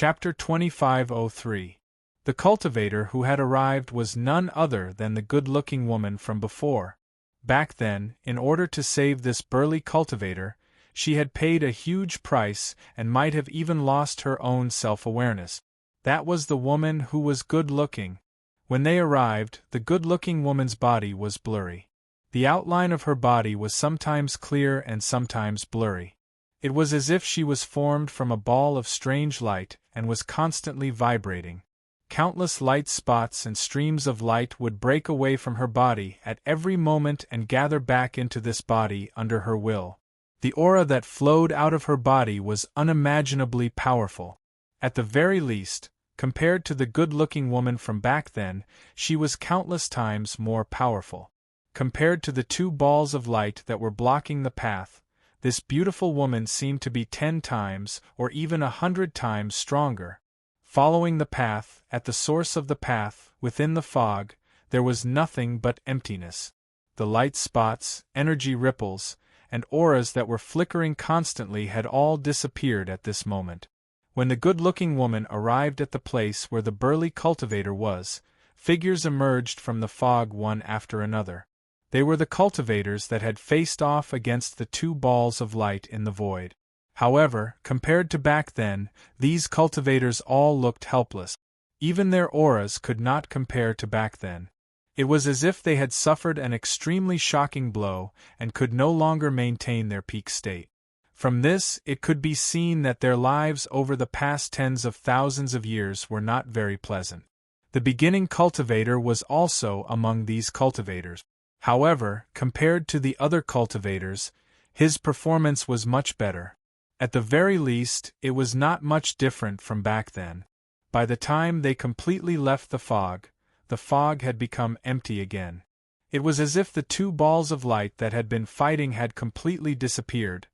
Chapter 2503. The cultivator who had arrived was none other than the good-looking woman from before. Back then, in order to save this burly cultivator, she had paid a huge price and might have even lost her own self-awareness. That was the woman who was good-looking. When they arrived, the good-looking woman's body was blurry. The outline of her body was sometimes clear and sometimes blurry. It was as if she was formed from a ball of strange light and was constantly vibrating. Countless light spots and streams of light would break away from her body at every moment and gather back into this body under her will. The aura that flowed out of her body was unimaginably powerful. At the very least, compared to the good-looking woman from back then, she was countless times more powerful. Compared to the two balls of light that were blocking the path, this beautiful woman seemed to be 10 times or even 100 times stronger. Following the path, at the source of the path, within the fog, there was nothing but emptiness. The light spots, energy ripples, and auras that were flickering constantly had all disappeared at this moment. When the good-looking woman arrived at the place where the burly cultivator was, figures emerged from the fog one after another. They were the cultivators that had faced off against the two balls of light in the void. However, compared to back then, these cultivators all looked helpless. Even their auras could not compare to back then. It was as if they had suffered an extremely shocking blow and could no longer maintain their peak state. From this, it could be seen that their lives over the past tens of thousands of years were not very pleasant. The beginning cultivator was also among these cultivators. However, compared to the other cultivators, his performance was much better. At the very least, it was not much different from back then. By the time they completely left the fog had become empty again. It was as if the two balls of light that had been fighting had completely disappeared.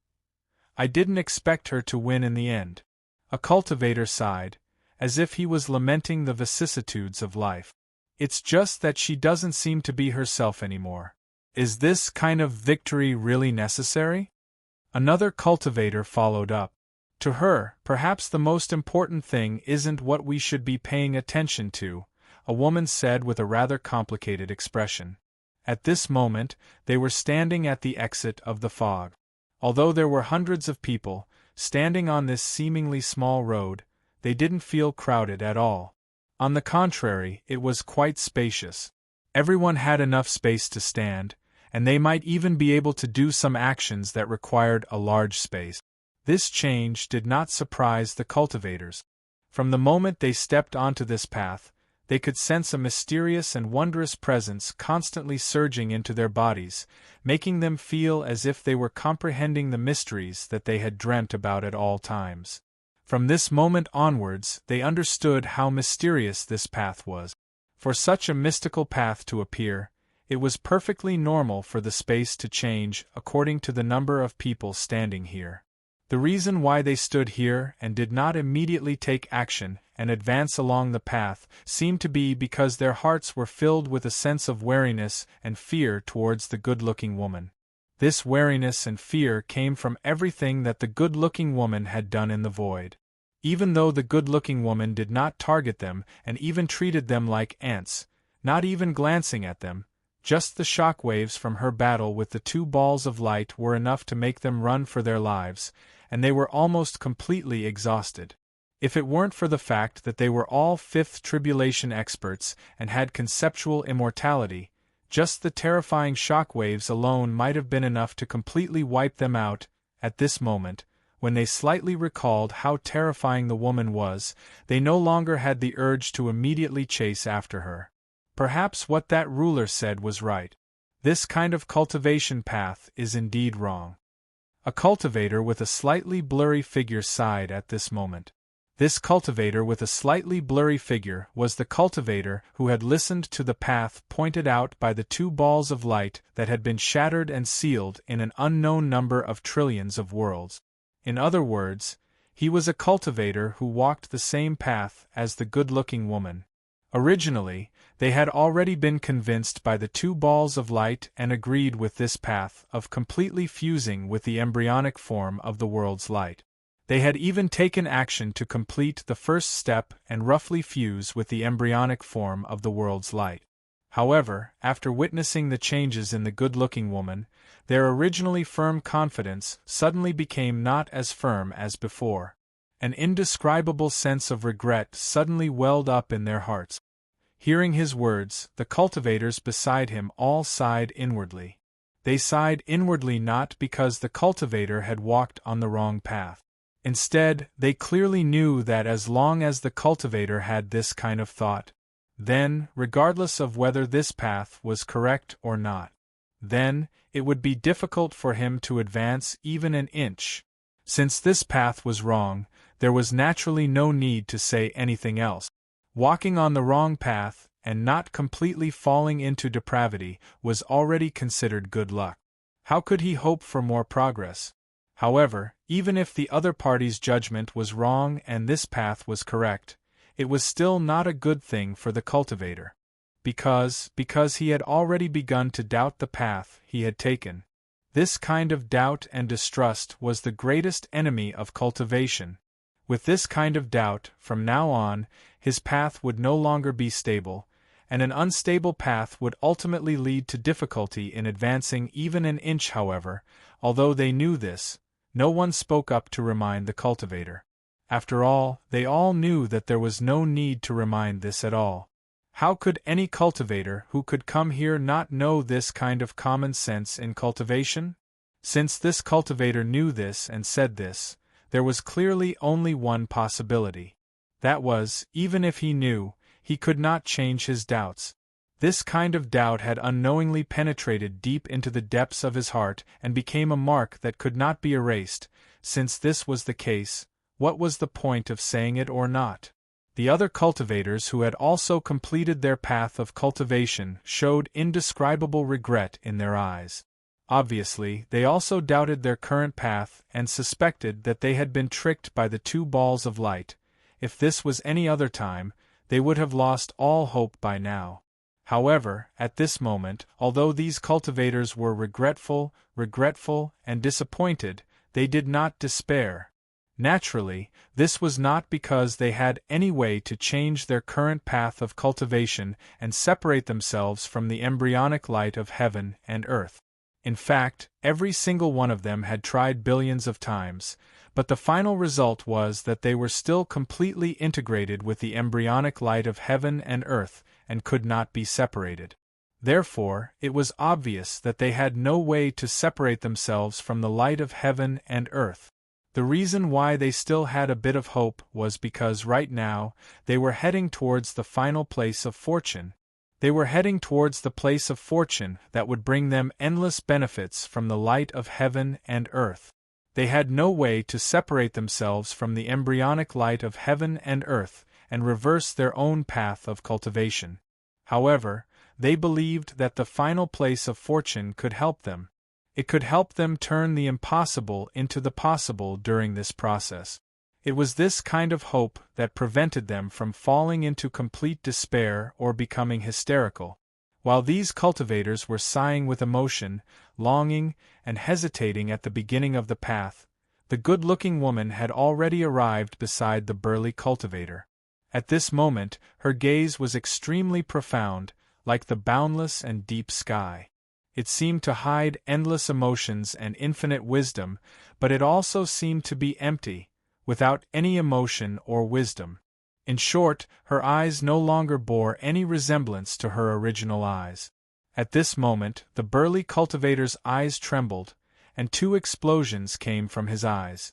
I didn't expect her to win in the end. A cultivator sighed, as if he was lamenting the vicissitudes of life. It's just that she doesn't seem to be herself anymore. Is this kind of victory really necessary? Another cultivator followed up. To her, perhaps the most important thing isn't what we should be paying attention to, a woman said with a rather complicated expression. At this moment, they were standing at the exit of the fog. Although there were hundreds of people, standing on this seemingly small road, they didn't feel crowded at all. On the contrary, it was quite spacious. Everyone had enough space to stand, and they might even be able to do some actions that required a large space. This change did not surprise the cultivators. From the moment they stepped onto this path, they could sense a mysterious and wondrous presence constantly surging into their bodies, making them feel as if they were comprehending the mysteries that they had dreamt about at all times. From this moment onwards, they understood how mysterious this path was. For such a mystical path to appear, it was perfectly normal for the space to change according to the number of people standing here. The reason why they stood here and did not immediately take action and advance along the path seemed to be because their hearts were filled with a sense of wariness and fear towards the good-looking woman. This wariness and fear came from everything that the good-looking woman had done in the void. Even though the good-looking woman did not target them and even treated them like ants, not even glancing at them, just the shock waves from her battle with the two balls of light were enough to make them run for their lives, and they were almost completely exhausted. If it weren't for the fact that they were all fifth tribulation experts and had conceptual immortality, just the terrifying shock waves alone might have been enough to completely wipe them out. At this moment, when they slightly recalled how terrifying the woman was, they no longer had the urge to immediately chase after her. Perhaps what that ruler said was right. This kind of cultivation path is indeed wrong. A cultivator with a slightly blurry figure sighed at this moment. This cultivator with a slightly blurry figure was the cultivator who had listened to the path pointed out by the two balls of light that had been shattered and sealed in an unknown number of trillions of worlds. In other words, he was a cultivator who walked the same path as the good-looking woman. Originally, they had already been convinced by the two balls of light and agreed with this path of completely fusing with the embryonic form of the world's light. They had even taken action to complete the first step and roughly fuse with the embryonic form of the world's light. However, after witnessing the changes in the good-looking woman, their originally firm confidence suddenly became not as firm as before. An indescribable sense of regret suddenly welled up in their hearts. Hearing his words, the cultivators beside him all sighed inwardly. They sighed inwardly not because the cultivator had walked on the wrong path. Instead, they clearly knew that as long as the cultivator had this kind of thought, then, regardless of whether this path was correct or not, then, it would be difficult for him to advance even an inch. Since this path was wrong, there was naturally no need to say anything else. Walking on the wrong path, and not completely falling into depravity, was already considered good luck. How could he hope for more progress? However, even if the other party's judgment was wrong and this path was correct, it was still not a good thing for the cultivator. Because he had already begun to doubt the path he had taken. This kind of doubt and distrust was the greatest enemy of cultivation. With this kind of doubt, from now on, his path would no longer be stable, and an unstable path would ultimately lead to difficulty in advancing even an inch. However, although they knew this, no one spoke up to remind the cultivator. After all, they all knew that there was no need to remind this at all. How could any cultivator who could come here not know this kind of common sense in cultivation? Since this cultivator knew this and said this, there was clearly only one possibility. That was, even if he knew, he could not change his doubts. This kind of doubt had unknowingly penetrated deep into the depths of his heart and became a mark that could not be erased. Since this was the case, what was the point of saying it or not? The other cultivators who had also completed their path of cultivation showed indescribable regret in their eyes. Obviously, they also doubted their current path and suspected that they had been tricked by the two balls of light. If this was any other time, they would have lost all hope by now. However, at this moment, although these cultivators were regretful, and disappointed, they did not despair. Naturally, this was not because they had any way to change their current path of cultivation and separate themselves from the embryonic light of heaven and earth. In fact, every single one of them had tried billions of times, but the final result was that they were still completely integrated with the embryonic light of heaven and earth, and could not be separated. Therefore, it was obvious that they had no way to separate themselves from the light of heaven and earth. The reason why they still had a bit of hope was because right now, they were heading towards the final place of fortune. They were heading towards the place of fortune that would bring them endless benefits from the light of heaven and earth. They had no way to separate themselves from the embryonic light of heaven and earth and reverse their own path of cultivation. However, they believed that the final place of fortune could help them. It could help them turn the impossible into the possible during this process. It was this kind of hope that prevented them from falling into complete despair or becoming hysterical. While these cultivators were sighing with emotion, longing, and hesitating at the beginning of the path, the good-looking woman had already arrived beside the burly cultivator. At this moment, her gaze was extremely profound, like the boundless and deep sky. It seemed to hide endless emotions and infinite wisdom, but it also seemed to be empty, without any emotion or wisdom. In short, her eyes no longer bore any resemblance to her original eyes. At this moment, the burly cultivator's eyes trembled, and two explosions came from his eyes.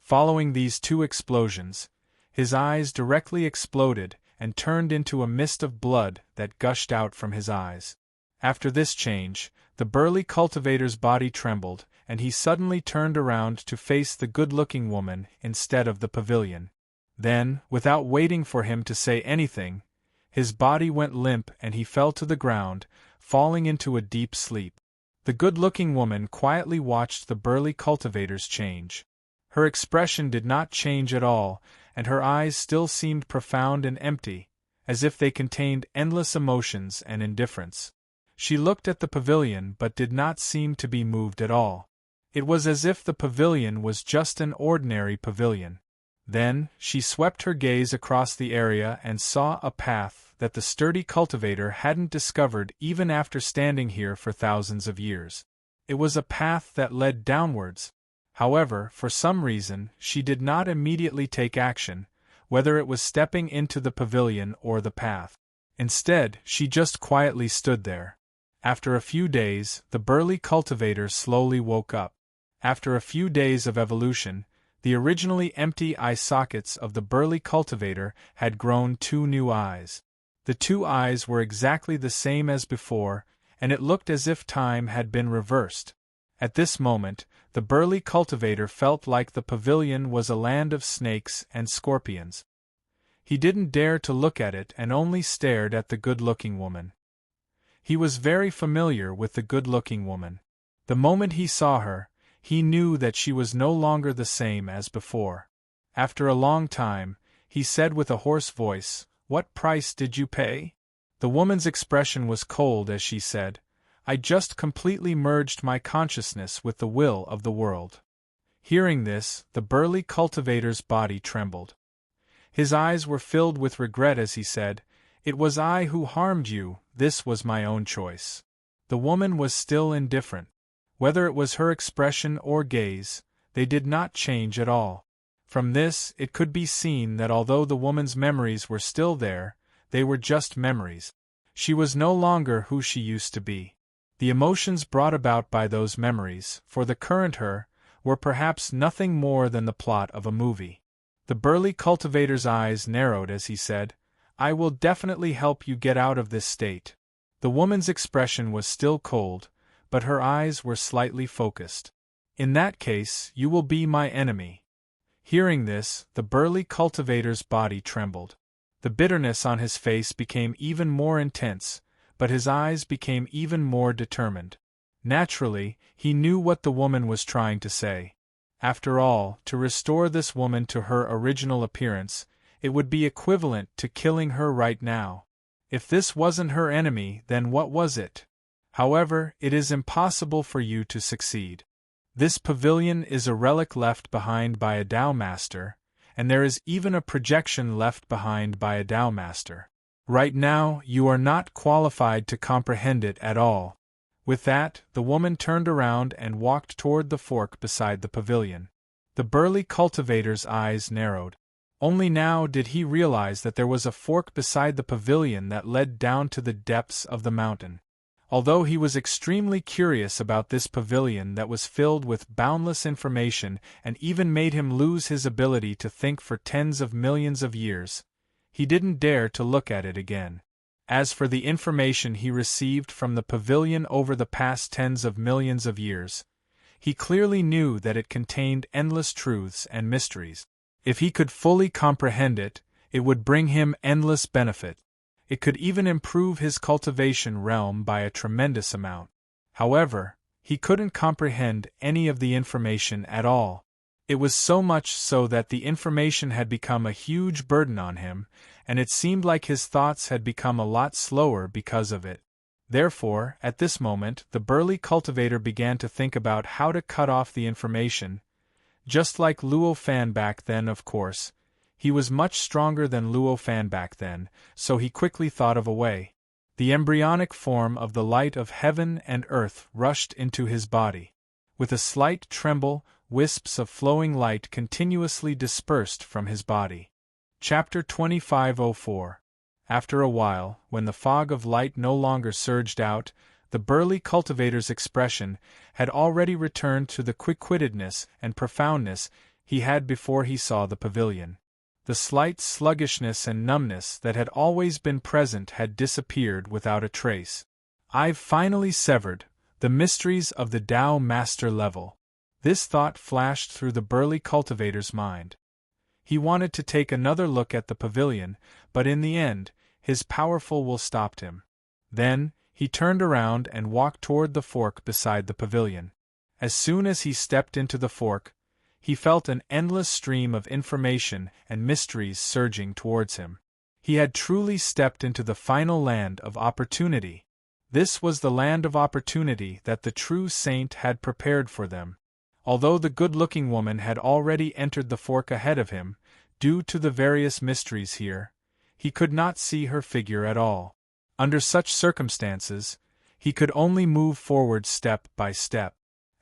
Following these two explosions, his eyes directly exploded and turned into a mist of blood that gushed out from his eyes. After this change, the burly cultivator's body trembled, and he suddenly turned around to face the good-looking woman instead of the pavilion. Then, without waiting for him to say anything, his body went limp and he fell to the ground, falling into a deep sleep. The good-looking woman quietly watched the burly cultivator's change. Her expression did not change at all, and her eyes still seemed profound and empty, as if they contained endless emotions and indifference. She looked at the pavilion but did not seem to be moved at all. It was as if the pavilion was just an ordinary pavilion. Then, she swept her gaze across the area and saw a path that the sturdy cultivator hadn't discovered even after standing here for thousands of years. It was a path that led downwards. However, for some reason, she did not immediately take action, whether it was stepping into the pavilion or the path. Instead, she just quietly stood there. After a few days, the burly cultivator slowly woke up. After a few days of evolution, the originally empty eye sockets of the burly cultivator had grown 2 new eyes. The 2 eyes were exactly the same as before, and it looked as if time had been reversed. At this moment, the burly cultivator felt like the pavilion was a land of snakes and scorpions. He didn't dare to look at it and only stared at the good-looking woman. He was very familiar with the good-looking woman. The moment he saw her, he knew that she was no longer the same as before. After a long time, he said with a hoarse voice, "What price did you pay?" The woman's expression was cold as she said, "I just completely merged my consciousness with the will of the world." Hearing this, the burly cultivator's body trembled. His eyes were filled with regret as he said, "It was I who harmed you, this was my own choice." The woman was still indifferent. Whether it was her expression or gaze, they did not change at all. From this, it could be seen that although the woman's memories were still there, they were just memories. She was no longer who she used to be. The emotions brought about by those memories, for the current her, were perhaps nothing more than the plot of a movie. The burly cultivator's eyes narrowed as he said, "I will definitely help you get out of this state." The woman's expression was still cold, but her eyes were slightly focused. "In that case, you will be my enemy." Hearing this, the burly cultivator's body trembled. The bitterness on his face became even more intense, but his eyes became even more determined. Naturally, he knew what the woman was trying to say. After all, to restore this woman to her original appearance, it would be equivalent to killing her right now. If this wasn't her enemy, then what was it? However, it is impossible for you to succeed. This pavilion is a relic left behind by a Tao master, and there is even a projection left behind by a Tao master. Right now, you are not qualified to comprehend it at all. With that, the woman turned around and walked toward the fork beside the pavilion. The burly cultivator's eyes narrowed. Only now did he realize that there was a fork beside the pavilion that led down to the depths of the mountain. Although he was extremely curious about this pavilion that was filled with boundless information and even made him lose his ability to think for tens of millions of years, he didn't dare to look at it again. As for the information he received from the pavilion over the past tens of millions of years, he clearly knew that it contained endless truths and mysteries. If he could fully comprehend it, it would bring him endless benefit. It could even improve his cultivation realm by a tremendous amount. However, he couldn't comprehend any of the information at all. It was so much so that the information had become a huge burden on him, and it seemed like his thoughts had become a lot slower because of it. Therefore, at this moment, the burly cultivator began to think about how to cut off the information. Just like Luo Fan back then, of course. He was much stronger than Luo Fan back then, so he quickly thought of a way. The embryonic form of the light of heaven and earth rushed into his body. With a slight tremble, wisps of flowing light continuously dispersed from his body. Chapter 2504. After a while, when the fog of light no longer surged out, the burly cultivator's expression had already returned to the quick-wittedness and profoundness he had before he saw the pavilion. The slight sluggishness and numbness that had always been present had disappeared without a trace. "I've finally severed the mysteries of the Tao master level." This thought flashed through the burly cultivator's mind. He wanted to take another look at the pavilion, but in the end, his powerful will stopped him. Then, he turned around and walked toward the fork beside the pavilion. As soon as he stepped into the fork, he felt an endless stream of information and mysteries surging towards him. He had truly stepped into the final land of opportunity. This was the land of opportunity that the true saint had prepared for them. Although the good-looking woman had already entered the fork ahead of him, due to the various mysteries here, he could not see her figure at all. Under such circumstances, he could only move forward step by step.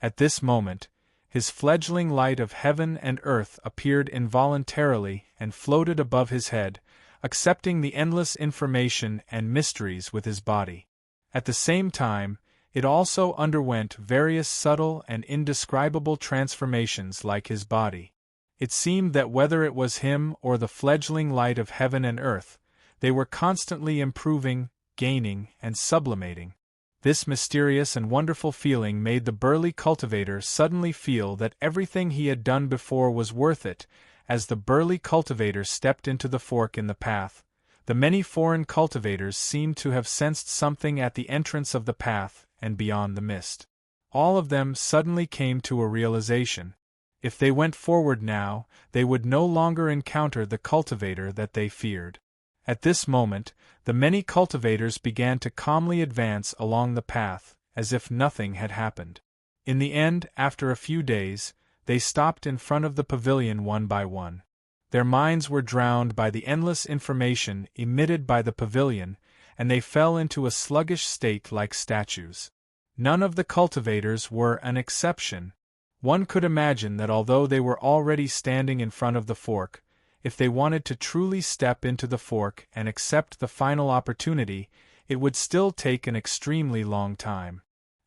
At this moment, his fledgling light of heaven and earth appeared involuntarily and floated above his head, accepting the endless information and mysteries with his body. At the same time, it also underwent various subtle and indescribable transformations like his body. It seemed that whether it was him or the fledgling light of heaven and earth, they were constantly improving, gaining, and sublimating. This mysterious and wonderful feeling made the burly cultivator suddenly feel that everything he had done before was worth it. As the burly cultivator stepped into the fork in the path, the many foreign cultivators seemed to have sensed something at the entrance of the path and beyond the mist. All of them suddenly came to a realization. If they went forward now, they would no longer encounter the cultivator that they feared. At this moment, the many cultivators began to calmly advance along the path, as if nothing had happened. In the end, after a few days, they stopped in front of the pavilion one by one. Their minds were drowned by the endless information emitted by the pavilion, and they fell into a sluggish state like statues. None of the cultivators were an exception. One could imagine that although they were already standing in front of the fork, if they wanted to truly step into the fork and accept the final opportunity, it would still take an extremely long time.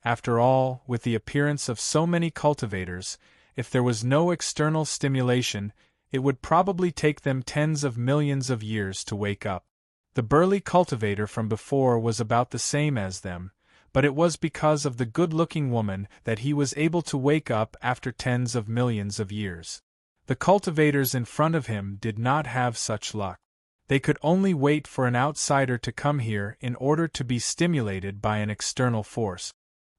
After all, with the appearance of so many cultivators, if there was no external stimulation, it would probably take them tens of millions of years to wake up. The burly cultivator from before was about the same as them, but it was because of the good-looking woman that he was able to wake up after tens of millions of years. The cultivators in front of him did not have such luck. They could only wait for an outsider to come here in order to be stimulated by an external force.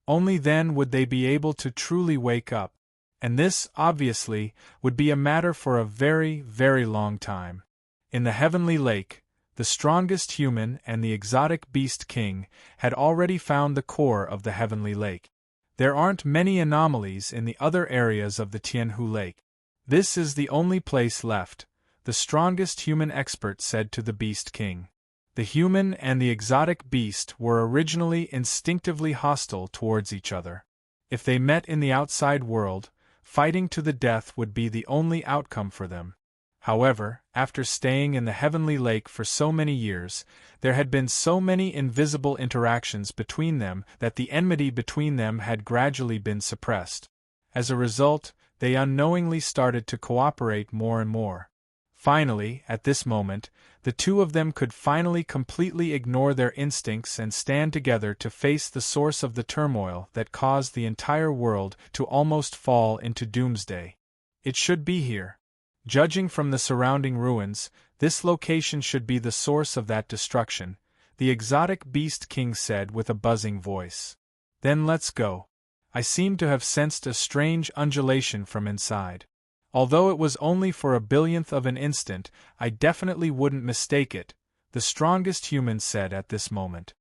Only then would they be able to truly wake up, and this, obviously, would be a matter for a very, very long time. In the heavenly lake, the strongest human and the exotic beast king had already found the core of the heavenly lake. There aren't many anomalies in the other areas of the Tianhu Lake. This is the only place left, the strongest human expert said to the Beast King. The human and the exotic beast were originally instinctively hostile towards each other. If they met in the outside world, fighting to the death would be the only outcome for them. However, after staying in the heavenly lake for so many years, there had been so many invisible interactions between them that the enmity between them had gradually been suppressed. As a result, they unknowingly started to cooperate more and more. Finally, at this moment, the two of them could finally completely ignore their instincts and stand together to face the source of the turmoil that caused the entire world to almost fall into doomsday. It should be here. Judging from the surrounding ruins, this location should be the source of that destruction, the exotic beast king said with a buzzing voice. Then let's go. I seem to have sensed a strange undulation from inside. Although it was only for a billionth of an instant, I definitely wouldn't mistake it, the strongest human said at this moment.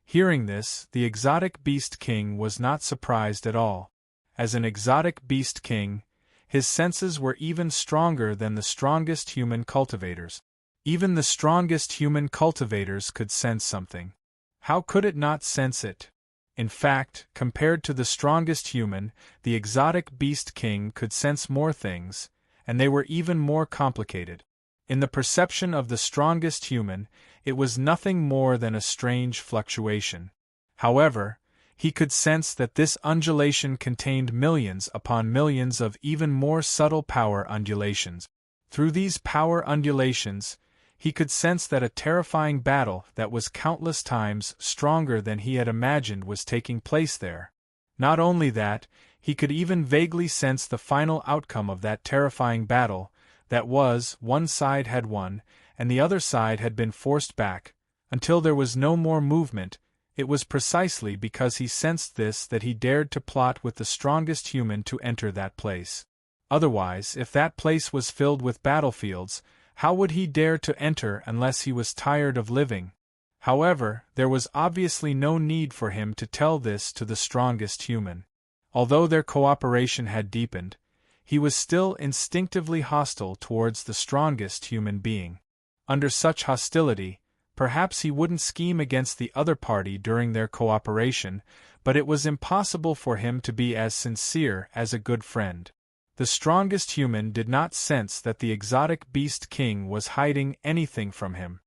Hearing this, the exotic beast king was not surprised at all. As an exotic beast king, his senses were even stronger than the strongest human cultivators. Even the strongest human cultivators could sense something. How could it not sense it? In fact, compared to the strongest human, the exotic beast king could sense more things, and they were even more complicated. In the perception of the strongest human, it was nothing more than a strange fluctuation. However, he could sense that this undulation contained millions upon millions of even more subtle power undulations. Through these power undulations, he could sense that a terrifying battle that was countless times stronger than he had imagined was taking place there. Not only that, he could even vaguely sense the final outcome of that terrifying battle, that was, one side had won, and the other side had been forced back, until there was no more movement. It was precisely because he sensed this that he dared to plot with the strongest human to enter that place. Otherwise, if that place was filled with battlefields, how would he dare to enter unless he was tired of living? However, there was obviously no need for him to tell this to the strongest human. Although their cooperation had deepened, he was still instinctively hostile towards the strongest human being. Under such hostility, perhaps he wouldn't scheme against the other party during their cooperation, but it was impossible for him to be as sincere as a good friend. The strongest human did not sense that the exotic beast king was hiding anything from him.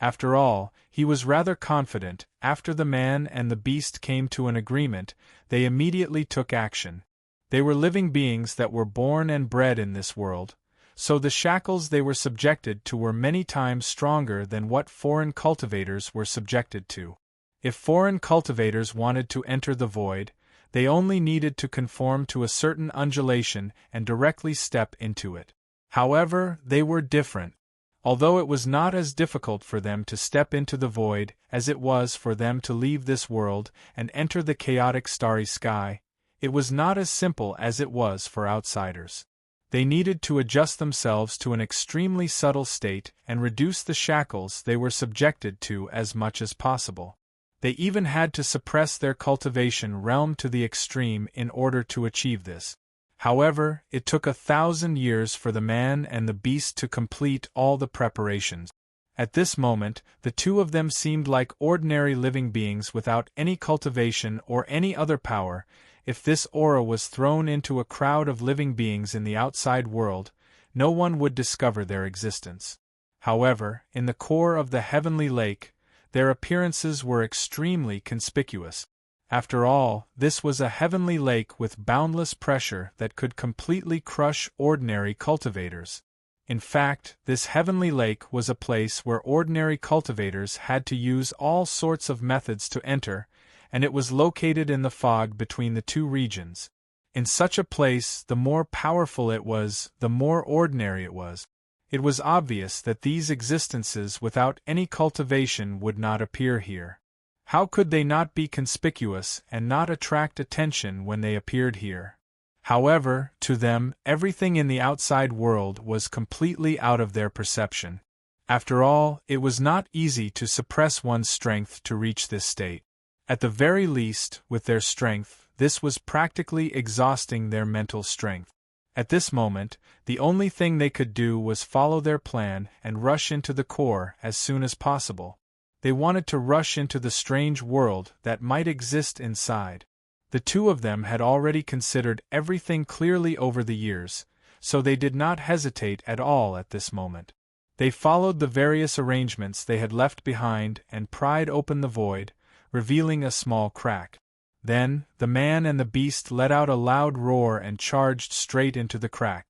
After all, he was rather confident. After the man and the beast came to an agreement, they immediately took action. They were living beings that were born and bred in this world, so the shackles they were subjected to were many times stronger than what foreign cultivators were subjected to. If foreign cultivators wanted to enter the void, they only needed to conform to a certain undulation and directly step into it. However, they were different. Although it was not as difficult for them to step into the void as it was for them to leave this world and enter the chaotic starry sky, it was not as simple as it was for outsiders. They needed to adjust themselves to an extremely subtle state and reduce the shackles they were subjected to as much as possible. They even had to suppress their cultivation realm to the extreme in order to achieve this. However, it took 1,000 years for the man and the beast to complete all the preparations. At this moment, the two of them seemed like ordinary living beings without any cultivation or any other power. If this aura was thrown into a crowd of living beings in the outside world, no one would discover their existence. However, in the core of the heavenly lake, their appearances were extremely conspicuous. After all, this was a heavenly lake with boundless pressure that could completely crush ordinary cultivators. In fact, this heavenly lake was a place where ordinary cultivators had to use all sorts of methods to enter, and it was located in the fog between the two regions. In such a place, the more powerful it was, the more ordinary it was. It was obvious that these existences without any cultivation would not appear here. How could they not be conspicuous and not attract attention when they appeared here? However, to them, everything in the outside world was completely out of their perception. After all, it was not easy to suppress one's strength to reach this state. At the very least, with their strength, this was practically exhausting their mental strength. At this moment, the only thing they could do was follow their plan and rush into the core as soon as possible. They wanted to rush into the strange world that might exist inside. The two of them had already considered everything clearly over the years, so they did not hesitate at all at this moment. They followed the various arrangements they had left behind and pried open the void, revealing a small crack. Then, the man and the beast let out a loud roar and charged straight into the crack.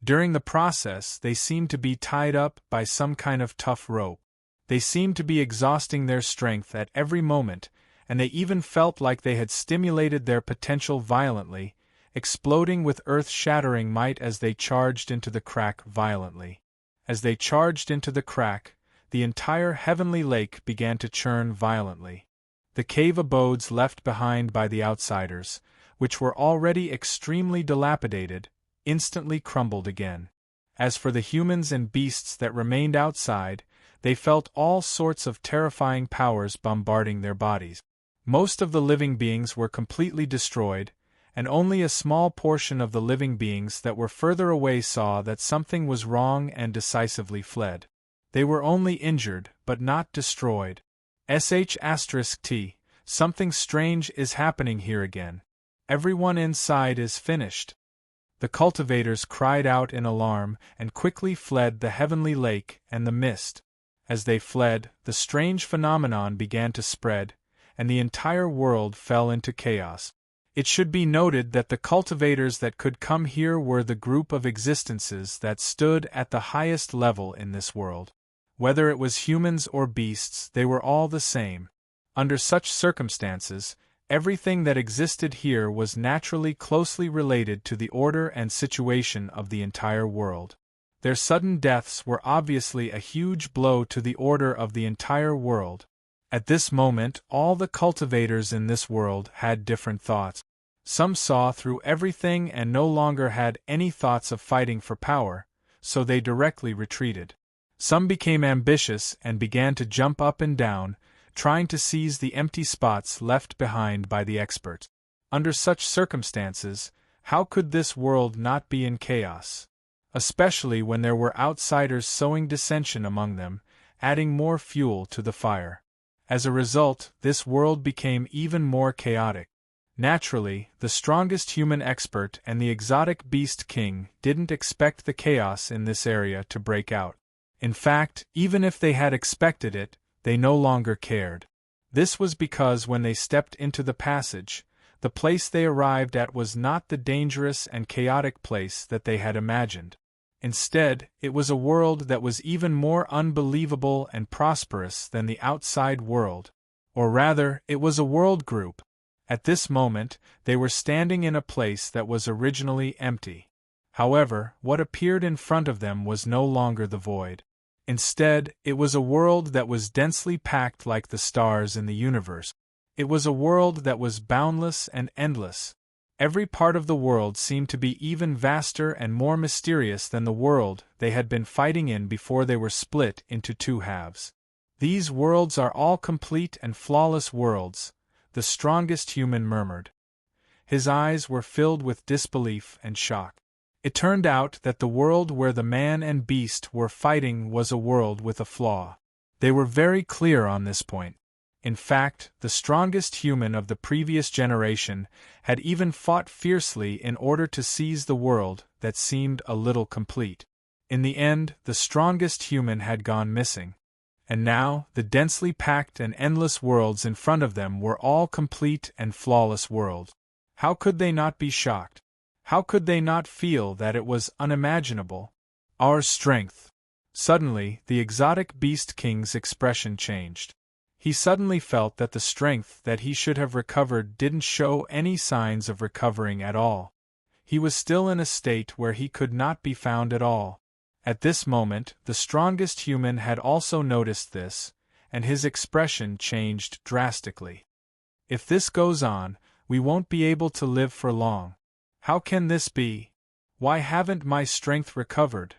During the process, they seemed to be tied up by some kind of tough rope. They seemed to be exhausting their strength at every moment, and they even felt like they had stimulated their potential violently, exploding with earth-shattering might as they charged into the crack violently. As they charged into the crack, the entire heavenly lake began to churn violently. The cave abodes left behind by the outsiders, which were already extremely dilapidated, instantly crumbled again. As for the humans and beasts that remained outside, they felt all sorts of terrifying powers bombarding their bodies. Most of the living beings were completely destroyed, and only a small portion of the living beings that were further away saw that something was wrong and decisively fled. They were only injured, but not destroyed. **T. Something strange is happening here again. Everyone inside is finished." The cultivators cried out in alarm and quickly fled the heavenly lake and the mist. As they fled, the strange phenomenon began to spread, and the entire world fell into chaos. It should be noted that the cultivators that could come here were the group of existences that stood at the highest level in this world. Whether it was humans or beasts, they were all the same. Under such circumstances, everything that existed here was naturally closely related to the order and situation of the entire world. Their sudden deaths were obviously a huge blow to the order of the entire world. At this moment, all the cultivators in this world had different thoughts. Some saw through everything and no longer had any thoughts of fighting for power, so they directly retreated. Some became ambitious and began to jump up and down, trying to seize the empty spots left behind by the experts. Under such circumstances, how could this world not be in chaos? Especially when there were outsiders sowing dissension among them, adding more fuel to the fire. As a result, this world became even more chaotic. Naturally, the strongest human expert and the exotic beast king didn't expect the chaos in this area to break out. In fact, even if they had expected it, they no longer cared. This was because when they stepped into the passage, the place they arrived at was not the dangerous and chaotic place that they had imagined. Instead, it was a world that was even more unbelievable and prosperous than the outside world. Or rather, it was a world group. At this moment, they were standing in a place that was originally empty. However, what appeared in front of them was no longer the void. Instead, it was a world that was densely packed like the stars in the universe. It was a world that was boundless and endless. Every part of the world seemed to be even vaster and more mysterious than the world they had been fighting in before they were split into two halves. These worlds are all complete and flawless worlds, the strongest human murmured. His eyes were filled with disbelief and shock. It turned out that the world where the man and beast were fighting was a world with a flaw. They were very clear on this point. In fact, the strongest human of the previous generation had even fought fiercely in order to seize the world that seemed a little complete. In the end, the strongest human had gone missing. And now, the densely packed and endless worlds in front of them were all complete and flawless worlds. How could they not be shocked? How could they not feel that it was unimaginable? Our strength. Suddenly, the exotic beast king's expression changed. He suddenly felt that the strength that he should have recovered didn't show any signs of recovering at all. He was still in a state where he could not be found at all. At this moment, the strongest human had also noticed this, and his expression changed drastically. If this goes on, we won't be able to live for long. How can this be? Why haven't my strength recovered?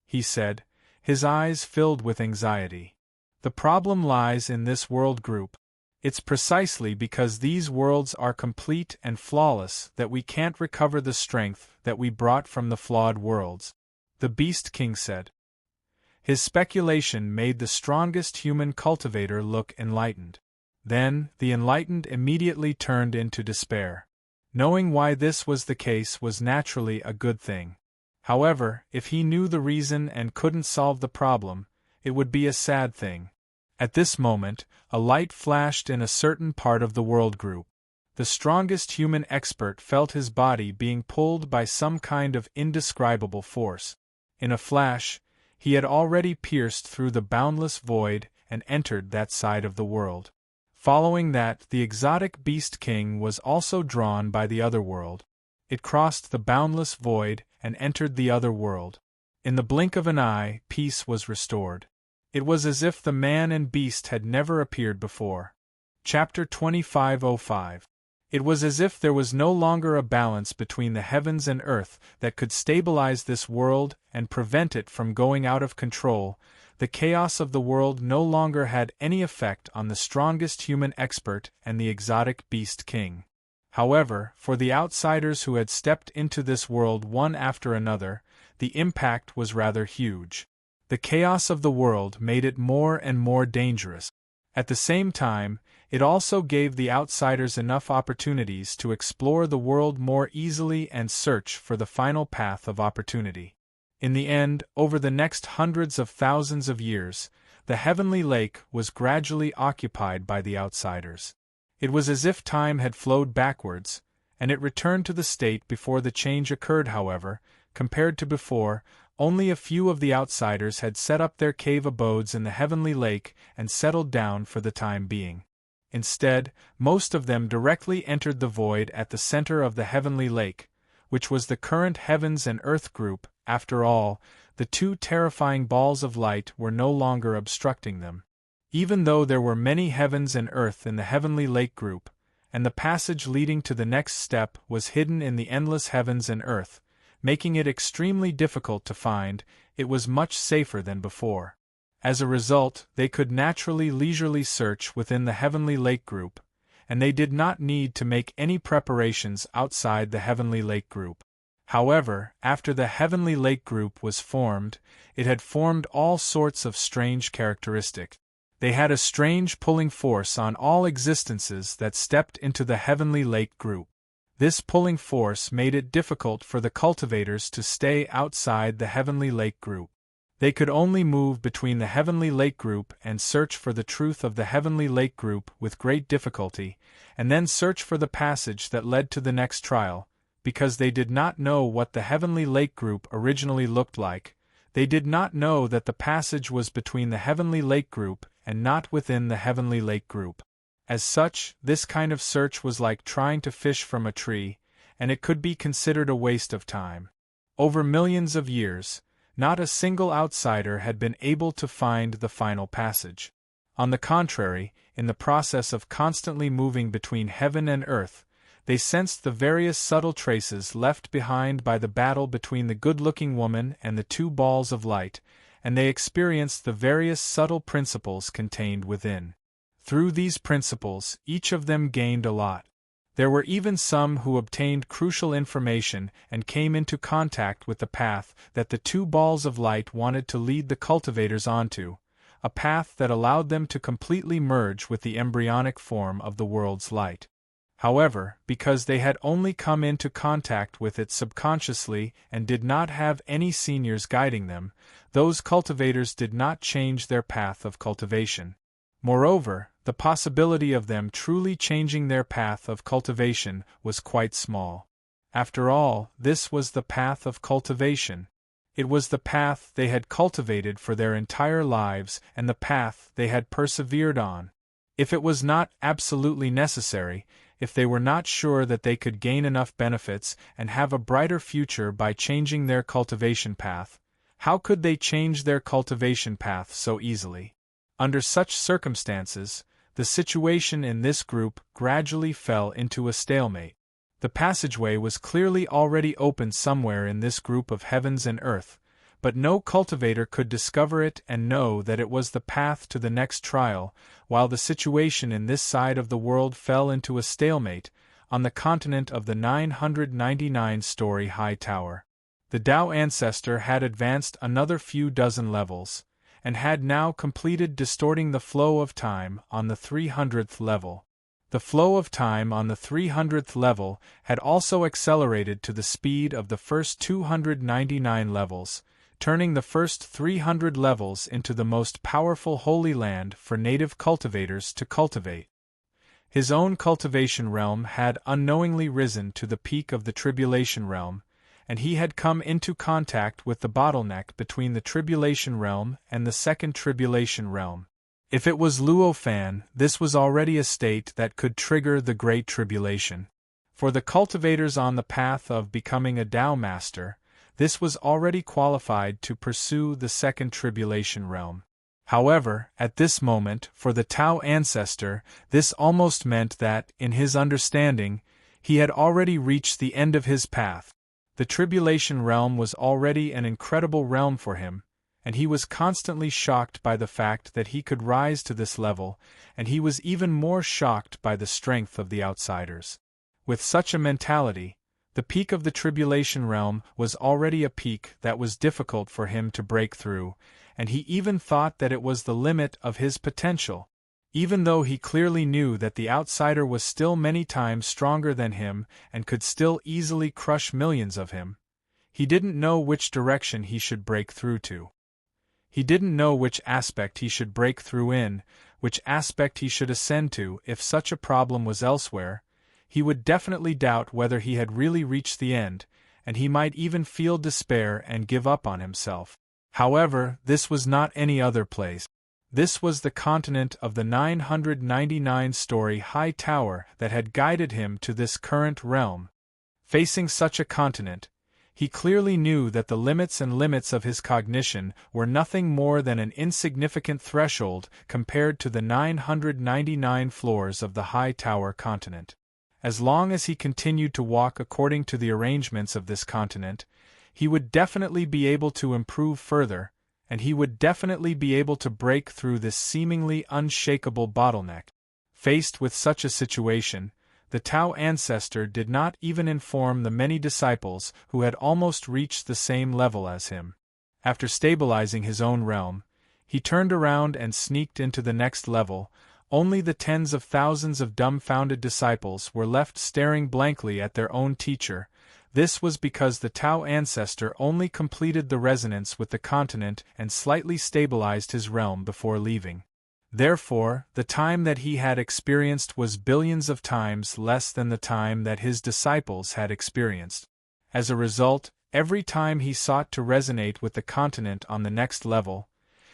He said, his eyes filled with anxiety. The problem lies in this world group. It's precisely because these worlds are complete and flawless that we can't recover the strength that we brought from the flawed worlds, the Beast King said. His speculation made the strongest human cultivator look enlightened. Then, the enlightened immediately turned into despair. Knowing why this was the case was naturally a good thing. However, if he knew the reason and couldn't solve the problem, it would be a sad thing. At this moment, a light flashed in a certain part of the world group. The strongest human expert felt his body being pulled by some kind of indescribable force. In a flash, he had already pierced through the boundless void and entered that side of the world. Following that, the exotic beast king was also drawn by the other world. It crossed the boundless void and entered the other world. In the blink of an eye, peace was restored. It was as if the man and beast had never appeared before. Chapter 2505. It was as if there was no longer a balance between the heavens and earth that could stabilize this world and prevent it from going out of control. The chaos of the world no longer had any effect on the strongest human expert and the exotic beast king. However, for the outsiders who had stepped into this world one after another, the impact was rather huge. The chaos of the world made it more and more dangerous. At the same time, it also gave the outsiders enough opportunities to explore the world more easily and search for the final path of opportunity. In the end, over the next hundreds of thousands of years, the heavenly lake was gradually occupied by the outsiders. It was as if time had flowed backwards, and it returned to the state before the change occurred. However, compared to before, only a few of the outsiders had set up their cave abodes in the heavenly lake and settled down for the time being. Instead, most of them directly entered the void at the center of the heavenly lake, which was the current heavens and earth group. After all, the two terrifying balls of light were no longer obstructing them. Even though there were many heavens and earth in the heavenly lake group, and the passage leading to the next step was hidden in the endless heavens and earth, making it extremely difficult to find, it was much safer than before. As a result, they could naturally leisurely search within the heavenly lake group, and they did not need to make any preparations outside the Heavenly Lake group. However, after the Heavenly Lake group was formed, it had formed all sorts of strange characteristics. They had a strange pulling force on all existences that stepped into the Heavenly Lake group. This pulling force made it difficult for the cultivators to stay outside the Heavenly Lake group. They could only move between the Heavenly Lake group and search for the truth of the Heavenly Lake group with great difficulty, and then search for the passage that led to the next trial, because they did not know what the Heavenly Lake group originally looked like. They did not know that the passage was between the Heavenly Lake group and not within the Heavenly Lake group. As such, this kind of search was like trying to fish from a tree, and it could be considered a waste of time. Over millions of years, not a single outsider had been able to find the final passage. On the contrary, in the process of constantly moving between heaven and earth, they sensed the various subtle traces left behind by the battle between the good-looking woman and the two balls of light, and they experienced the various subtle principles contained within. Through these principles, each of them gained a lot. There were even some who obtained crucial information and came into contact with the path that the two balls of light wanted to lead the cultivators onto, a path that allowed them to completely merge with the embryonic form of the world's light. However, because they had only come into contact with it subconsciously and did not have any seniors guiding them, those cultivators did not change their path of cultivation. Moreover, the possibility of them truly changing their path of cultivation was quite small. After all, this was the path of cultivation. It was the path they had cultivated for their entire lives and the path they had persevered on. If it was not absolutely necessary, if they were not sure that they could gain enough benefits and have a brighter future by changing their cultivation path, how could they change their cultivation path so easily? Under such circumstances, the situation in this group gradually fell into a stalemate. The passageway was clearly already open somewhere in this group of heavens and earth, but no cultivator could discover it and know that it was the path to the next trial, while the situation in this side of the world fell into a stalemate, on the continent of the 999-story high tower. The Tao ancestor had advanced another few dozen levels, and had now completed distorting the flow of time on the 300th level. The flow of time on the 300th level had also accelerated to the speed of the first 299 levels, turning the first 300 levels into the most powerful holy land for native cultivators to cultivate. His own cultivation realm had unknowingly risen to the peak of the tribulation realm, and he had come into contact with the bottleneck between the tribulation realm and the second tribulation realm. If it was Luofan, this was already a state that could trigger the Great Tribulation. For the cultivators on the path of becoming a Tao Master, this was already qualified to pursue the second tribulation realm. However, at this moment, for the Tao ancestor, this almost meant that, in his understanding, he had already reached the end of his path. The tribulation realm was already an incredible realm for him, and he was constantly shocked by the fact that he could rise to this level, and he was even more shocked by the strength of the outsiders. With such a mentality, the peak of the tribulation realm was already a peak that was difficult for him to break through, and he even thought that it was the limit of his potential. Even though he clearly knew that the outsider was still many times stronger than him and could still easily crush millions of him, he didn't know which direction he should break through to. He didn't know which aspect he should break through in, which aspect he should ascend to. If such a problem was elsewhere, he would definitely doubt whether he had really reached the end, and he might even feel despair and give up on himself. However, this was not any other place. This was the continent of the 999-story high tower that had guided him to this current realm. Facing such a continent, he clearly knew that the limits and limits of his cognition were nothing more than an insignificant threshold compared to the 999 floors of the high tower continent. As long as he continued to walk according to the arrangements of this continent, he would definitely be able to improve further, and he would definitely be able to break through this seemingly unshakable bottleneck. Faced with such a situation, the Tao ancestor did not even inform the many disciples who had almost reached the same level as him. After stabilizing his own realm, he turned around and sneaked into the next level. Only the tens of thousands of dumbfounded disciples were left staring blankly at their own teacher. This was because the Tao ancestor only completed the resonance with the continent and slightly stabilized his realm before leaving. Therefore, the time that he had experienced was billions of times less than the time that his disciples had experienced. As a result, every time he sought to resonate with the continent on the next level,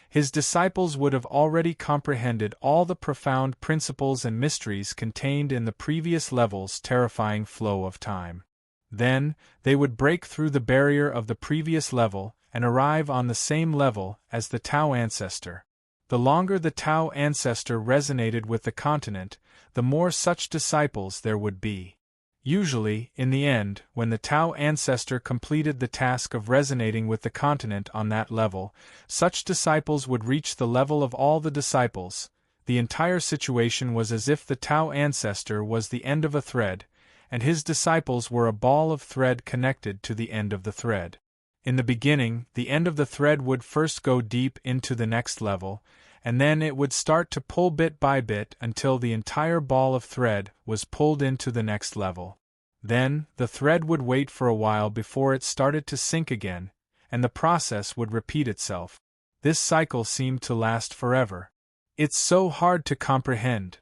his disciples would have already comprehended all the profound principles and mysteries contained in the previous level's terrifying flow of time. Then, they would break through the barrier of the previous level and arrive on the same level as the Tao ancestor. The longer the Tao ancestor resonated with the continent, the more such disciples there would be. Usually, in the end, when the Tao ancestor completed the task of resonating with the continent on that level, such disciples would reach the level of all the disciples. The entire situation was as if the Tao ancestor was the end of a thread, and his disciples were a ball of thread connected to the end of the thread. In the beginning, the end of the thread would first go deep into the next level, and then it would start to pull bit by bit until the entire ball of thread was pulled into the next level. Then, the thread would wait for a while before it started to sink again, and the process would repeat itself. This cycle seemed to last forever. It's so hard to comprehend.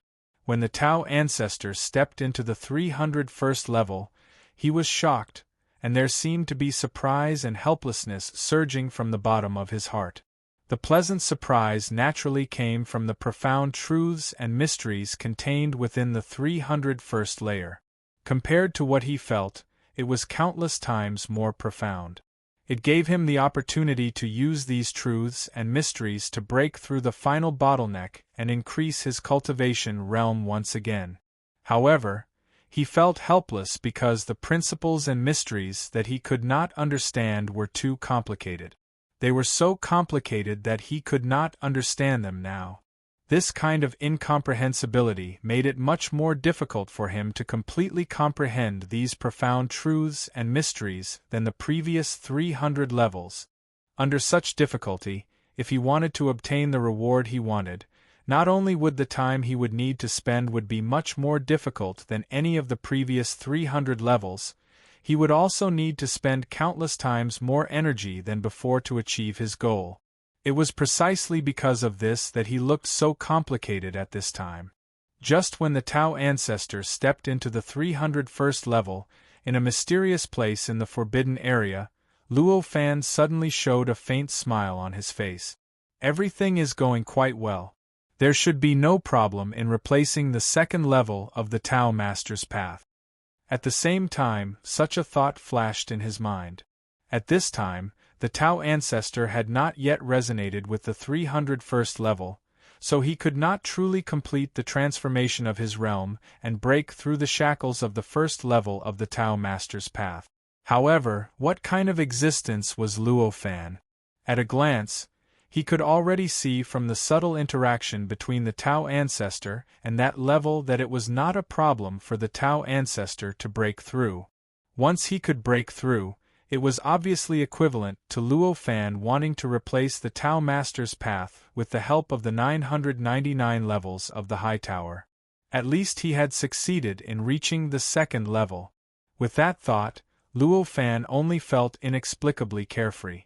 When the Tao ancestor stepped into the 301st level, he was shocked, and there seemed to be surprise and helplessness surging from the bottom of his heart. The pleasant surprise naturally came from the profound truths and mysteries contained within the 301st layer. Compared to what he felt, it was countless times more profound. It gave him the opportunity to use these truths and mysteries to break through the final bottleneck and increase his cultivation realm once again. However, he felt helpless because the principles and mysteries that he could not understand were too complicated. They were so complicated that he could not understand them now. This kind of incomprehensibility made it much more difficult for him to completely comprehend these profound truths and mysteries than the previous 300 levels. Under such difficulty, if he wanted to obtain the reward he wanted, not only would the time he would need to spend would be much more difficult than any of the previous 300 levels, he would also need to spend countless times more energy than before to achieve his goal. It was precisely because of this that he looked so complicated at this time. Just when the Tao ancestor stepped into the 301st level, in a mysterious place in the forbidden area, Luo Fan suddenly showed a faint smile on his face. Everything is going quite well. There should be no problem in replacing the second level of the Tao Master's path. At the same time, such a thought flashed in his mind. At this time, the Tao ancestor had not yet resonated with the 301st level, so he could not truly complete the transformation of his realm and break through the shackles of the first level of the Tao Master's path. However, what kind of existence was Luo Fan? At a glance, he could already see from the subtle interaction between the Tao ancestor and that level that it was not a problem for the Tao ancestor to break through. Once he could break through, it was obviously equivalent to Luo Fan wanting to replace the Tao Master's path with the help of the 999 levels of the High Tower. At least he had succeeded in reaching the second level. With that thought, Luo Fan only felt inexplicably carefree.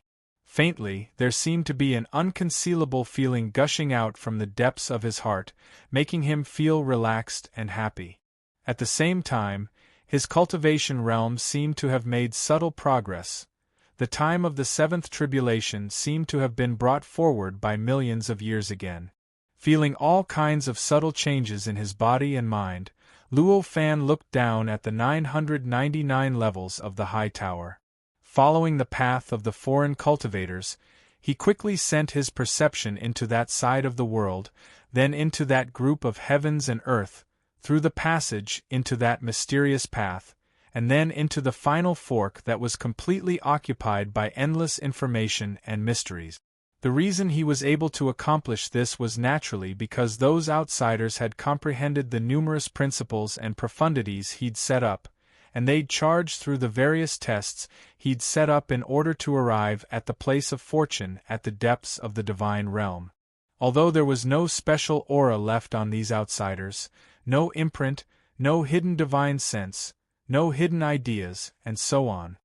Faintly, there seemed to be an unconcealable feeling gushing out from the depths of his heart, making him feel relaxed and happy. At the same time, his cultivation realm seemed to have made subtle progress. The time of the seventh tribulation seemed to have been brought forward by millions of years again. Feeling all kinds of subtle changes in his body and mind, Luo Fan looked down at the 999 levels of the High Tower. Following the path of the foreign cultivators, he quickly sent his perception into that side of the world, then into that group of heavens and earth, through the passage into that mysterious path, and then into the final fork that was completely occupied by endless information and mysteries. The reason he was able to accomplish this was naturally because those outsiders had comprehended the numerous principles and profundities he'd set up, and they'd charged through the various tests he'd set up in order to arrive at the place of fortune at the depths of the divine realm. Although there was no special aura left on these outsiders, no imprint, no hidden divine sense, no hidden ideas, and so on.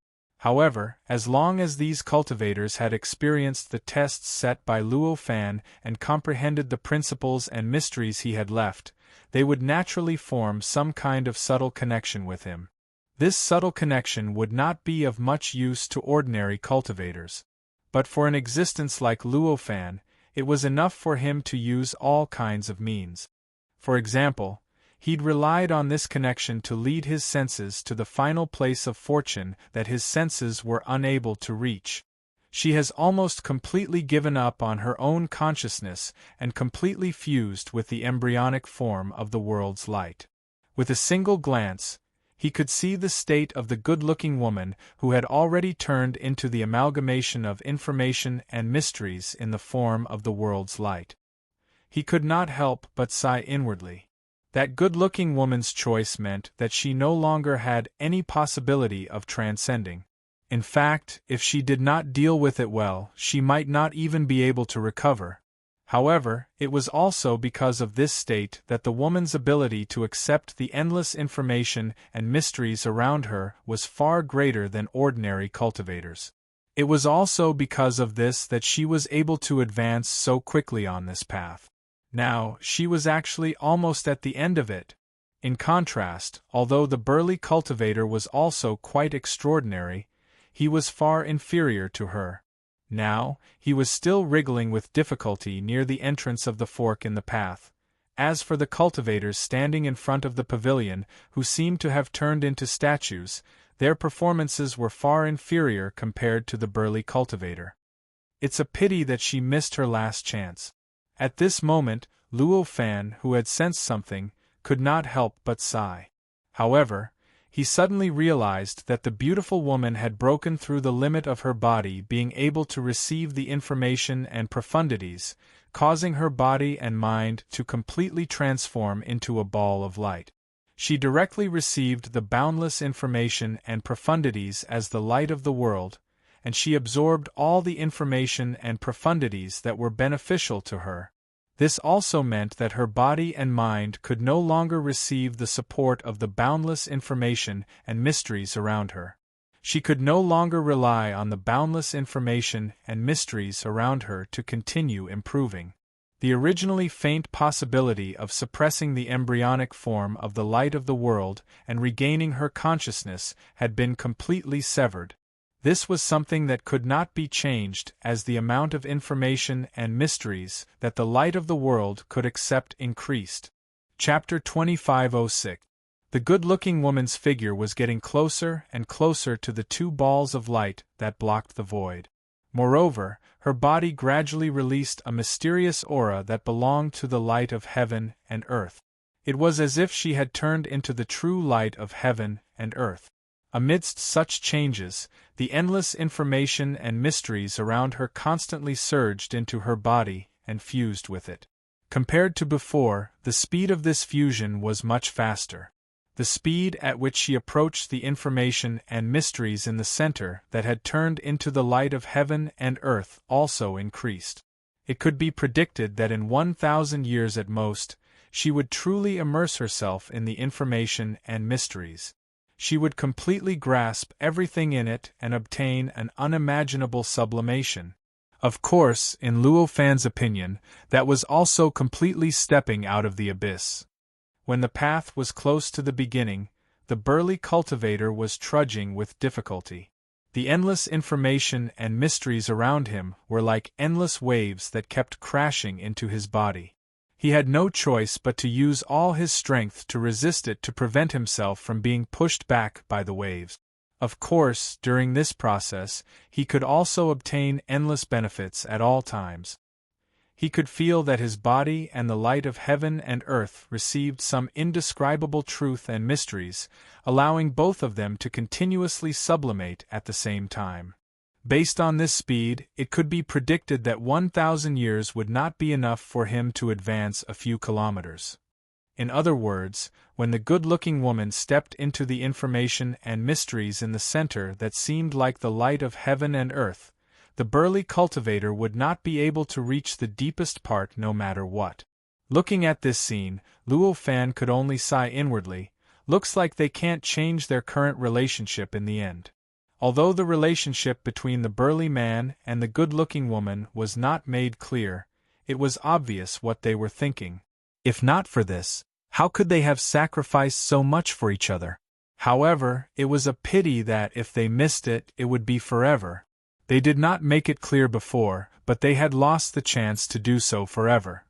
However, as long as these cultivators had experienced the tests set by Luo Fan and comprehended the principles and mysteries he had left, they would naturally form some kind of subtle connection with him. This subtle connection would not be of much use to ordinary cultivators. But for an existence like Luo Fan, it was enough for him to use all kinds of means. For example, he'd relied on this connection to lead his senses to the final place of fortune that his senses were unable to reach. She has almost completely given up on her own consciousness and completely fused with the embryonic form of the world's light. With a single glance, he could see the state of the good-looking woman who had already turned into the amalgamation of information and mysteries in the form of the world's light. He could not help but sigh inwardly. That good-looking woman's choice meant that she no longer had any possibility of transcending. In fact, if she did not deal with it well, she might not even be able to recover. However, it was also because of this state that the woman's ability to accept the endless information and mysteries around her was far greater than ordinary cultivators. It was also because of this that she was able to advance so quickly on this path. Now, she was actually almost at the end of it. In contrast, although the burly cultivator was also quite extraordinary, he was far inferior to her. Now, he was still wriggling with difficulty near the entrance of the fork in the path. As for the cultivators standing in front of the pavilion, who seemed to have turned into statues, their performances were far inferior compared to the burly cultivator. It's a pity that she missed her last chance. At this moment, Luo Fan, who had sensed something, could not help but sigh. However, he suddenly realized that the beautiful woman had broken through the limit of her body being able to receive the information and profundities, causing her body and mind to completely transform into a ball of light. She directly received the boundless information and profundities as the light of the world, and she absorbed all the information and profundities that were beneficial to her. This also meant that her body and mind could no longer receive the support of the boundless information and mysteries around her. She could no longer rely on the boundless information and mysteries around her to continue improving. The originally faint possibility of suppressing the embryonic form of the light of the world and regaining her consciousness had been completely severed. This was something that could not be changed as the amount of information and mysteries that the light of the world could accept increased. Chapter 2506. The good-looking woman's figure was getting closer and closer to the two balls of light that blocked the void. Moreover, her body gradually released a mysterious aura that belonged to the light of heaven and earth. It was as if she had turned into the true light of heaven and earth. Amidst such changes, the endless information and mysteries around her constantly surged into her body and fused with it. Compared to before, the speed of this fusion was much faster. The speed at which she approached the information and mysteries in the center that had turned into the light of heaven and earth also increased. It could be predicted that in 1,000 years at most, she would truly immerse herself in the information and mysteries. She would completely grasp everything in it and obtain an unimaginable sublimation. Of course, in Luo Fan's opinion, that was also completely stepping out of the abyss. When the path was close to the beginning, the burly cultivator was trudging with difficulty. The endless information and mysteries around him were like endless waves that kept crashing into his body. He had no choice but to use all his strength to resist it to prevent himself from being pushed back by the waves. Of course, during this process, he could also obtain endless benefits at all times. He could feel that his body and the light of heaven and earth received some indescribable truth and mysteries, allowing both of them to continuously sublimate at the same time. Based on this speed, it could be predicted that 1,000 years would not be enough for him to advance a few kilometers. In other words, when the good-looking woman stepped into the information and mysteries in the center that seemed like the light of heaven and earth, the burly cultivator would not be able to reach the deepest part no matter what. Looking at this scene, Luo Fan could only sigh inwardly. Looks like they can't change their current relationship in the end. Although the relationship between the burly man and the good-looking woman was not made clear, it was obvious what they were thinking. If not for this, how could they have sacrificed so much for each other? However, it was a pity that if they missed it, it would be forever. They did not make it clear before, but they had lost the chance to do so forever.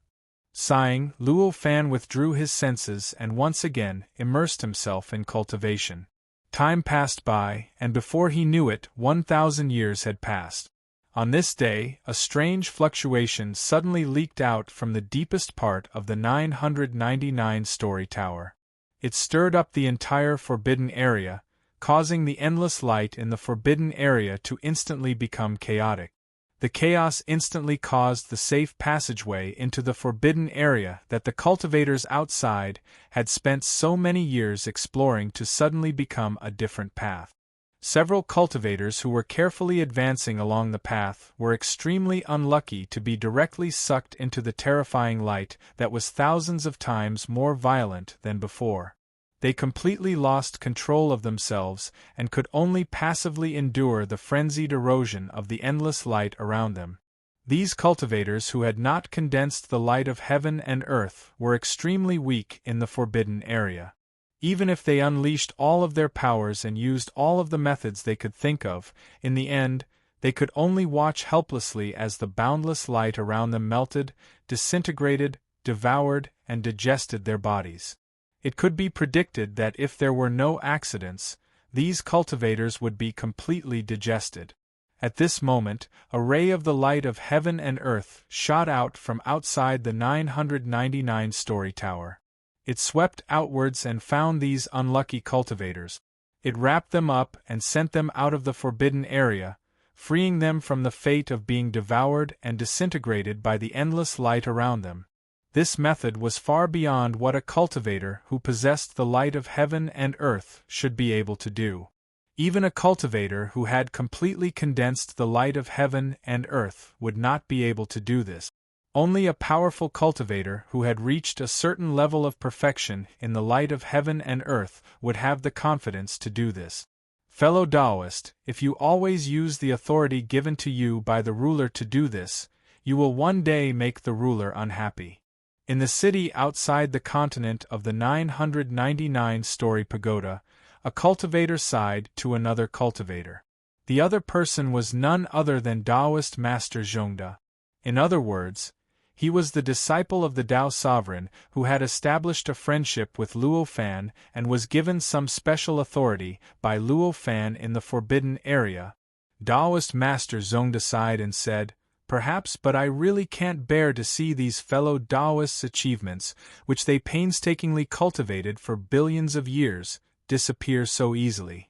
Sighing, Luo Fan withdrew his senses and once again immersed himself in cultivation. Time passed by, and before he knew it, 1,000 years had passed. On this day, a strange fluctuation suddenly leaked out from the deepest part of the 999-story tower. It stirred up the entire forbidden area, causing the endless light in the forbidden area to instantly become chaotic. The chaos instantly caused the safe passageway into the forbidden area that the cultivators outside had spent so many years exploring to suddenly become a different path. Several cultivators who were carefully advancing along the path were extremely unlucky to be directly sucked into the terrifying light that was thousands of times more violent than before. They completely lost control of themselves and could only passively endure the frenzied erosion of the endless light around them. These cultivators who had not condensed the light of heaven and earth were extremely weak in the forbidden area. Even if they unleashed all of their powers and used all of the methods they could think of, in the end, they could only watch helplessly as the boundless light around them melted, disintegrated, devoured, and digested their bodies. It could be predicted that if there were no accidents, these cultivators would be completely digested. At this moment, a ray of the light of heaven and earth shot out from outside the 999-story tower. It swept outwards and found these unlucky cultivators. It wrapped them up and sent them out of the forbidden area, freeing them from the fate of being devoured and disintegrated by the endless light around them. This method was far beyond what a cultivator who possessed the light of heaven and earth should be able to do. Even a cultivator who had completely condensed the light of heaven and earth would not be able to do this. Only a powerful cultivator who had reached a certain level of perfection in the light of heaven and earth would have the confidence to do this. Fellow Taoist, if you always use the authority given to you by the ruler to do this, you will one day make the ruler unhappy. In the city outside the continent of the 999-story pagoda, a cultivator sighed to another cultivator. The other person was none other than Taoist Master Zhongde. In other words, he was the disciple of the Tao sovereign who had established a friendship with Luo Fan and was given some special authority by Luo Fan in the forbidden area. Taoist Master Zhongde sighed and said, "Perhaps, but I really can't bear to see these fellow Taoists' achievements, which they painstakingly cultivated for billions of years, disappear so easily."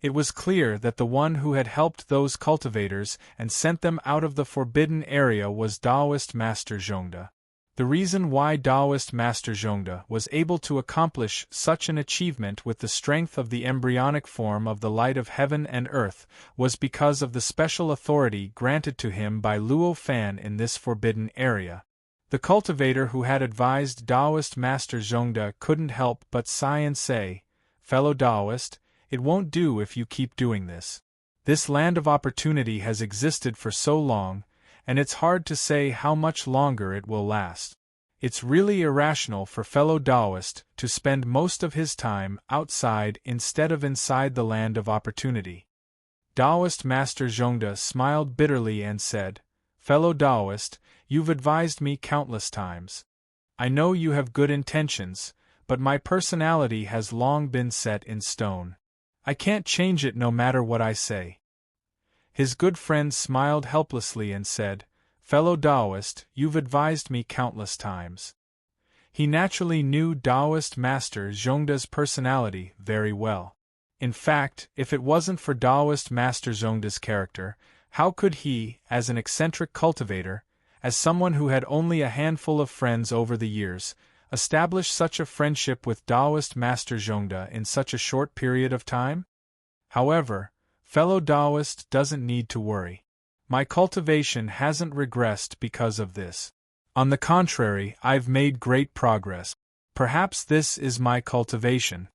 It was clear that the one who had helped those cultivators and sent them out of the forbidden area was Taoist Master Zhongde. The reason why Taoist Master Zhongde was able to accomplish such an achievement with the strength of the embryonic form of the light of heaven and earth was because of the special authority granted to him by Luo Fan in this forbidden area. The cultivator who had advised Taoist Master Zhongde couldn't help but sigh and say, "Fellow Taoist, it won't do if you keep doing this. This land of opportunity has existed for so long, and it's hard to say how much longer it will last. It's really irrational for fellow Taoist to spend most of his time outside instead of inside the land of opportunity." Taoist Master Zhongde smiled bitterly and said, "Fellow Taoist, you've advised me countless times. I know you have good intentions, but my personality has long been set in stone. I can't change it no matter what I say." His good friend smiled helplessly and said, "Fellow Taoist, you've advised me countless times." He naturally knew Taoist Master Zhongde's personality very well. In fact, if it wasn't for Taoist Master Zhongda's character, how could he, as an eccentric cultivator, as someone who had only a handful of friends over the years, establish such a friendship with Taoist Master Zhongda in such a short period of time? However, fellow Taoist doesn't need to worry. My cultivation hasn't regressed because of this. On the contrary, I've made great progress. Perhaps this is my cultivation.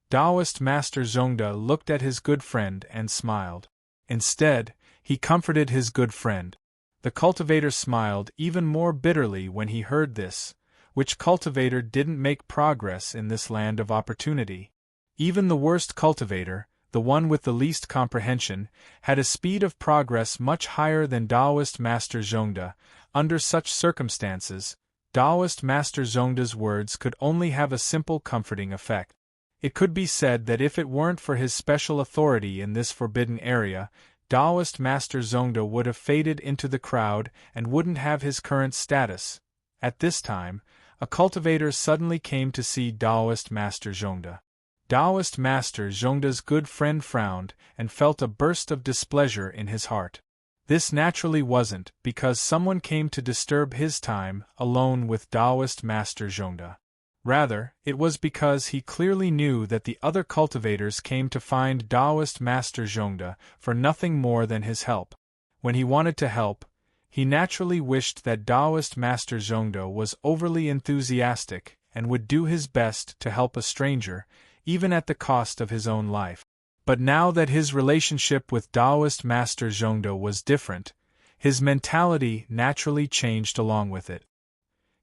Taoist Master Zhongda looked at his good friend and smiled. Instead, he comforted his good friend. The cultivator smiled even more bitterly when he heard this. Which cultivator didn't make progress in this land of opportunity? Even the worst cultivator, the one with the least comprehension, had a speed of progress much higher than Taoist Master Zhongda. Under such circumstances, Taoist Master Zhongda's words could only have a simple comforting effect. It could be said that if it weren't for his special authority in this forbidden area, Taoist Master Zhongda would have faded into the crowd and wouldn't have his current status. At this time, a cultivator suddenly came to see Taoist Master Zhongda. Taoist Master Zhongda's good friend frowned and felt a burst of displeasure in his heart. This naturally wasn't because someone came to disturb his time alone with Taoist Master Zhongda. Rather, it was because he clearly knew that the other cultivators came to find Taoist Master Zhongda for nothing more than his help. When he wanted to help, he naturally wished that Taoist Master Zhongda was overly enthusiastic and would do his best to help a stranger, even at the cost of his own life. But now that his relationship with Taoist Master Zhongda was different, his mentality naturally changed along with it.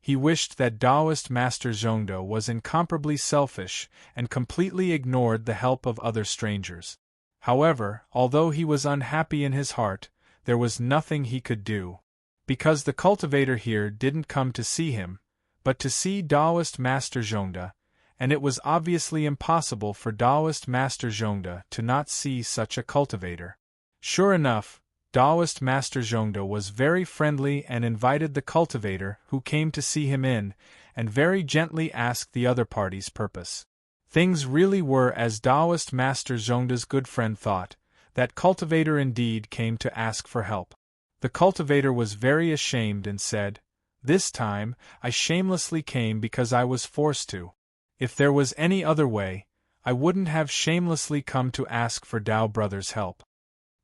He wished that Taoist Master Zhongda was incomparably selfish and completely ignored the help of other strangers. However, although he was unhappy in his heart, there was nothing he could do. Because the cultivator here didn't come to see him, but to see Taoist Master Zhongda, and it was obviously impossible for Taoist Master Zhongda to not see such a cultivator. Sure enough, Taoist Master Zhongda was very friendly and invited the cultivator who came to see him in, and very gently asked the other party's purpose. Things really were as Taoist Master Zhongda's good friend thought. That cultivator indeed came to ask for help. The cultivator was very ashamed and said, "This time, I shamelessly came because I was forced to. If there was any other way, I wouldn't have shamelessly come to ask for Tao Brother's help."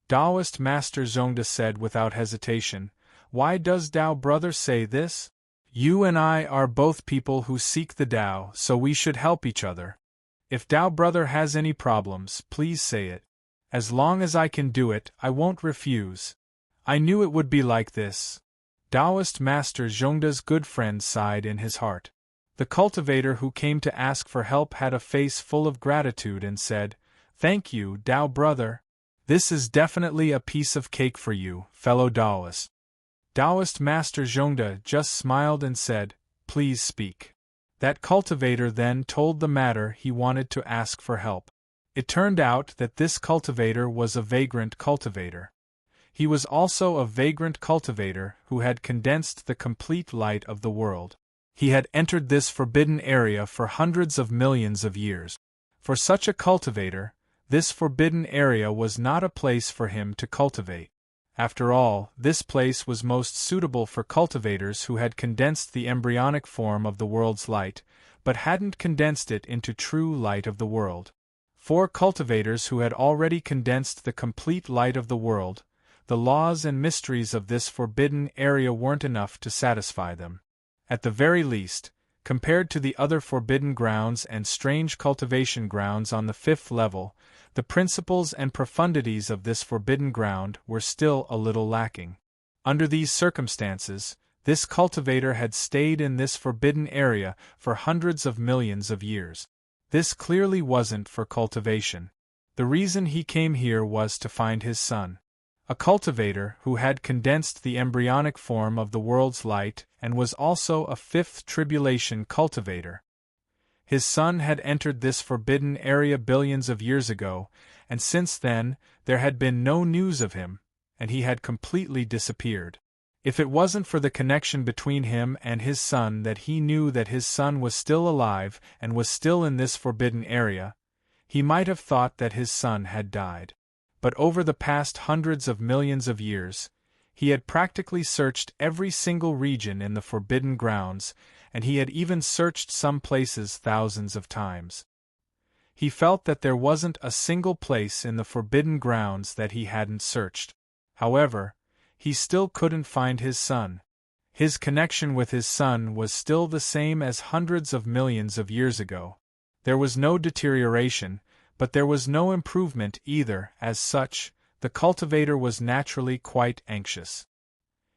Taoist Master Zhongda said without hesitation, "Why does Tao Brother say this? You and I are both people who seek the Tao, so we should help each other. If Tao Brother has any problems, please say it. As long as I can do it, I won't refuse. I knew it would be like this." Taoist Master Zhongda's good friend sighed in his heart. The cultivator who came to ask for help had a face full of gratitude and said, "Thank you, Tao Brother. This is definitely a piece of cake for you, fellow Taoist." Taoist Master Zhongda just smiled and said, "Please speak." That cultivator then told the matter he wanted to ask for help. It turned out that this cultivator was a vagrant cultivator. He was also a vagrant cultivator who had condensed the complete light of the world. He had entered this forbidden area for hundreds of millions of years. For such a cultivator, this forbidden area was not a place for him to cultivate. After all, this place was most suitable for cultivators who had condensed the embryonic form of the world's light, but hadn't condensed it into true light of the world. For cultivators who had already condensed the complete light of the world, the laws and mysteries of this forbidden area weren't enough to satisfy them. At the very least, compared to the other forbidden grounds and strange cultivation grounds on the 5th level, the principles and profundities of this forbidden ground were still a little lacking. Under these circumstances, this cultivator had stayed in this forbidden area for hundreds of millions of years. This clearly wasn't for cultivation. The reason he came here was to find his son. A cultivator who had condensed the embryonic form of the world's light and was also a 5th tribulation cultivator. His son had entered this forbidden area billions of years ago, and since then, there had been no news of him, and he had completely disappeared. If it wasn't for the connection between him and his son that he knew that his son was still alive and was still in this forbidden area, He might have thought that his son had died. But over the past hundreds of millions of years, he had practically searched every single region in the Forbidden Grounds, and he had even searched some places thousands of times. He felt that there wasn't a single place in the Forbidden Grounds that he hadn't searched. However, he still couldn't find his son. His connection with his son was still the same as hundreds of millions of years ago. There was no deterioration, but there was no improvement either. As such, the cultivator was naturally quite anxious.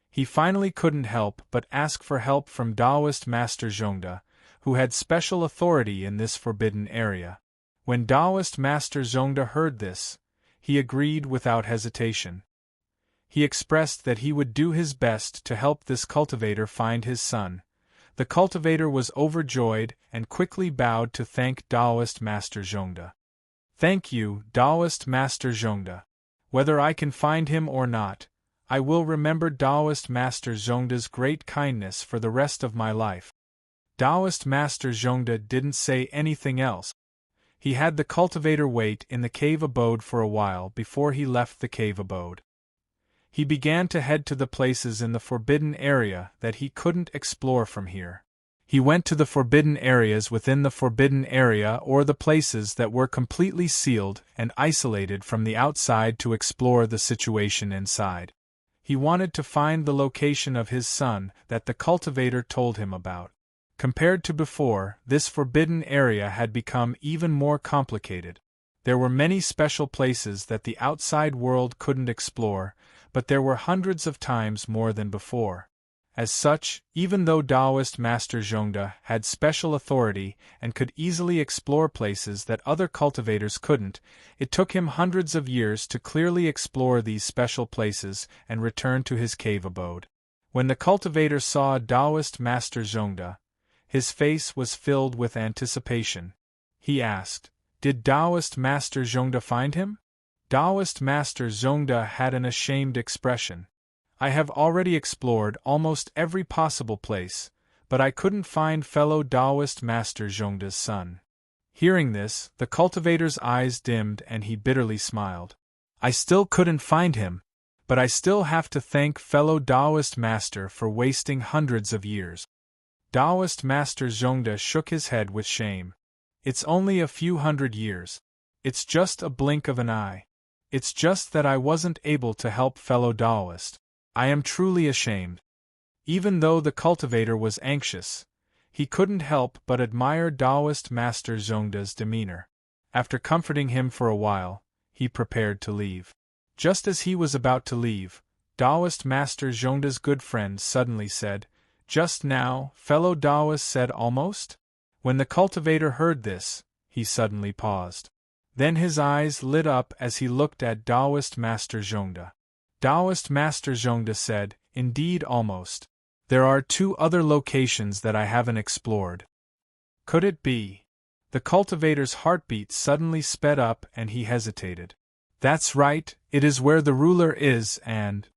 He finally couldn't help but ask for help from Taoist Master Zhongde, who had special authority in this forbidden area. When Taoist Master Zhongde heard this, he agreed without hesitation. He expressed that he would do his best to help this cultivator find his son. The cultivator was overjoyed and quickly bowed to thank Taoist Master Zhongde. "Thank you, Taoist Master Zhongde. Whether I can find him or not, I will remember Taoist Master Zhongde's great kindness for the rest of my life." Taoist Master Zhongde didn't say anything else. He had the cultivator wait in the cave abode for a while before he left the cave abode. He began to head to the places in the forbidden area that he couldn't explore from here. He went to the forbidden areas within the forbidden area, or the places that were completely sealed and isolated from the outside, to explore the situation inside. He wanted to find the location of his son that the cultivator told him about. Compared to before, this forbidden area had become even more complicated. There were many special places that the outside world couldn't explore, but there were hundreds of times more than before. As such, even though Taoist Master Zhongde had special authority and could easily explore places that other cultivators couldn't, it took him hundreds of years to clearly explore these special places and return to his cave abode. When the cultivator saw Taoist Master Zhongde, his face was filled with anticipation. He asked, "Did Taoist Master Zhongde find him?" Taoist Master Zhongde had an ashamed expression. "I have already explored almost every possible place, but I couldn't find fellow Taoist Master Zhongde's son." Hearing this, the cultivator's eyes dimmed and he bitterly smiled. "I still couldn't find him, but I still have to thank fellow Taoist Master for wasting hundreds of years." Taoist Master Zhongde shook his head with shame. "It's only a few hundred years. It's just a blink of an eye. It's just that I wasn't able to help fellow Taoist. I am truly ashamed." Even though the cultivator was anxious, he couldn't help but admire Taoist Master Zhongde's demeanor. After comforting him for a while, he prepared to leave. Just as he was about to leave, Taoist Master Zhongde's good friend suddenly said, "Just now, fellow Taoist said almost?" When the cultivator heard this, he suddenly paused. Then his eyes lit up as he looked at Taoist Master Zhongde. Taoist Master Zhongde said, "Indeed, almost. There are 2 other locations that I haven't explored." Could it be? The cultivator's heartbeat suddenly sped up and he hesitated. "That's right, it is where the ruler is, and..."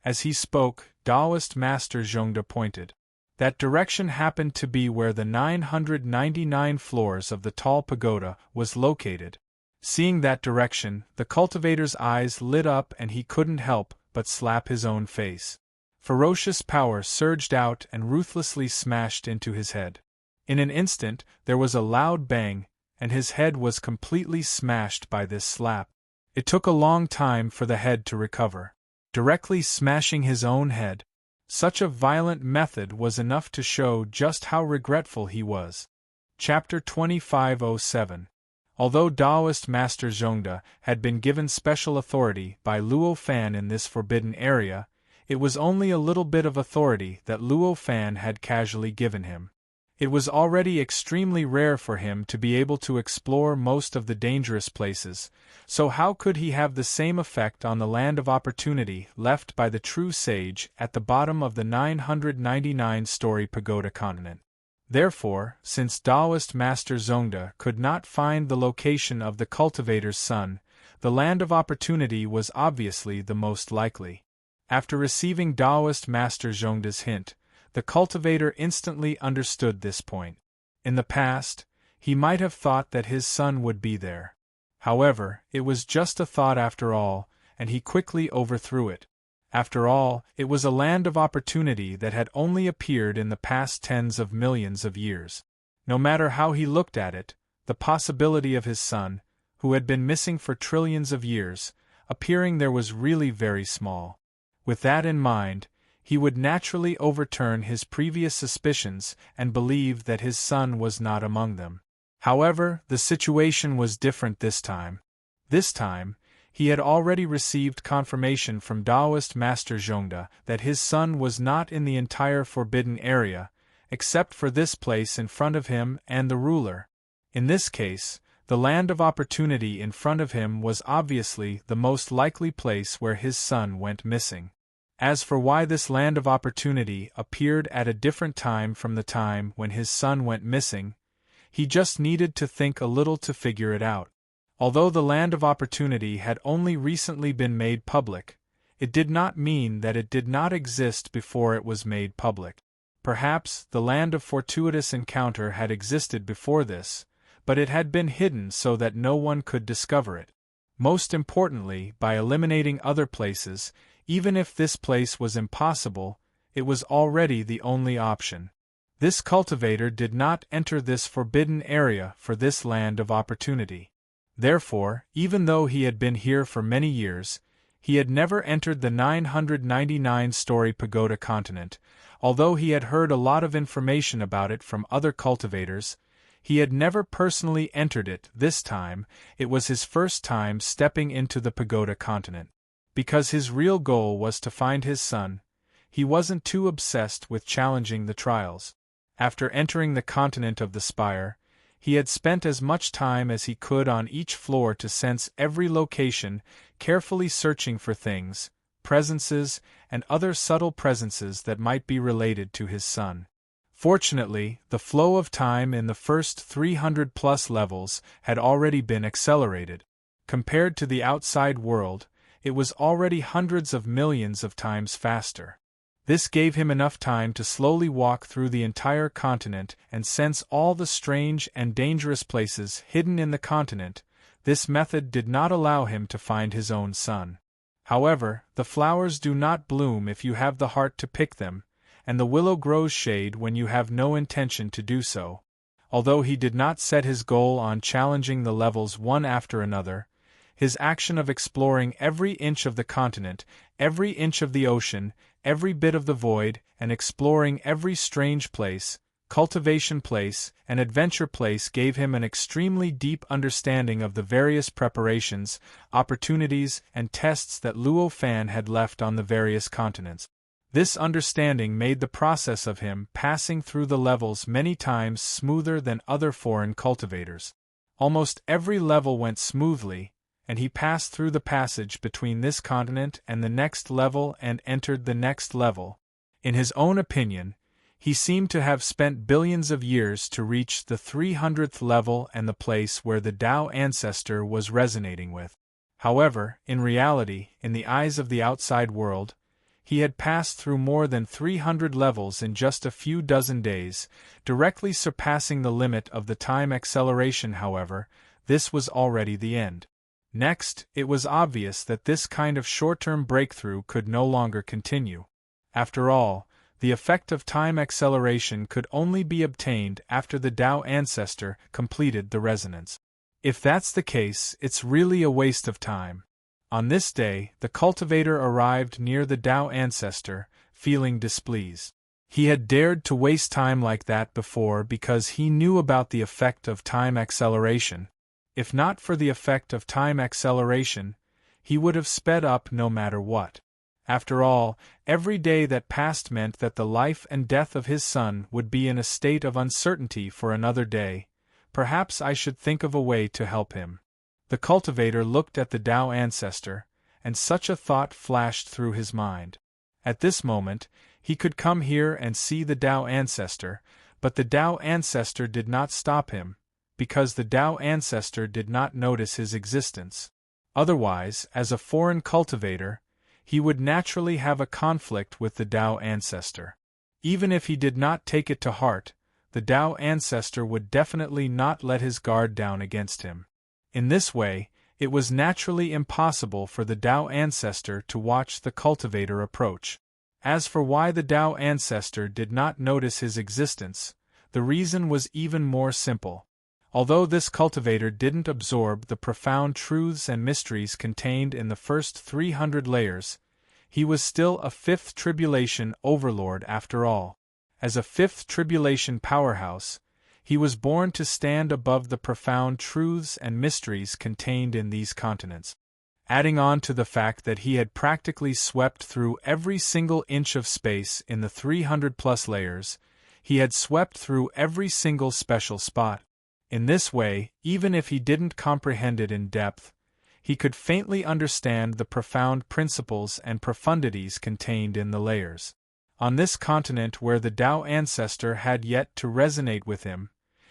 As he spoke, Taoist Master Zhongde pointed. That direction happened to be where the 999 floors of the tall pagoda was located. Seeing that direction, the cultivator's eyes lit up and he couldn't help but slap his own face. Ferocious power surged out and ruthlessly smashed into his head. In an instant, there was a loud bang, and his head was completely smashed by this slap. It took a long time for the head to recover. Directly smashing his own head. Such a violent method was enough to show just how regretful he was. Chapter 2507. Although Taoist Master Zhongde had been given special authority by Luo Fan in this forbidden area, it was only a little bit of authority that Luo Fan had casually given him. It was already extremely rare for him to be able to explore most of the dangerous places, so how could he have the same effect on the land of opportunity left by the true sage at the bottom of the 999-story pagoda continent? Therefore, since Taoist Master Zhongde could not find the location of the cultivator's son, the land of opportunity was obviously the most likely. After receiving Taoist Master Zhongde's hint, the cultivator instantly understood this point. In the past, he might have thought that his son would be there. However, it was just a thought after all, and he quickly overthrew it. After all, it was a land of opportunity that had only appeared in the past tens of millions of years. No matter how he looked at it, the possibility of his son, who had been missing for trillions of years, appearing there was really very small. With that in mind, he would naturally overturn his previous suspicions and believe that his son was not among them. However, the situation was different this time. This time, he had already received confirmation from Taoist Master Zhongde that his son was not in the entire forbidden area, except for this place in front of him and the ruler. In this case, the land of opportunity in front of him was obviously the most likely place where his son went missing. As for why this land of opportunity appeared at a different time from the time when his son went missing, he just needed to think a little to figure it out. Although the land of opportunity had only recently been made public, it did not mean that it did not exist before it was made public. Perhaps the land of fortuitous encounter had existed before this, but it had been hidden so that no one could discover it. Most importantly, by eliminating other places, even if this place was impossible, it was already the only option. This cultivator did not enter this forbidden area for this land of opportunity. Therefore, even though he had been here for many years, he had never entered the 999-story pagoda continent. Although he had heard a lot of information about it from other cultivators, he had never personally entered it. This time, it was his first time stepping into the pagoda continent. Because his real goal was to find his son, he wasn't too obsessed with challenging the trials. After entering the continent of the spire, he had spent as much time as he could on each floor to sense every location, carefully searching for things, presences, and other subtle presences that might be related to his son. Fortunately, the flow of time in the first 300-plus levels had already been accelerated. Compared to the outside world, it was already hundreds of millions of times faster. This gave him enough time to slowly walk through the entire continent and sense all the strange and dangerous places hidden in the continent. This method did not allow him to find his own son. However, the flowers do not bloom if you have the heart to pick them, and the willow grows shade when you have no intention to do so. Although he did not set his goal on challenging the levels one after another, his action of exploring every inch of the continent, every inch of the ocean, every bit of the void, and exploring every strange place, cultivation place, and adventure place gave him an extremely deep understanding of the various preparations, opportunities, and tests that Luo Fan had left on the various continents. This understanding made the process of him passing through the levels many times smoother than other foreign cultivators. Almost every level went smoothly, and he passed through the passage between this continent and the next level and entered the next level. In his own opinion, he seemed to have spent billions of years to reach the 300th level and the place where the Tao ancestor was resonating with. However, in reality, in the eyes of the outside world, he had passed through more than 300 levels in just a few dozen days, directly surpassing the limit of the time acceleration. However, this was already the end. Next, it was obvious that this kind of short-term breakthrough could no longer continue. After all, the effect of time acceleration could only be obtained after the Tao ancestor completed the resonance. If that's the case, it's really a waste of time. On this day, the cultivator arrived near the Tao ancestor, feeling displeased. He had dared to waste time like that before because he knew about the effect of time acceleration. If not for the effect of time acceleration, he would have sped up no matter what. After all, every day that passed meant that the life and death of his son would be in a state of uncertainty for another day. Perhaps I should think of a way to help him. The cultivator looked at the Tao ancestor, and such a thought flashed through his mind. At this moment, he could come here and see the Tao ancestor, but the Tao ancestor did not stop him, because the Tao ancestor did not notice his existence. Otherwise, as a foreign cultivator, he would naturally have a conflict with the Tao ancestor. Even if he did not take it to heart, the Tao ancestor would definitely not let his guard down against him. In this way, It was naturally impossible for the Tao ancestor to watch the cultivator approach. As for why the Tao ancestor did not notice his existence, the reason was even more simple. Although this cultivator didn't absorb the profound truths and mysteries contained in the first 300 layers, he was still a fifth tribulation overlord after all. As a fifth tribulation powerhouse, he was born to stand above the profound truths and mysteries contained in these continents. Adding on to the fact that he had practically swept through every single inch of space in the 300-plus layers, he had swept through every single special spot. In this way, even if he didn't comprehend it in depth, he could faintly understand the profound principles and profundities contained in the layers. On this continent where the Tao ancestor had yet to resonate with him,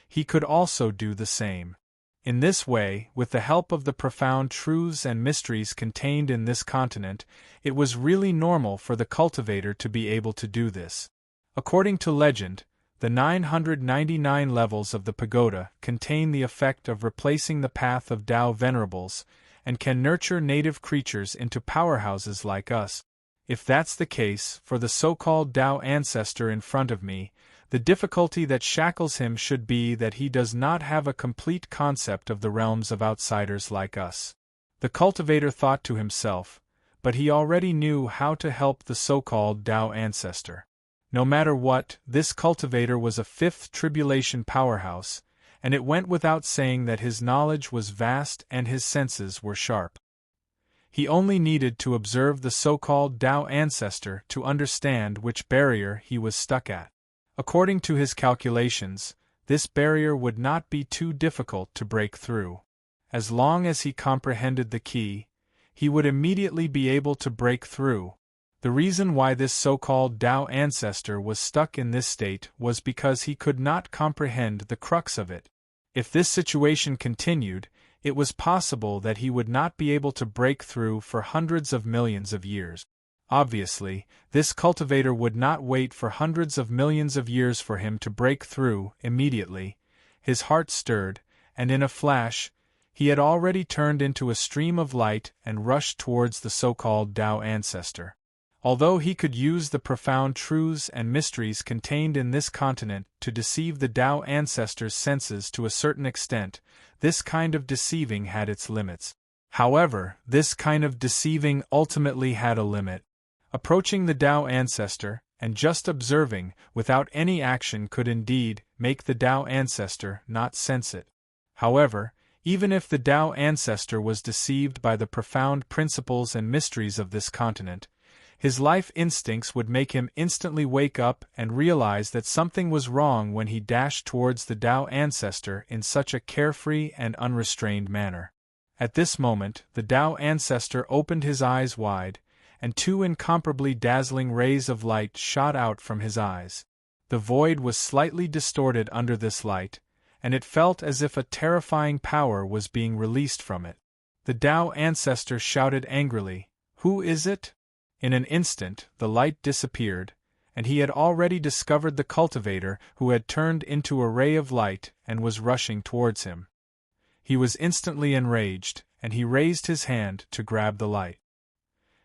he could also do the same. In this way, with the help of the profound truths and mysteries contained in this continent, it was really normal for the cultivator to be able to do this. According to legend, the 999 levels of the pagoda contain the effect of replacing the path of Tao venerables and can nurture native creatures into powerhouses like us. If that's the case, for the so-called Tao ancestor in front of me, the difficulty that shackles him should be that he does not have a complete concept of the realms of outsiders like us. The cultivator thought to himself, but he already knew how to help the so-called Tao ancestor. No matter what, this cultivator was a fifth tribulation powerhouse, and it went without saying that his knowledge was vast and his senses were sharp. He only needed to observe the so-called Tao ancestor to understand which barrier he was stuck at. According to his calculations, this barrier would not be too difficult to break through. As long as he comprehended the key, he would immediately be able to break through. The reason why this so-called Tao ancestor was stuck in this state was because he could not comprehend the crux of it. If this situation continued, it was possible that he would not be able to break through for hundreds of millions of years. Obviously, this cultivator would not wait for hundreds of millions of years for him to break through immediately. His heart stirred, and in a flash, he had already turned into a stream of light and rushed towards the so-called Tao ancestor. Although he could use the profound truths and mysteries contained in this continent to deceive the Tao ancestor's senses to a certain extent, this kind of deceiving had its limits. However, this kind of deceiving ultimately had a limit. Approaching the Tao ancestor, and just observing, without any action could indeed make the Tao ancestor not sense it. However, even if the Tao ancestor was deceived by the profound principles and mysteries of this continent, his life instincts would make him instantly wake up and realize that something was wrong when he dashed towards the Tao ancestor in such a carefree and unrestrained manner. At this moment, the Tao ancestor opened his eyes wide, and two incomparably dazzling rays of light shot out from his eyes. The void was slightly distorted under this light, and it felt as if a terrifying power was being released from it. The Tao ancestor shouted angrily, "Who is it?" In an instant, the light disappeared, and he had already discovered the cultivator who had turned into a ray of light and was rushing towards him. He was instantly enraged, and he raised his hand to grab the light.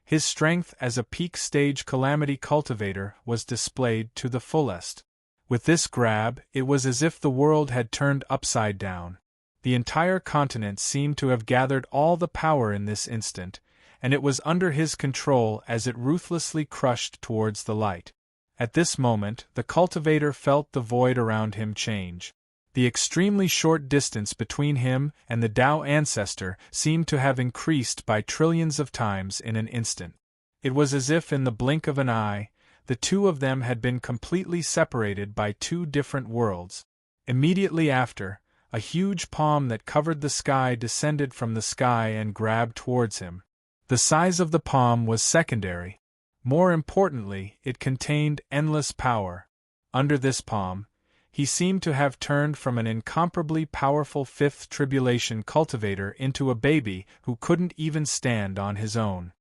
His strength as a peak stage calamity cultivator was displayed to the fullest. With this grab, it was as if the world had turned upside down. The entire continent seemed to have gathered all the power in this instant, and it was under his control as it ruthlessly crushed towards the light. At this moment, the cultivator felt the void around him change. The extremely short distance between him and the Tao ancestor seemed to have increased by trillions of times in an instant. It was as if in the blink of an eye, the two of them had been completely separated by two different worlds. Immediately after, a huge palm that covered the sky descended from the sky and grabbed towards him. The size of the palm was secondary. More importantly, it contained endless power. Under this palm, he seemed to have turned from an incomparably powerful fifth tribulation cultivator into a baby who couldn't even stand on his own.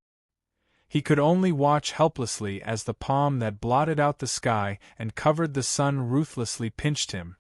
He could only watch helplessly as the palm that blotted out the sky and covered the sun ruthlessly pinched him.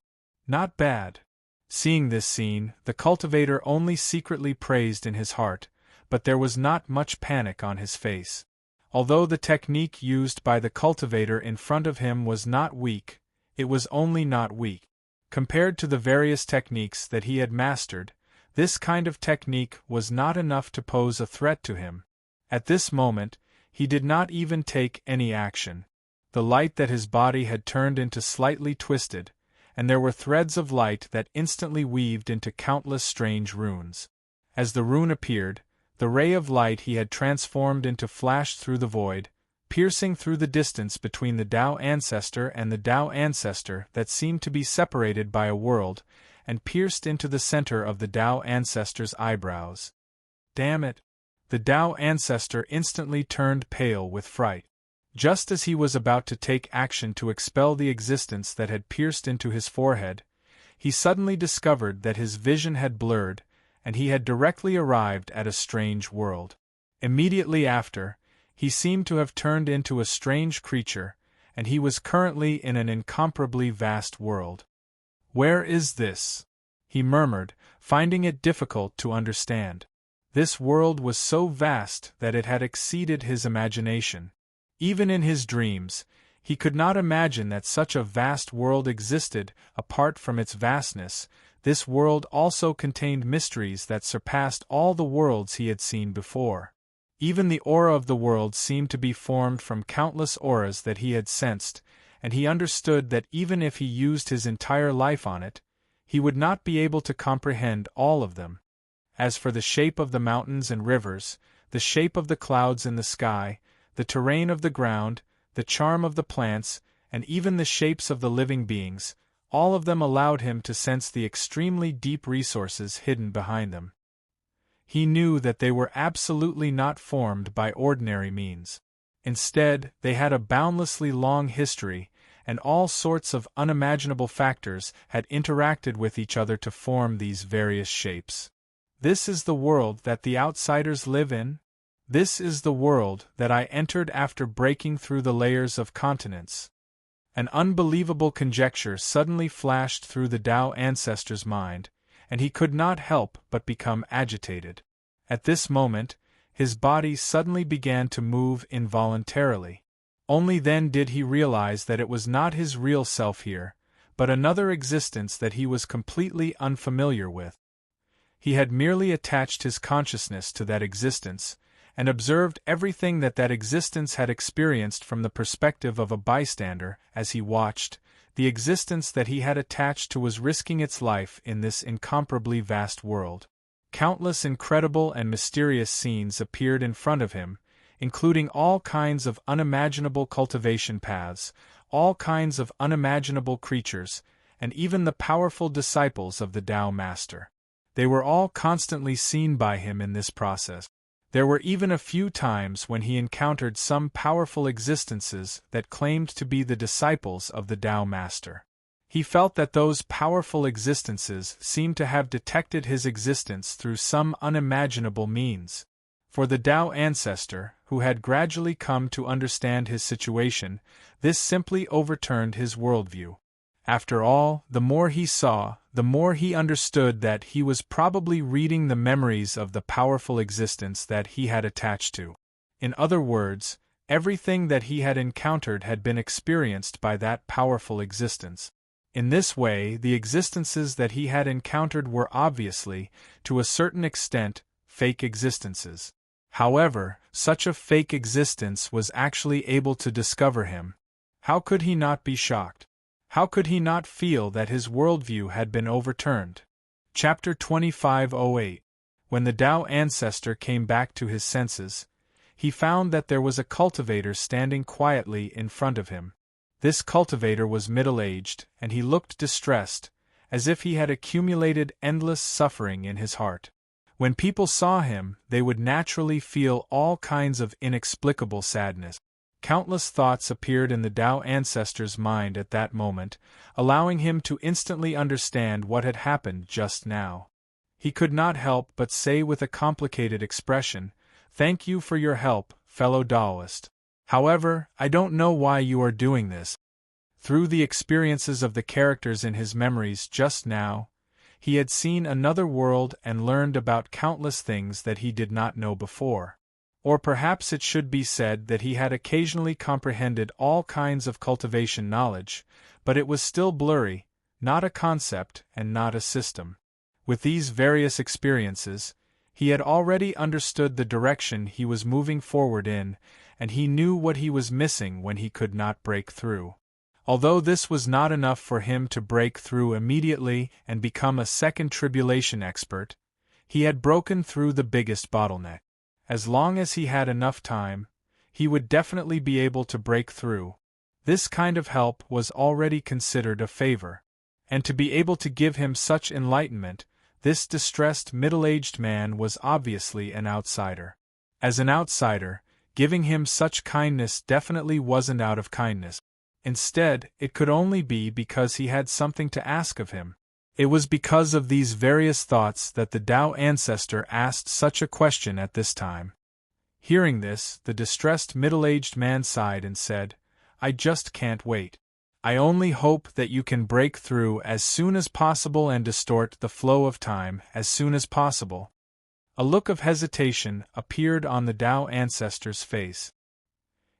Not bad. Seeing this scene, the cultivator only secretly praised in his heart, but there was not much panic on his face. Although the technique used by the cultivator in front of him was not weak, it was only not weak. Compared to the various techniques that he had mastered, this kind of technique was not enough to pose a threat to him. At this moment, he did not even take any action. The light that his body had turned into slightly twisted, and there were threads of light that instantly weaved into countless strange runes. As the rune appeared, the ray of light he had transformed into flashed through the void, piercing through the distance between the Tao ancestor and the Tao ancestor that seemed to be separated by a world, and pierced into the center of the Tao ancestor's eyebrows. Damn it! The Tao ancestor instantly turned pale with fright. Just as he was about to take action to expel the existence that had pierced into his forehead, he suddenly discovered that his vision had blurred, and he had directly arrived at a strange world. Immediately after, he seemed to have turned into a strange creature, and he was currently in an incomparably vast world. "Where is this?" he murmured, finding it difficult to understand. This world was so vast that it had exceeded his imagination. Even in his dreams, he could not imagine that such a vast world existed. Apart from its vastness, this world also contained mysteries that surpassed all the worlds he had seen before. Even the aura of the world seemed to be formed from countless auras that he had sensed, and he understood that even if he used his entire life on it, he would not be able to comprehend all of them. As for the shape of the mountains and rivers, the shape of the clouds in the sky, the terrain of the ground, the charm of the plants, and even the shapes of the living beings, all of them allowed him to sense the extremely deep resources hidden behind them. He knew that they were absolutely not formed by ordinary means. Instead, they had a boundlessly long history, and all sorts of unimaginable factors had interacted with each other to form these various shapes. This is the world that the outsiders live in? This is the world that I entered after breaking through the layers of continents. An unbelievable conjecture suddenly flashed through the Tao ancestor's mind, and he could not help but become agitated. At this moment, his body suddenly began to move involuntarily. Only then did he realize that it was not his real self here, but another existence that he was completely unfamiliar with. He had merely attached his consciousness to that existence, and observed everything that that existence had experienced from the perspective of a bystander. As he watched, the existence that he had attached to was risking its life in this incomparably vast world. Countless incredible and mysterious scenes appeared in front of him, including all kinds of unimaginable cultivation paths, all kinds of unimaginable creatures, and even the powerful disciples of the Tao Master. They were all constantly seen by him in this process. There were even a few times when he encountered some powerful existences that claimed to be the disciples of the Tao Master. He felt that those powerful existences seemed to have detected his existence through some unimaginable means. For the Tao ancestor, who had gradually come to understand his situation, this simply overturned his worldview. After all, the more he saw, the more he understood that he was probably reading the memories of the powerful existence that he had attached to. In other words, everything that he had encountered had been experienced by that powerful existence. In this way, the existences that he had encountered were obviously, to a certain extent, fake existences. However, such a fake existence was actually able to discover him. How could he not be shocked? How could he not feel that his worldview had been overturned? Chapter 2508. When the Tao ancestor came back to his senses, he found that there was a cultivator standing quietly in front of him. This cultivator was middle-aged, and he looked distressed, as if he had accumulated endless suffering in his heart. When people saw him, they would naturally feel all kinds of inexplicable sadness. Countless thoughts appeared in the Tao ancestor's mind at that moment, allowing him to instantly understand what had happened just now. He could not help but say with a complicated expression, "Thank you for your help, fellow Taoist. However, I don't know why you are doing this." Through the experiences of the characters in his memories just now, he had seen another world and learned about countless things that he did not know before. Or perhaps it should be said that he had occasionally comprehended all kinds of cultivation knowledge, but it was still blurry, not a concept and not a system. With these various experiences, he had already understood the direction he was moving forward in, and he knew what he was missing when he could not break through. Although this was not enough for him to break through immediately and become a second tribulation expert, he had broken through the biggest bottleneck. As long as he had enough time, he would definitely be able to break through. This kind of help was already considered a favor. And to be able to give him such enlightenment, this distressed middle-aged man was obviously an outsider. As an outsider, giving him such kindness definitely wasn't out of kindness. Instead, it could only be because he had something to ask of him. It was because of these various thoughts that the Tao ancestor asked such a question at this time. Hearing this, the distressed middle-aged man sighed and said, "I just can't wait. I only hope that you can break through as soon as possible and distort the flow of time as soon as possible." A look of hesitation appeared on the Tao ancestor's face.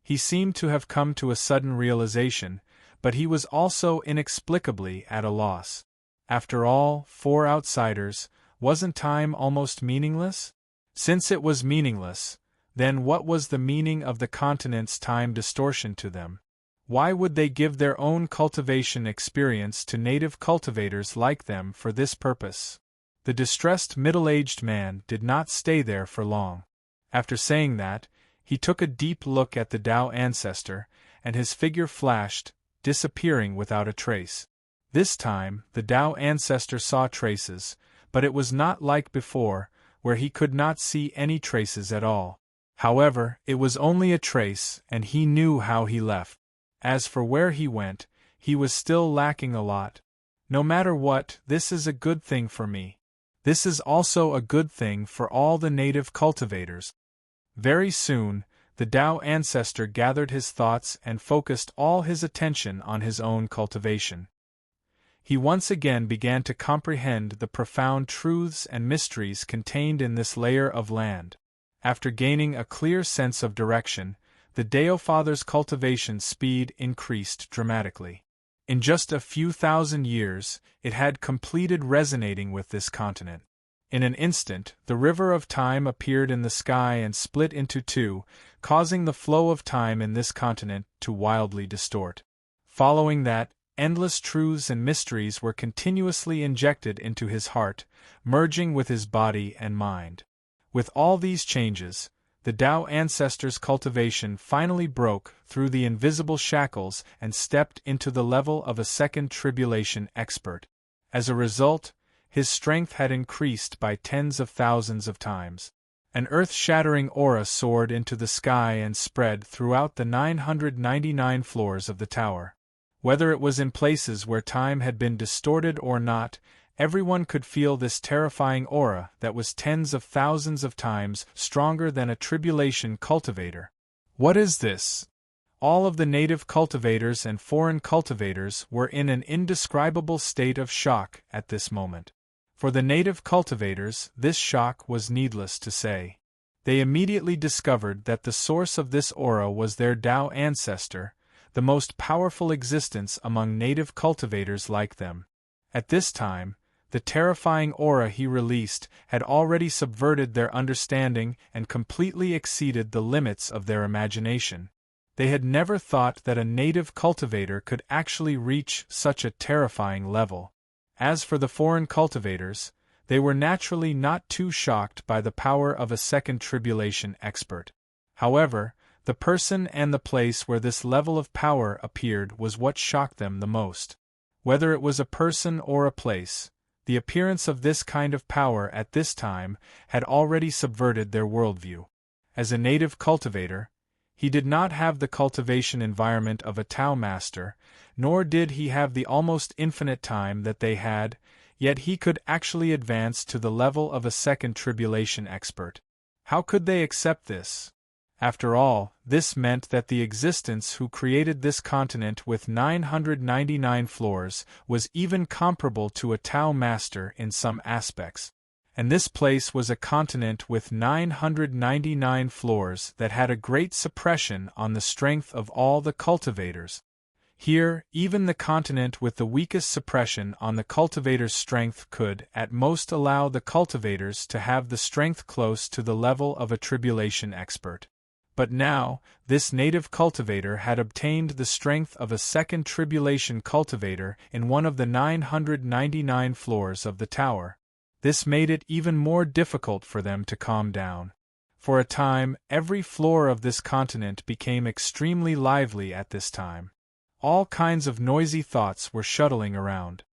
He seemed to have come to a sudden realization, but he was also inexplicably at a loss. After all, for outsiders, wasn't time almost meaningless? Since it was meaningless, then what was the meaning of the continent's time distortion to them? Why would they give their own cultivation experience to native cultivators like them for this purpose? The distressed middle-aged man did not stay there for long. After saying that, he took a deep look at the Tao ancestor, and his figure flashed, disappearing without a trace. This time, the Tao ancestor saw traces, but it was not like before, where he could not see any traces at all. However, it was only a trace, and he knew how he left. As for where he went, he was still lacking a lot. No matter what, this is a good thing for me. This is also a good thing for all the native cultivators. Very soon, the Tao ancestor gathered his thoughts and focused all his attention on his own cultivation. He once again began to comprehend the profound truths and mysteries contained in this layer of land. After gaining a clear sense of direction, the Dao Father's cultivation speed increased dramatically. In just a few thousand years, it had completed resonating with this continent. In an instant, the river of time appeared in the sky and split into two, causing the flow of time in this continent to wildly distort. Following that, endless truths and mysteries were continuously injected into his heart, merging with his body and mind. With all these changes, the Tao ancestor's cultivation finally broke through the invisible shackles and stepped into the level of a second tribulation expert. As a result, his strength had increased by tens of thousands of times. An earth-shattering aura soared into the sky and spread throughout the 999 floors of the tower. Whether it was in places where time had been distorted or not, everyone could feel this terrifying aura that was tens of thousands of times stronger than a tribulation cultivator. What is this? All of the native cultivators and foreign cultivators were in an indescribable state of shock at this moment. For the native cultivators, this shock was needless to say. They immediately discovered that the source of this aura was their Tao ancestor, the most powerful existence among native cultivators like them. At this time, the terrifying aura he released had already subverted their understanding and completely exceeded the limits of their imagination. They had never thought that a native cultivator could actually reach such a terrifying level. As for the foreign cultivators, they were naturally not too shocked by the power of a second tribulation expert. However, the person and the place where this level of power appeared was what shocked them the most. Whether it was a person or a place, the appearance of this kind of power at this time had already subverted their worldview. As a native cultivator, he did not have the cultivation environment of a Tao master, nor did he have the almost infinite time that they had, yet he could actually advance to the level of a second tribulation expert. How could they accept this? After all, this meant that the existence who created this continent with 999 floors was even comparable to a Tao master in some aspects. And this place was a continent with 999 floors that had a great suppression on the strength of all the cultivators. Here, even the continent with the weakest suppression on the cultivator's strength could, at most, allow the cultivators to have the strength close to the level of a tribulation expert. But now, this native cultivator had obtained the strength of a second tribulation cultivator in one of the 999 floors of the tower. This made it even more difficult for them to calm down. For a time, every floor of this continent became extremely lively at this time. All kinds of noisy thoughts were shuttling around.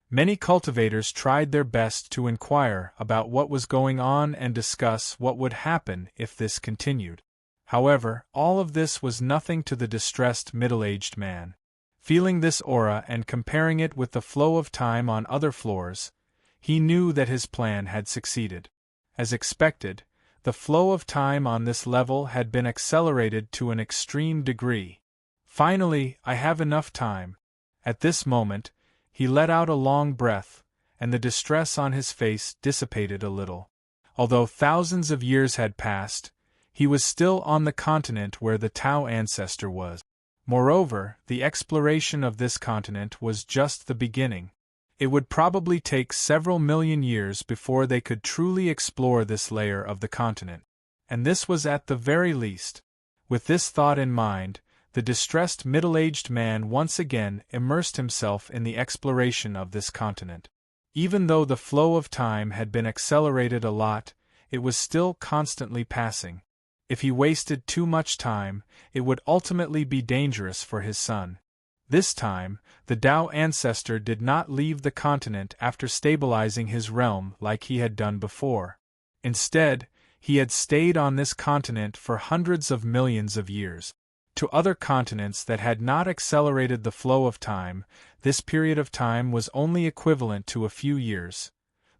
Many cultivators tried their best to inquire about what was going on and discuss what would happen if this continued. However, all of this was nothing to the distressed middle-aged man. Feeling this aura and comparing it with the flow of time on other floors, he knew that his plan had succeeded. As expected, the flow of time on this level had been accelerated to an extreme degree. Finally, I have enough time. At this moment, he let out a long breath, and the distress on his face dissipated a little. Although thousands of years had passed, he was still on the continent where the Tao ancestor was. Moreover, the exploration of this continent was just the beginning. It would probably take several million years before they could truly explore this layer of the continent. And this was at the very least. With this thought in mind, the distressed middle-aged man once again immersed himself in the exploration of this continent. Even though the flow of time had been accelerated a lot, it was still constantly passing. If he wasted too much time, it would ultimately be dangerous for his son. This time, the Tao ancestor did not leave the continent after stabilizing his realm like he had done before. Instead, he had stayed on this continent for hundreds of millions of years. To other continents that had not accelerated the flow of time, this period of time was only equivalent to a few years.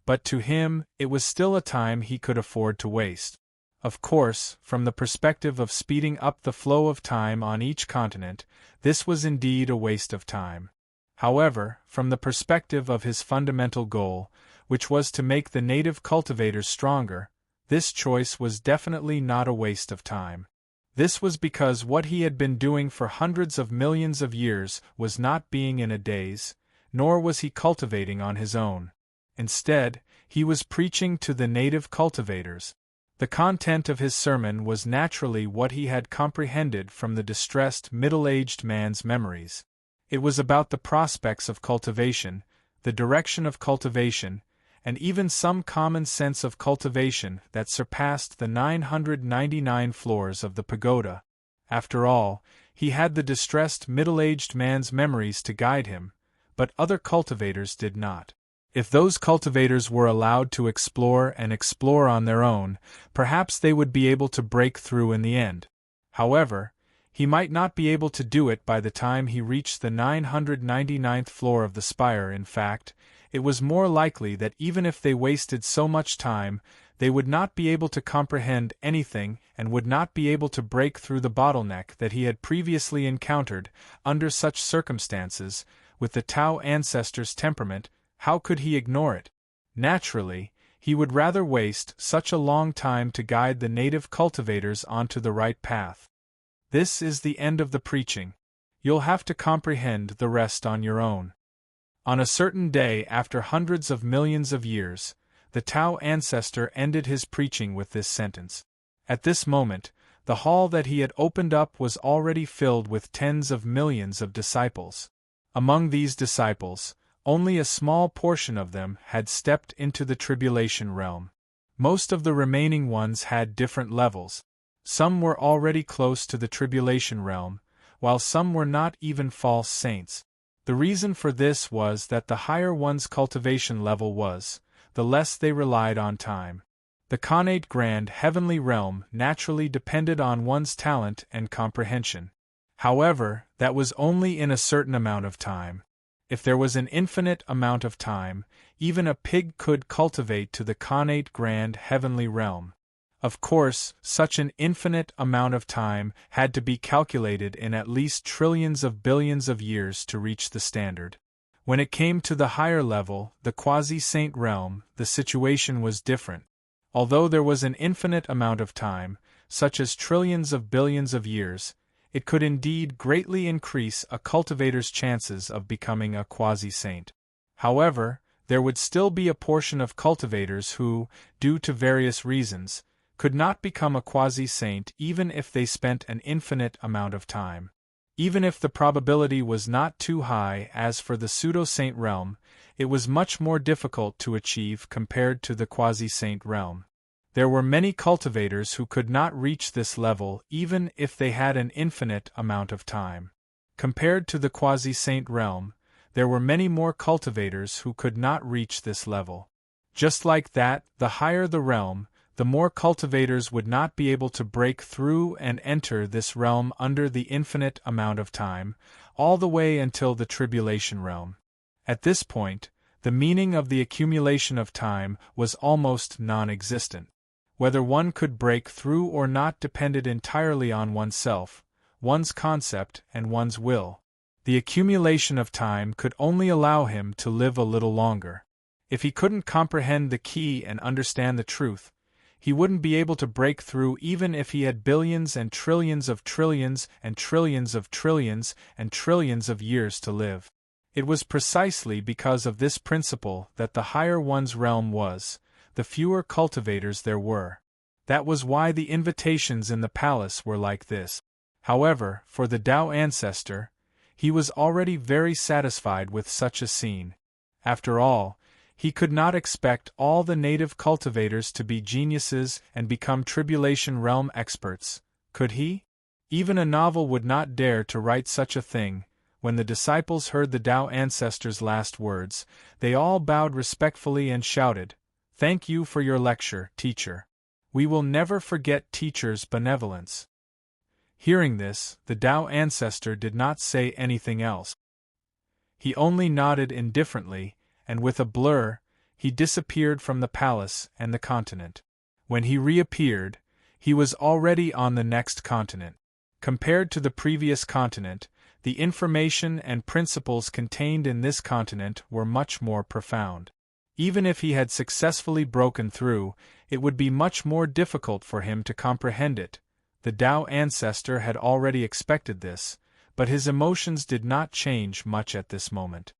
But to him, it was still a time he could afford to waste. Of course, from the perspective of speeding up the flow of time on each continent, this was indeed a waste of time. However, from the perspective of his fundamental goal, which was to make the native cultivators stronger, this choice was definitely not a waste of time. This was because what he had been doing for hundreds of millions of years was not being in a daze, nor was he cultivating on his own. Instead, he was preaching to the native cultivators. The content of his sermon was naturally what he had comprehended from the distressed middle-aged man's memories. It was about the prospects of cultivation, the direction of cultivation, and even some common sense of cultivation that surpassed the 999 floors of the pagoda. After all, he had the distressed middle-aged man's memories to guide him, but other cultivators did not. If those cultivators were allowed to explore and explore on their own, perhaps they would be able to break through in the end. However, he might not be able to do it by the time he reached the 999th floor of the spire. In fact, it was more likely that even if they wasted so much time, they would not be able to comprehend anything and would not be able to break through the bottleneck that he had previously encountered. Under such circumstances, with the Tao ancestor's temperament, how could he ignore it? Naturally, he would rather waste such a long time to guide the native cultivators onto the right path. This is the end of the preaching. You'll have to comprehend the rest on your own. On a certain day after hundreds of millions of years, the Tao ancestor ended his preaching with this sentence. At this moment, the hall that he had opened up was already filled with tens of millions of disciples. Among these disciples, only a small portion of them had stepped into the tribulation realm. Most of the remaining ones had different levels. Some were already close to the tribulation realm, while some were not even false saints. The reason for this was that the higher one's cultivation level was, the less they relied on time. The connate grand heavenly realm naturally depended on one's talent and comprehension. However, that was only in a certain amount of time. If there was an infinite amount of time, even a pig could cultivate to the connate grand heavenly realm. Of course, such an infinite amount of time had to be calculated in at least trillions of billions of years to reach the standard. When it came to the higher level, the quasi-saint realm, the situation was different. Although there was an infinite amount of time, such as trillions of billions of years, it could indeed greatly increase a cultivator's chances of becoming a quasi-saint. However, there would still be a portion of cultivators who, due to various reasons, could not become a quasi-saint even if they spent an infinite amount of time. Even if the probability was not too high as for the pseudo-saint realm, it was much more difficult to achieve compared to the quasi-saint realm. There were many cultivators who could not reach this level even if they had an infinite amount of time. Compared to the quasi-saint realm, there were many more cultivators who could not reach this level. Just like that, the higher the realm, the more cultivators would not be able to break through and enter this realm under the infinite amount of time, all the way until the tribulation realm. At this point, the meaning of the accumulation of time was almost non-existent. Whether one could break through or not depended entirely on oneself, one's concept, and one's will. The accumulation of time could only allow him to live a little longer. If he couldn't comprehend the key and understand the truth, he wouldn't be able to break through even if he had billions and trillions of trillions and trillions of trillions and trillions of years to live. It was precisely because of this principle that the higher one's realm was, the fewer cultivators there were. That was why the invitations in the palace were like this. However, for the Tao ancestor, he was already very satisfied with such a scene. After all, he could not expect all the native cultivators to be geniuses and become tribulation realm experts, could he? Even a novel would not dare to write such a thing. When the disciples heard the Tao ancestor's last words, they all bowed respectfully and shouted, "Thank you for your lecture, teacher. We will never forget teacher's benevolence." Hearing this, the Tao ancestor did not say anything else. He only nodded indifferently, and with a blur, he disappeared from the palace and the continent. When he reappeared, he was already on the next continent. Compared to the previous continent, the information and principles contained in this continent were much more profound. Even if he had successfully broken through, it would be much more difficult for him to comprehend it. The Tao ancestor had already expected this, but his emotions did not change much at this moment.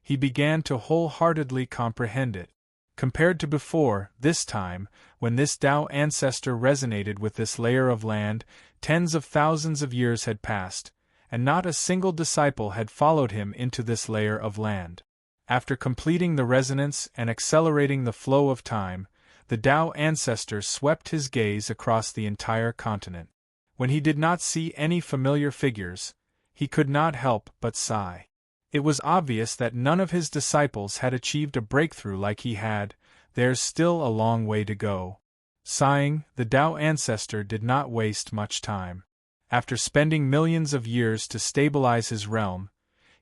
He began to wholeheartedly comprehend it. Compared to before, this time, when this Tao ancestor resonated with this layer of land, tens of thousands of years had passed, and not a single disciple had followed him into this layer of land. After completing the resonance and accelerating the flow of time, the Tao ancestor swept his gaze across the entire continent. When he did not see any familiar figures, he could not help but sigh. It was obvious that none of his disciples had achieved a breakthrough like he had. There's still a long way to go. Sighing, the Tao ancestor did not waste much time. After spending millions of years to stabilize his realm,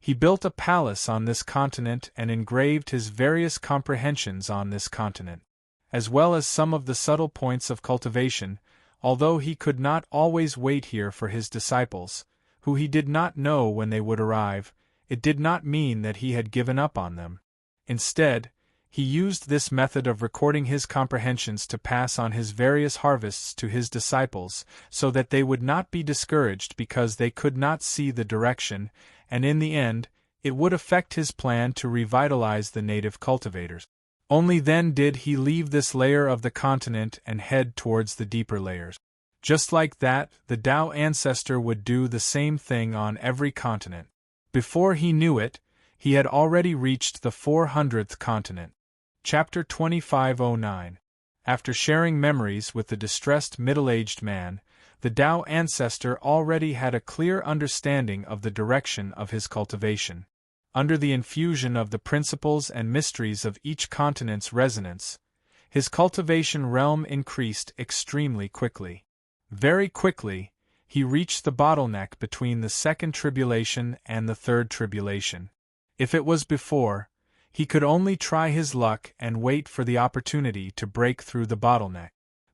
he built a palace on this continent and engraved his various comprehensions on this continent, as well as some of the subtle points of cultivation. Although he could not always wait here for his disciples, who he did not know when they would arrive, it did not mean that he had given up on them. Instead, he used this method of recording his comprehensions to pass on his various harvests to his disciples, so that they would not be discouraged because they could not see the direction, and in the end, it would affect his plan to revitalize the native cultivators. Only then did he leave this layer of the continent and head towards the deeper layers. Just like that, the Tao ancestor would do the same thing on every continent. Before he knew it, he had already reached the 400th continent. Chapter 2509. After sharing memories with the distressed middle-aged man, the Tao ancestor already had a clear understanding of the direction of his cultivation. Under the infusion of the principles and mysteries of each continent's resonance, his cultivation realm increased extremely quickly. Very quickly, he reached the bottleneck between the second tribulation and the third tribulation. If it was before, he could only try his luck and wait for the opportunity to break through the bottleneck.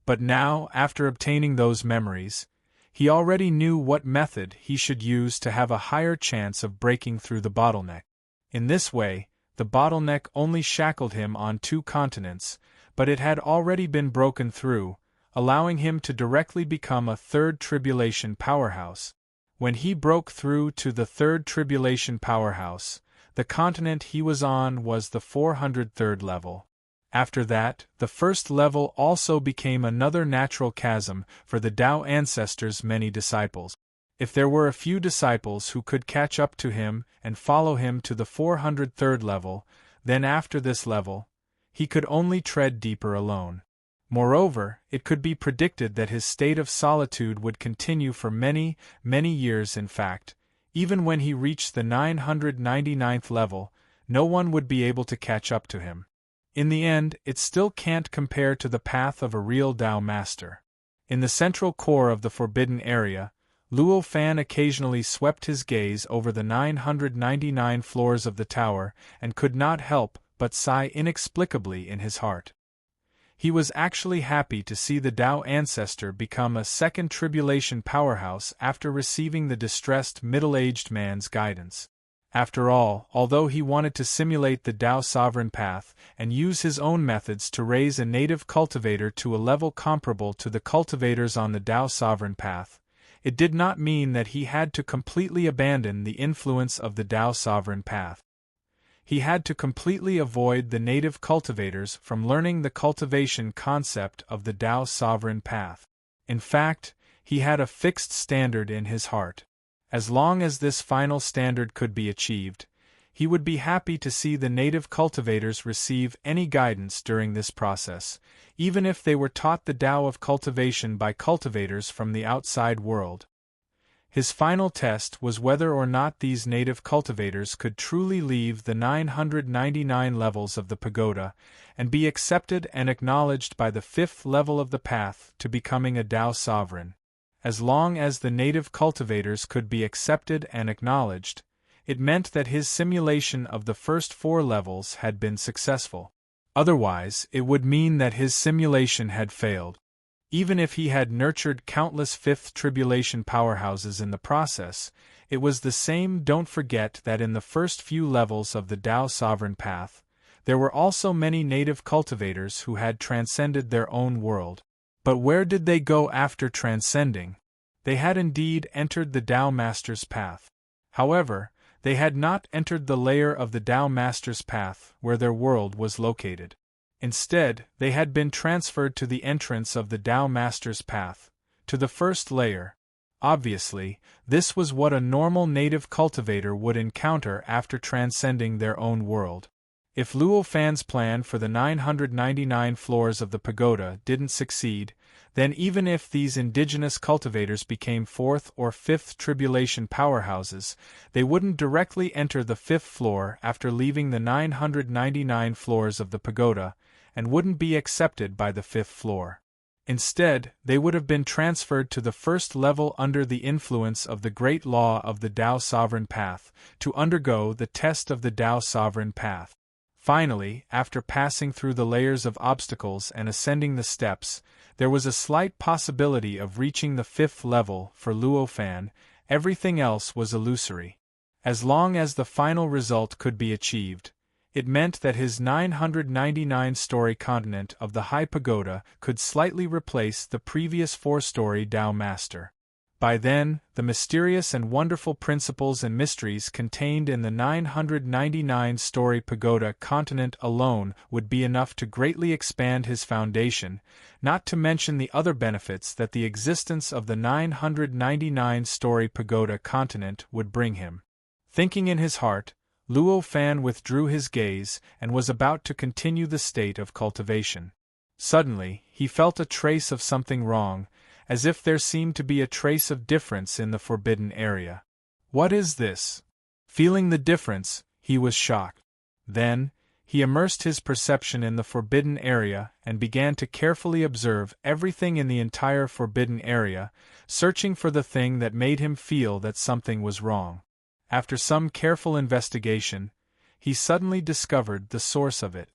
But now, after obtaining those memories, he already knew what method he should use to have a higher chance of breaking through the bottleneck. In this way, the bottleneck only shackled him on 2 continents, but it had already been broken through, allowing him to directly become a 3rd tribulation powerhouse. When he broke through to the 3rd tribulation powerhouse, the continent he was on was the 403rd level. After that, the 1st level also became another natural chasm for the Tao ancestors' many disciples. If there were a few disciples who could catch up to him and follow him to the 403rd level, then after this level, he could only tread deeper alone. Moreover, it could be predicted that his state of solitude would continue for many, many years. In fact, even when he reached the 999th level, no one would be able to catch up to him. In the end, it still can't compare to the path of a real Tao master. In the central core of the forbidden area, Luo Fan occasionally swept his gaze over the 999 floors of the tower and could not help but sigh inexplicably in his heart. He was actually happy to see the Tao ancestor become a 2nd tribulation powerhouse after receiving the distressed middle-aged man's guidance. After all, although he wanted to simulate the Tao sovereign path and use his own methods to raise a native cultivator to a level comparable to the cultivators on the Tao sovereign path, it did not mean that he had to completely abandon the influence of the Tao sovereign path. He had to completely avoid the native cultivators from learning the cultivation concept of the Tao sovereign path. In fact, he had a fixed standard in his heart. As long as this final standard could be achieved, he would be happy to see the native cultivators receive any guidance during this process, even if they were taught the Tao of cultivation by cultivators from the outside world. His final test was whether or not these native cultivators could truly leave the 999 levels of the pagoda and be accepted and acknowledged by the 5th level of the path to becoming a Tao sovereign. As long as the native cultivators could be accepted and acknowledged, it meant that his simulation of the first 4 levels had been successful. Otherwise, it would mean that his simulation had failed. Even if he had nurtured countless 5th tribulation powerhouses in the process, it was the same. Don't forget that in the first few levels of the Tao sovereign path, there were also many native cultivators who had transcended their own world. But where did they go after transcending? They had indeed entered the Tao Master's path. However, they had not entered the layer of the Tao Master's path where their world was located. Instead, they had been transferred to the entrance of the Tao Master's path, to the first layer. Obviously, this was what a normal native cultivator would encounter after transcending their own world. If Luo Fan's plan for the 999 floors of the pagoda didn't succeed, then even if these indigenous cultivators became 4th or 5th tribulation powerhouses, they wouldn't directly enter the 5th floor after leaving the 999 floors of the pagoda, and wouldn't be accepted by the 5th floor. Instead, they would have been transferred to the 1st level under the influence of the great law of the Tao sovereign path, to undergo the test of the Tao sovereign path. Finally, after passing through the layers of obstacles and ascending the steps, there was a slight possibility of reaching the 5th level for Luo Fan. Everything else was illusory. As long as the final result could be achieved, it meant that his 999-story continent of the High Pagoda could slightly replace the previous 4-story Tao Master. By then, the mysterious and wonderful principles and mysteries contained in the 999-story pagoda continent alone would be enough to greatly expand his foundation, not to mention the other benefits that the existence of the 999-story pagoda continent would bring him. Thinking in his heart, Luo Fan withdrew his gaze and was about to continue the state of cultivation. Suddenly, he felt a trace of something wrong, as if there seemed to be a trace of difference in the forbidden area. What is this? Feeling the difference, he was shocked. Then, he immersed his perception in the forbidden area and began to carefully observe everything in the entire forbidden area, searching for the thing that made him feel that something was wrong. After some careful investigation, he suddenly discovered the source of it.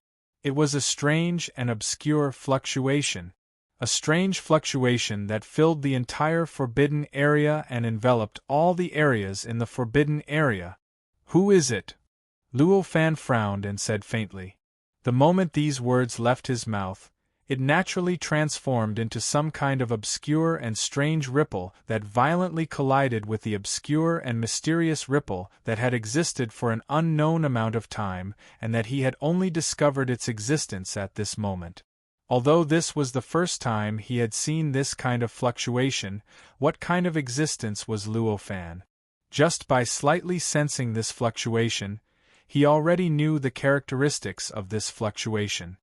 It was a strange and obscure fluctuation. A strange fluctuation that filled the entire forbidden area and enveloped all the areas in the forbidden area. Who is it? Luo Fan frowned and said faintly. The moment these words left his mouth, it naturally transformed into some kind of obscure and strange ripple that violently collided with the obscure and mysterious ripple that had existed for an unknown amount of time and that he had only discovered its existence at this moment. Although this was the first time he had seen this kind of fluctuation, what kind of existence was Luo Fan? Just by slightly sensing this fluctuation, he already knew the characteristics of this fluctuation.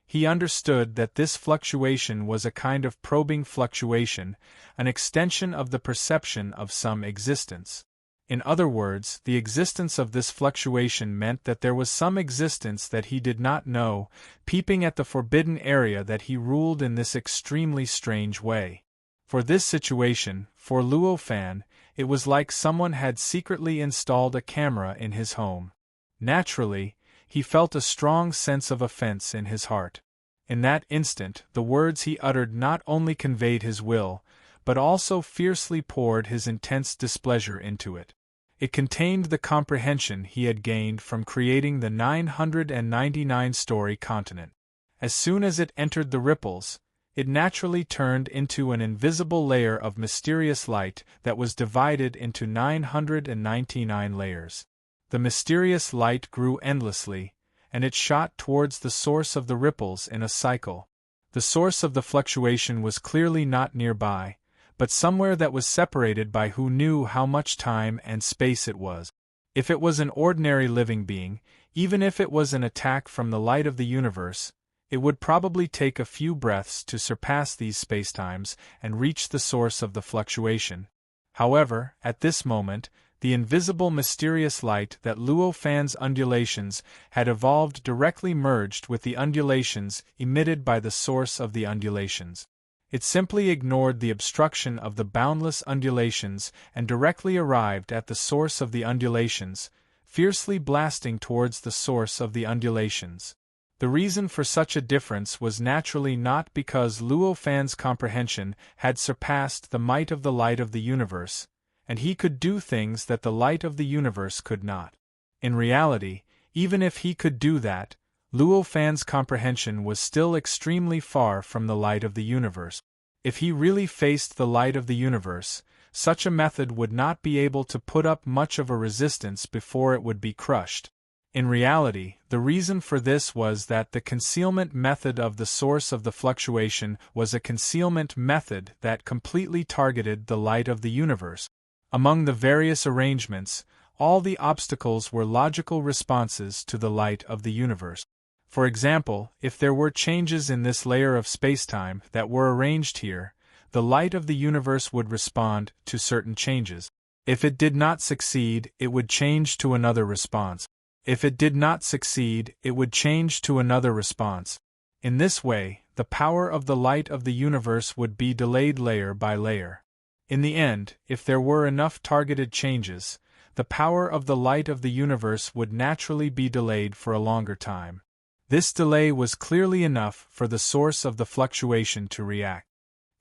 He understood that this fluctuation was a kind of probing fluctuation, an extension of the perception of some existence. In other words, the existence of this fluctuation meant that there was some existence that he did not know, peeping at the forbidden area that he ruled in this extremely strange way. For this situation, for Luo Fan, it was like someone had secretly installed a camera in his home. Naturally, he felt a strong sense of offense in his heart. In that instant, the words he uttered not only conveyed his will, but also fiercely poured his intense displeasure into it. It contained the comprehension he had gained from creating the 999-story continent. As soon as it entered the ripples, it naturally turned into an invisible layer of mysterious light that was divided into 999 layers. The mysterious light grew endlessly, and it shot towards the source of the ripples in a cycle. The source of the fluctuation was clearly not nearby, but somewhere that was separated by who knew how much time and space it was. If it was an ordinary living being, even if it was an attack from the light of the universe, it would probably take a few breaths to surpass these spacetimes and reach the source of the fluctuation. However, at this moment, the invisible mysterious light that Luo Fan's undulations had evolved directly merged with the undulations emitted by the source of the undulations. It simply ignored the obstruction of the boundless undulations and directly arrived at the source of the undulations, fiercely blasting towards the source of the undulations. The reason for such a difference was naturally not because Luo Fan's comprehension had surpassed the might of the light of the universe, and he could do things that the light of the universe could not. In reality, even if he could do that, Luo Fan's comprehension was still extremely far from the light of the universe. If he really faced the light of the universe, such a method would not be able to put up much of a resistance before it would be crushed. In reality, the reason for this was that the concealment method of the source of the fluctuation was a concealment method that completely targeted the light of the universe. Among the various arrangements, all the obstacles were logical responses to the light of the universe. For example, if there were changes in this layer of spacetime that were arranged here, the light of the universe would respond to certain changes. If it did not succeed, it would change to another response. If it did not succeed, it would change to another response. In this way, the power of the light of the universe would be delayed layer by layer. In the end, if there were enough targeted changes, the power of the light of the universe would naturally be delayed for a longer time. This delay was clearly enough for the source of the fluctuation to react.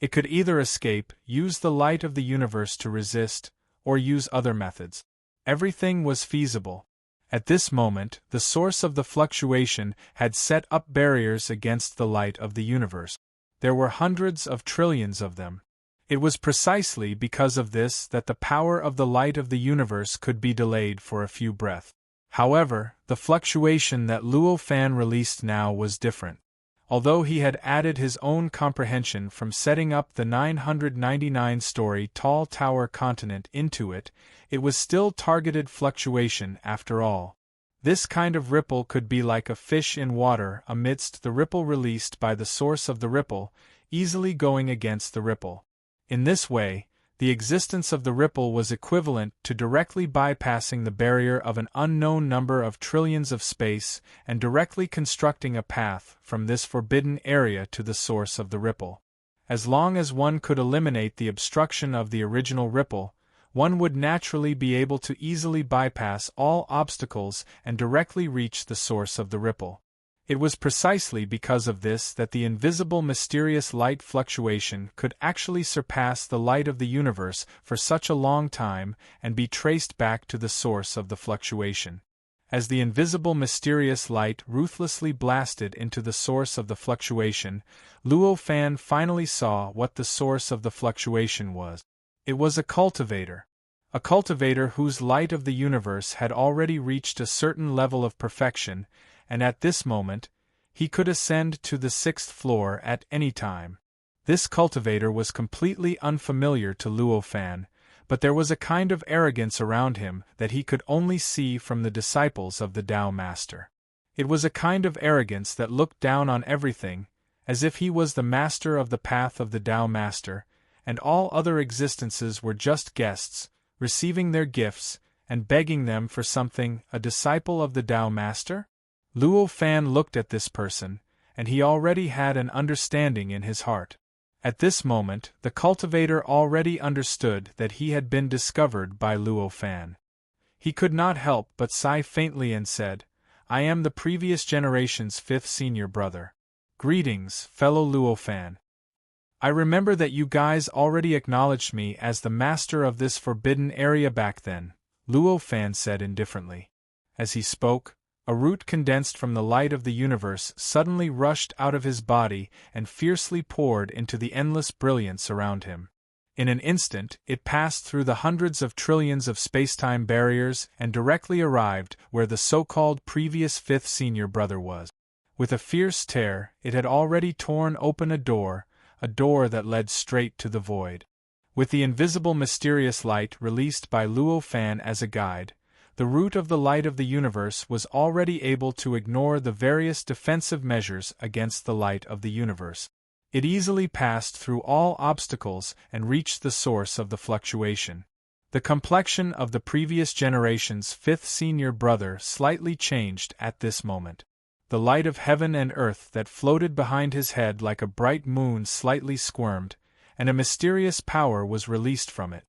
It could either escape, use the light of the universe to resist, or use other methods. Everything was feasible. At this moment, the source of the fluctuation had set up barriers against the light of the universe. There were hundreds of trillions of them. It was precisely because of this that the power of the light of the universe could be delayed for a few breaths. However, the fluctuation that Luo Fan released now was different. Although he had added his own comprehension from setting up the 999-story tall tower continent into it, it was still targeted fluctuation after all. This kind of ripple could be like a fish in water amidst the ripple released by the source of the ripple, easily going against the ripple. In this way, the existence of the ripple was equivalent to directly bypassing the barrier of an unknown number of trillions of space and directly constructing a path from this forbidden area to the source of the ripple. As long as one could eliminate the obstruction of the original ripple, one would naturally be able to easily bypass all obstacles and directly reach the source of the ripple. It was precisely because of this that the invisible mysterious light fluctuation could actually surpass the light of the universe for such a long time and be traced back to the source of the fluctuation. As the invisible mysterious light ruthlessly blasted into the source of the fluctuation, Luo Fan finally saw what the source of the fluctuation was. It was a cultivator whose light of the universe had already reached a certain level of perfection, and at this moment, he could ascend to the 6th floor at any time. This cultivator was completely unfamiliar to Luo Fan, but there was a kind of arrogance around him that he could only see from the disciples of the Tao Master. It was a kind of arrogance that looked down on everything, as if he was the master of the path of the Tao Master, and all other existences were just guests, receiving their gifts, and begging them for something. A disciple of the Tao Master? Luo Fan looked at this person, and he already had an understanding in his heart. At this moment, the cultivator already understood that he had been discovered by Luo Fan. He could not help but sigh faintly and said, "I am the previous generation's 5th senior brother. Greetings, fellow Luo Fan. I remember that you guys already acknowledged me as the master of this forbidden area back then," Luo Fan said indifferently. As he spoke, a root condensed from the light of the universe suddenly rushed out of his body and fiercely poured into the endless brilliance around him. In an instant, it passed through the hundreds of trillions of spacetime barriers and directly arrived where the so-called previous 5th senior brother was. With a fierce tear, it had already torn open a door that led straight to the void. With the invisible mysterious light released by Luo Fan as a guide, the root of the light of the universe was already able to ignore the various defensive measures against the light of the universe. It easily passed through all obstacles and reached the source of the fluctuation. The complexion of the previous generation's 5th senior brother slightly changed at this moment. The light of heaven and earth that floated behind his head like a bright moon slightly squirmed, and a mysterious power was released from it.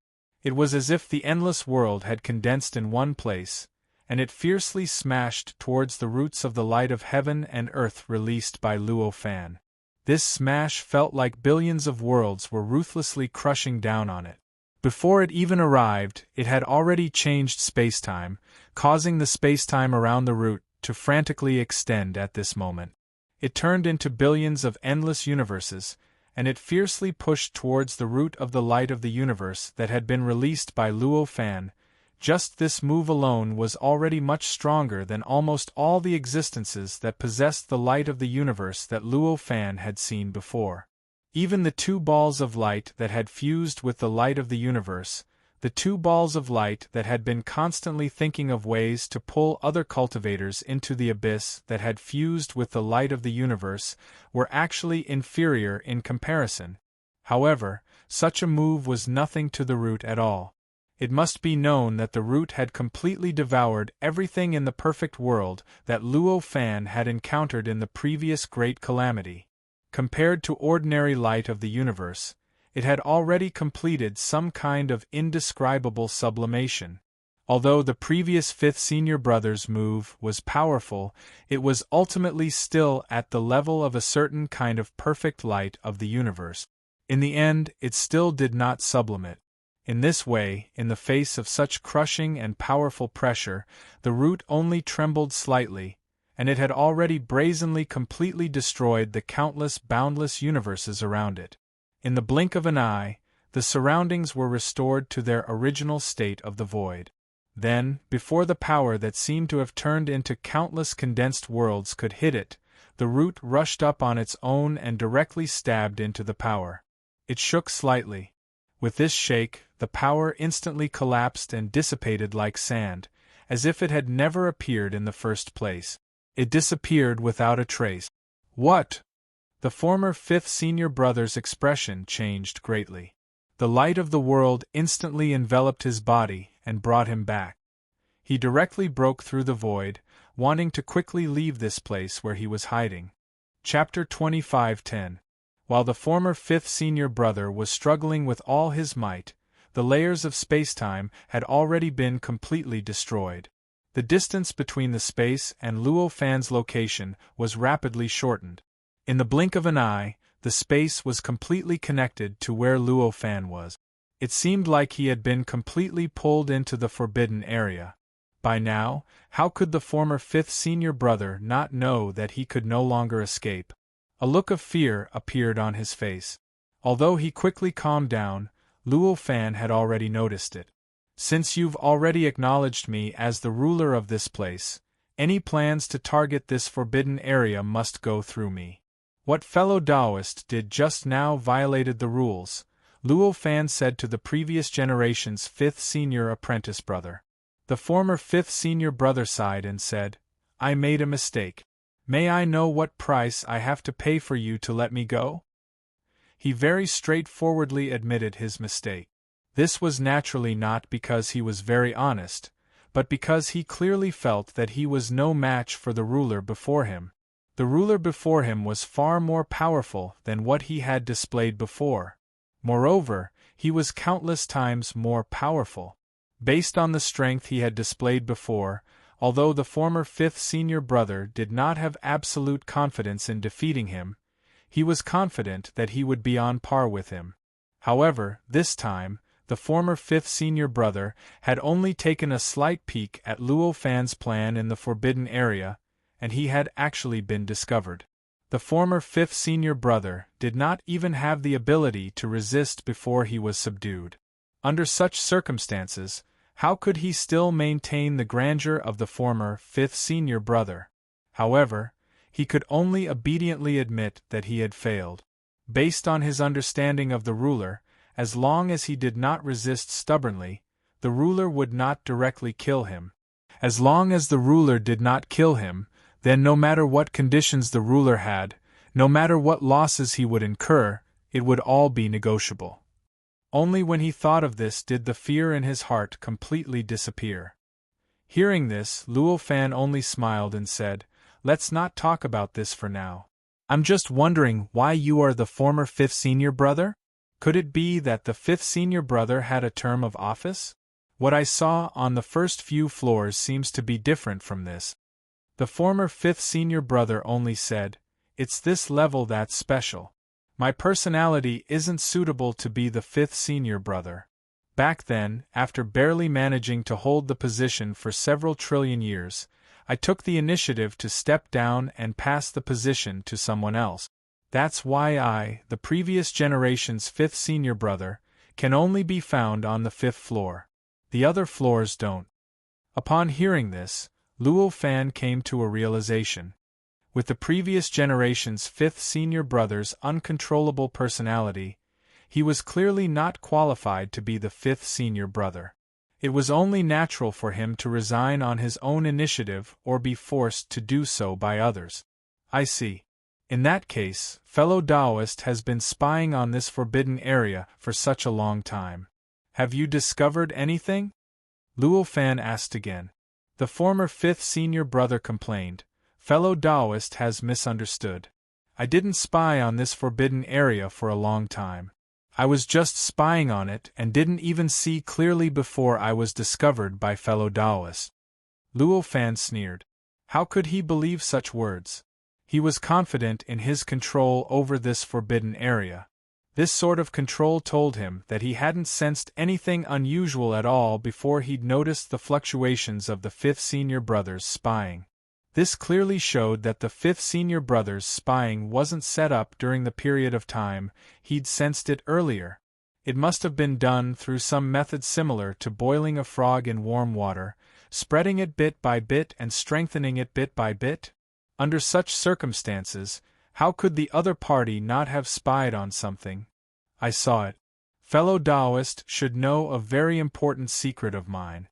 It was as if the endless world had condensed in one place, and it fiercely smashed towards the roots of the light of heaven and earth released by Luo Fan. This smash felt like billions of worlds were ruthlessly crushing down on it. Before it even arrived, it had already changed spacetime, causing the spacetime around the root to frantically extend at this moment. It turned into billions of endless universes, and it fiercely pushed towards the root of the light of the universe that had been released by Luo Fan. Just this move alone was already much stronger than almost all the existences that possessed the light of the universe that Luo Fan had seen before. Even the 2 balls of light that had fused with the light of the universe, the 2 balls of light that had been constantly thinking of ways to pull other cultivators into the abyss that had fused with the light of the universe, were actually inferior in comparison. However, such a move was nothing to the root at all. It must be known that the root had completely devoured everything in the perfect world that Luo Fan had encountered in the previous great calamity. Compared to ordinary light of the universe, it had already completed some kind of indescribable sublimation. Although the previous 5th senior brother's move was powerful, it was ultimately still at the level of a certain kind of perfect light of the universe. In the end, it still did not sublimate. In this way, in the face of such crushing and powerful pressure, the root only trembled slightly, and it had already brazenly completely destroyed the countless boundless universes around it. In the blink of an eye, the surroundings were restored to their original state of the void. Then, before the power that seemed to have turned into countless condensed worlds could hit it, the root rushed up on its own and directly stabbed into the power. It shook slightly. With this shake, the power instantly collapsed and dissipated like sand, as if it had never appeared in the first place. It disappeared without a trace. What? The former 5th senior brother's expression changed greatly. The light of the world instantly enveloped his body and brought him back. He directly broke through the void, wanting to quickly leave this place where he was hiding. Chapter 25:10. While the former 5th senior brother was struggling with all his might, the layers of spacetime had already been completely destroyed. The distance between the space and Luo Fan's location was rapidly shortened. In the blink of an eye, the space was completely connected to where Luo Fan was. It seemed like he had been completely pulled into the forbidden area. By now, how could the former fifth senior brother not know that he could no longer escape? A look of fear appeared on his face. Although he quickly calmed down, Luo Fan had already noticed it. Since you've already acknowledged me as the ruler of this place, any plans to target this forbidden area must go through me. What fellow Taoist did just now violated the rules, Luo Fan said to the previous generation's fifth senior apprentice brother. The former fifth senior brother sighed and said, I made a mistake. May I know what price I have to pay for you to let me go? He very straightforwardly admitted his mistake. This was naturally not because he was very honest, but because he clearly felt that he was no match for the ruler before him. The ruler before him was far more powerful than what he had displayed before. Moreover, he was countless times more powerful. Based on the strength he had displayed before, although the former fifth senior brother did not have absolute confidence in defeating him, he was confident that he would be on par with him. However, this time, the former fifth senior brother had only taken a slight peek at Luo Fan's plan in the forbidden area, and he had actually been discovered. The former fifth senior brother did not even have the ability to resist before he was subdued. Under such circumstances, how could he still maintain the grandeur of the former fifth senior brother? However, he could only obediently admit that he had failed. Based on his understanding of the ruler, as long as he did not resist stubbornly, the ruler would not directly kill him. As long as the ruler did not kill him, then no matter what conditions the ruler had, no matter what losses he would incur, it would all be negotiable. Only when he thought of this did the fear in his heart completely disappear. Hearing this, Luo Fan only smiled and said, Let's not talk about this for now. I'm just wondering why you are the former fifth senior brother? Could it be that the fifth senior brother had a term of office? What I saw on the first few floors seems to be different from this. The former fifth senior brother only said, It's this level that's special. My personality isn't suitable to be the fifth senior brother. Back then, after barely managing to hold the position for several trillion years, I took the initiative to step down and pass the position to someone else. That's why I, the previous generation's fifth senior brother, can only be found on the fifth floor. The other floors don't. Upon hearing this, Luo Fan came to a realization. With the previous generation's fifth senior brother's uncontrollable personality, he was clearly not qualified to be the fifth senior brother. It was only natural for him to resign on his own initiative or be forced to do so by others. I see. In that case, fellow Taoist has been spying on this forbidden area for such a long time. Have you discovered anything? Luo Fan asked again. The former fifth senior brother complained, Fellow Taoist has misunderstood. I didn't spy on this forbidden area for a long time. I was just spying on it and didn't even see clearly before I was discovered by fellow Taoists. Luo Fan sneered. How could he believe such words? He was confident in his control over this forbidden area. This sort of control told him that he hadn't sensed anything unusual at all before he'd noticed the fluctuations of the fifth senior brother's spying. This clearly showed that the fifth senior brother's spying wasn't set up during the period of time he'd sensed it earlier. It must have been done through some method similar to boiling a frog in warm water, spreading it bit by bit and strengthening it bit by bit. Under such circumstances, how could the other party not have spied on something? I saw it. Fellow Taoist should know a very important secret of mine.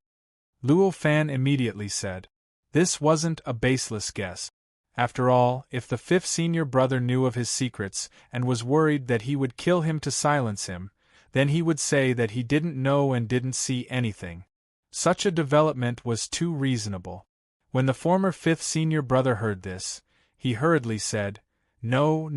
Luo Fan immediately said. This wasn't a baseless guess. After all, if the fifth senior brother knew of his secrets and was worried that he would kill him to silence him, then he would say that he didn't know and didn't see anything. Such a development was too reasonable. When the former fifth senior brother heard this, he hurriedly said, No,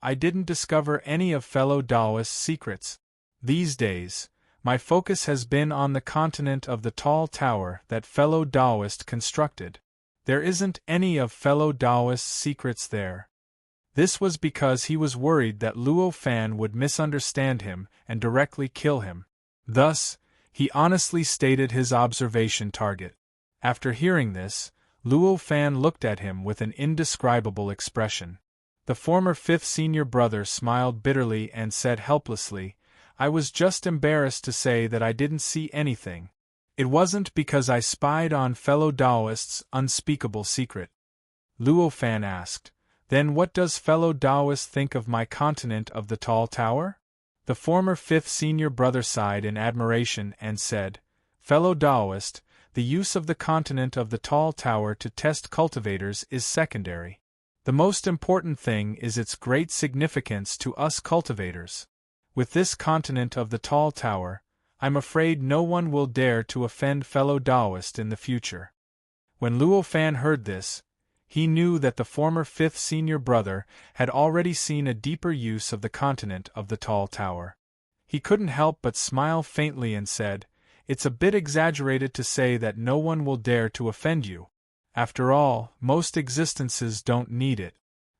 I didn't discover any of fellow Taoist's secrets. These days, My focus has been on the continent of the tall tower that fellow Taoist constructed. There isn't any of fellow Taoist's secrets there. This was because he was worried that Luo Fan would misunderstand him and directly kill him. Thus, he honestly stated his observation target. After hearing this, Luo Fan looked at him with an indescribable expression. The former fifth senior brother smiled bitterly and said helplessly, "I was just embarrassed to say that I didn't see anything. It wasn't because I spied on fellow Taoist's unspeakable secret." Luo Fan asked, "Then what does fellow Taoist think of my continent of the tall tower?" The former fifth senior brother sighed in admiration and said, "Fellow Taoist, the use of the continent of the tall tower to test cultivators is secondary. The most important thing is its great significance to us cultivators. With this continent of the tall tower, I'm afraid no one will dare to offend fellow Taoist in the future." When Luo Fan heard this, he knew that the former fifth senior brother had already seen a deeper use of the continent of the tall tower. He couldn't help but smile faintly and said, "It's a bit exaggerated to say that no one will dare to offend you. After all, most existences don't need it.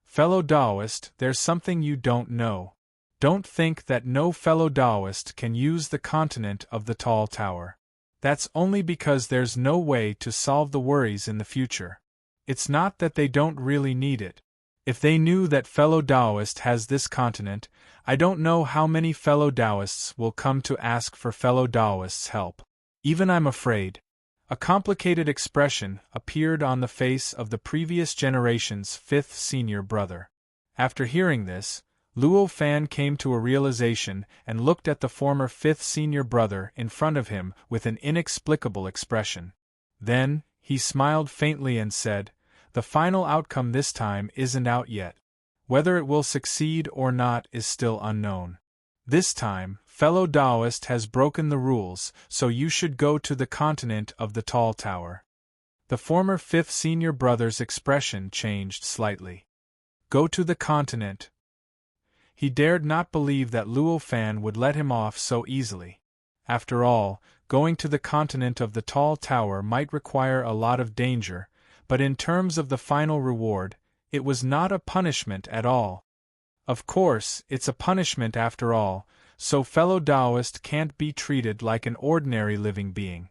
Fellow Taoist, there's something you don't know. Don't think that no fellow Taoist can use the continent of the tall tower. That's only because there's no way to solve the worries in the future. It's not that they don't really need it. If they knew that fellow Taoist has this continent, I don't know how many fellow Taoists will come to ask for fellow Taoists' help. Even I'm afraid." A complicated expression appeared on the face of the previous generation's fifth senior brother. After hearing this, Luo Fan came to a realization and looked at the former fifth senior brother in front of him with an inexplicable expression. Then, he smiled faintly and said, "The final outcome this time isn't out yet. Whether it will succeed or not is still unknown. This time, fellow Taoist has broken the rules, so you should go to the continent of the tall tower." The former fifth senior brother's expression changed slightly. Go to the continent. He dared not believe that Luo Fan would let him off so easily. After all, going to the continent of the tall tower might require a lot of danger, but in terms of the final reward, it was not a punishment at all. Of course, it's a punishment after all, so fellow Taoist can't be treated like an ordinary living being.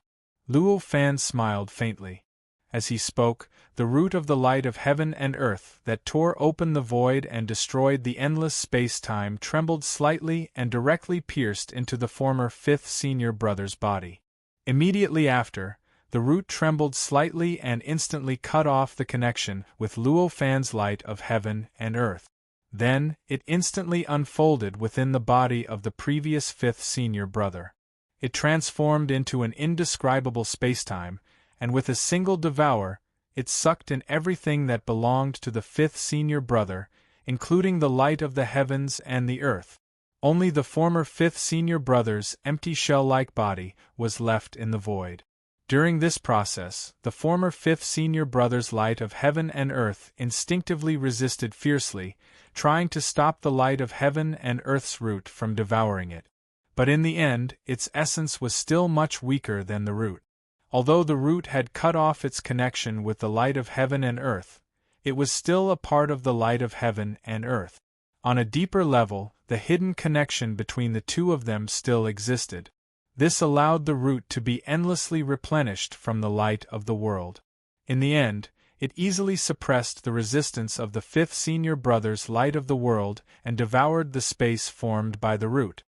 Luo Fan smiled faintly. As he spoke, the root of the light of heaven and earth that tore open the void and destroyed the endless space-time trembled slightly and directly pierced into the former fifth senior brother's body. Immediately after, the root trembled slightly and instantly cut off the connection with Luo Fan's light of heaven and earth. Then, it instantly unfolded within the body of the previous fifth senior brother. It transformed into an indescribable spacetime, and with a single devour, it sucked in everything that belonged to the fifth senior brother, including the light of the heavens and the earth. Only the former fifth senior brother's empty shell-like body was left in the void. During this process, the former fifth senior brother's light of heaven and earth instinctively resisted fiercely, trying to stop the light of heaven and earth's root from devouring it. But in the end, its essence was still much weaker than the root. Although the root had cut off its connection with the light of heaven and earth, it was still a part of the light of heaven and earth. On a deeper level, the hidden connection between the two of them still existed. This allowed the root to be endlessly replenished from the light of the world. In the end, it easily suppressed the resistance of the fifth senior brother's light of the world and devoured the space formed by the root.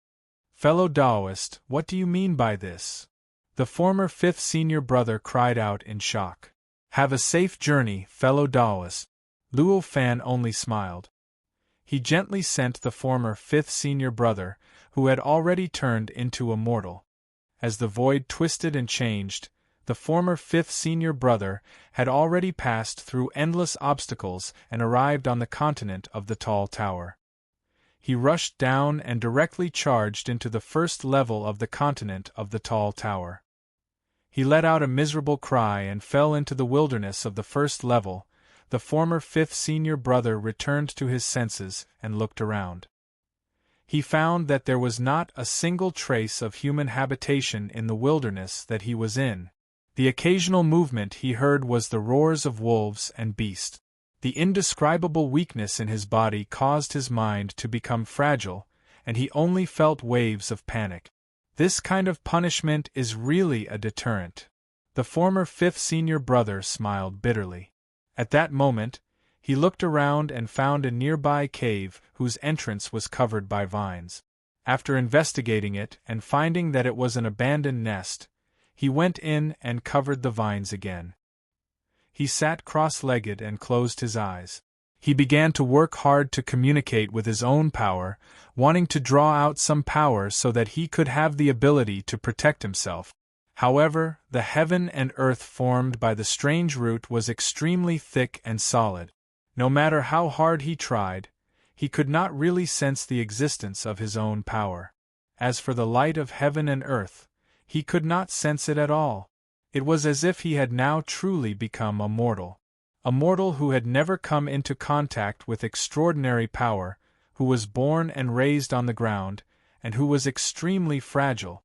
"Fellow Taoist, what do you mean by this?" the former fifth senior brother cried out in shock. "Have a safe journey, fellow Taoist." Luo Fan only smiled. He gently sent the former fifth senior brother, who had already turned into a mortal. As the void twisted and changed, the former fifth senior brother had already passed through endless obstacles and arrived on the continent of the tall tower. He rushed down and directly charged into the first level of the continent of the tall tower. He let out a miserable cry and fell into the wilderness of the first level. The former fifth senior brother returned to his senses and looked around. he found that there was not a single trace of human habitation in the wilderness that he was in. The occasional movement he heard was the roars of wolves and beasts. The indescribable weakness in his body caused his mind to become fragile, and he only felt waves of panic. This kind of punishment is really a deterrent. The former fifth senior brother smiled bitterly. At that moment, he looked around and found a nearby cave whose entrance was covered by vines. After investigating it and finding that it was an abandoned nest, he went in and covered the vines again. He sat cross-legged and closed his eyes. He began to work hard to communicate with his own power, wanting to draw out some power so that he could have the ability to protect himself. However, the heaven and earth formed by the strange root was extremely thick and solid. No matter how hard he tried, he could not really sense the existence of his own power. As for the light of heaven and earth, he could not sense it at all. It was as if he had now truly become a mortal who had never come into contact with extraordinary power, who was born and raised on the ground, and who was extremely fragile.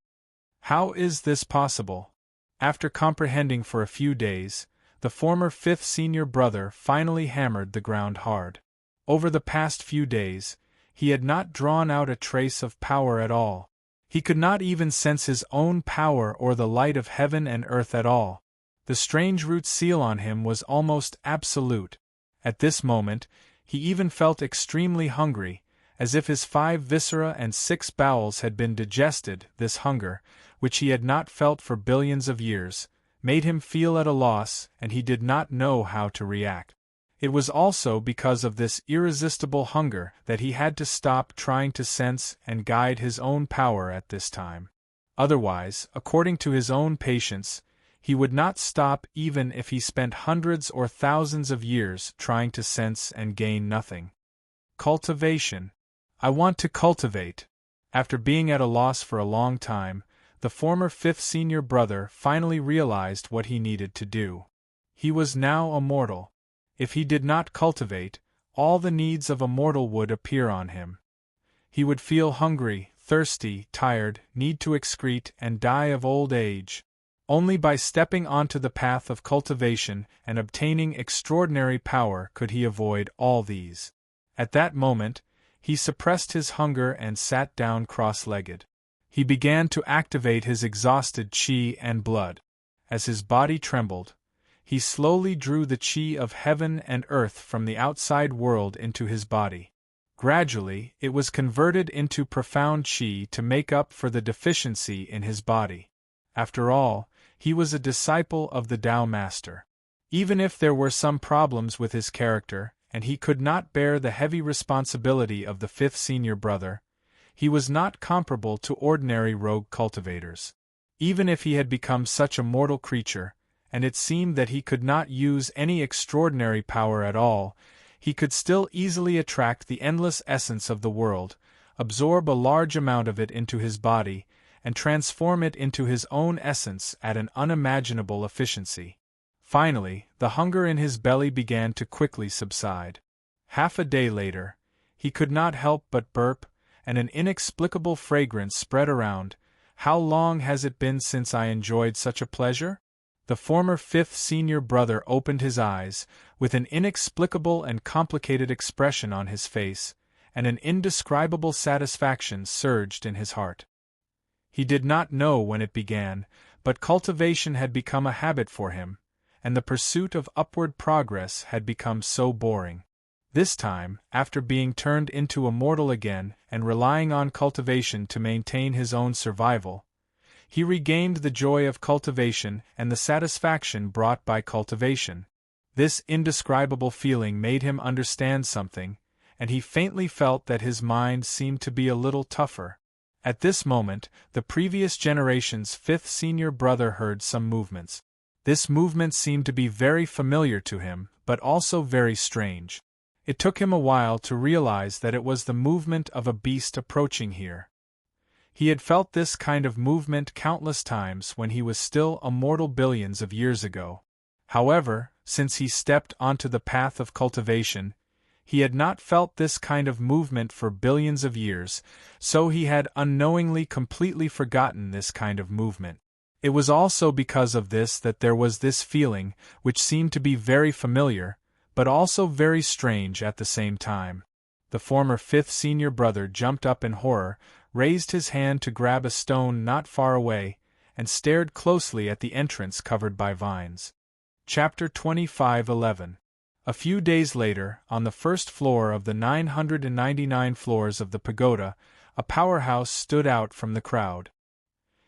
How is this possible? After comprehending for a few days, the former fifth senior brother finally hammered the ground hard. Over the past few days, he had not drawn out a trace of power at all. He could not even sense his own power or the light of heaven and earth at all. The strange root's seal on him was almost absolute. At this moment, he even felt extremely hungry, as if his 5 viscera and 6 bowels had been digested. This hunger, which he had not felt for billions of years, made him feel at a loss, and he did not know how to react. It was also because of this irresistible hunger that he had to stop trying to sense and guide his own power at this time. Otherwise, according to his own patience, he would not stop even if he spent hundreds or thousands of years trying to sense and gain nothing. Cultivation. I want to cultivate. After being at a loss for a long time, the former fifth senior brother finally realized what he needed to do. He was now a mortal. If he did not cultivate, all the needs of a mortal would appear on him. He would feel hungry, thirsty, tired, need to excrete, and die of old age. Only by stepping onto the path of cultivation and obtaining extraordinary power could he avoid all these. At that moment, he suppressed his hunger and sat down cross-legged. He began to activate his exhausted chi and blood. As his body trembled, he slowly drew the chi of heaven and earth from the outside world into his body. Gradually, it was converted into profound chi to make up for the deficiency in his body. After all, he was a disciple of the Tao Master. Even if there were some problems with his character, and he could not bear the heavy responsibility of the fifth senior brother, he was not comparable to ordinary rogue cultivators. Even if he had become such a mortal creature, and it seemed that he could not use any extraordinary power at all, he could still easily attract the endless essence of the world, absorb a large amount of it into his body, and transform it into his own essence at an unimaginable efficiency. Finally, the hunger in his belly began to quickly subside. Half a day later, he could not help but burp, and an inexplicable fragrance spread around. How long has it been since I enjoyed such a pleasure? The former fifth senior brother opened his eyes, with an inexplicable and complicated expression on his face, and an indescribable satisfaction surged in his heart. He did not know when it began, but cultivation had become a habit for him, and the pursuit of upward progress had become so boring. This time, after being turned into a mortal again and relying on cultivation to maintain his own survival, he regained the joy of cultivation and the satisfaction brought by cultivation. This indescribable feeling made him understand something, and he faintly felt that his mind seemed to be a little tougher. At this moment, the previous generation's fifth senior brother heard some movements. This movement seemed to be very familiar to him, but also very strange. It took him a while to realize that it was the movement of a beast approaching here. He had felt this kind of movement countless times when he was still a mortal billions of years ago. However, since he stepped onto the path of cultivation, He had not felt this kind of movement for billions of years, so he had unknowingly completely forgotten this kind of movement. It was also because of this that there was this feeling, which seemed to be very familiar, but also very strange at the same time. The former fifth senior brother jumped up in horror, raised his hand to grab a stone not far away, and stared closely at the entrance covered by vines. Chapter 25:11. A few days later, on the first floor of the 999 floors of the pagoda, a powerhouse stood out from the crowd.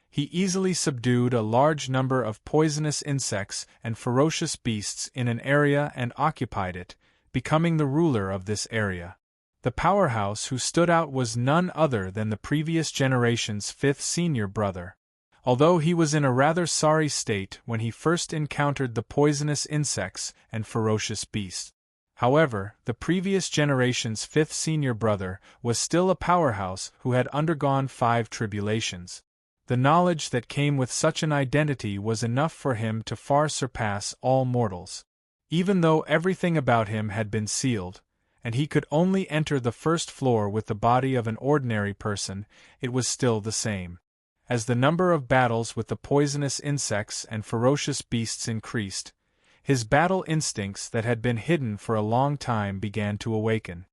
He easily subdued a large number of poisonous insects and ferocious beasts in an area and occupied it, becoming the ruler of this area. The powerhouse who stood out was none other than the previous generation's fifth senior brother. Although he was in a rather sorry state when he first encountered the poisonous insects and ferocious beasts. However, the previous generation's fifth senior brother was still a powerhouse who had undergone 5 tribulations. The knowledge that came with such an identity was enough for him to far surpass all mortals. Even though everything about him had been sealed, and he could only enter the first floor with the body of an ordinary person, it was still the same. As the number of battles with the poisonous insects and ferocious beasts increased, his battle instincts that had been hidden for a long time began to awaken.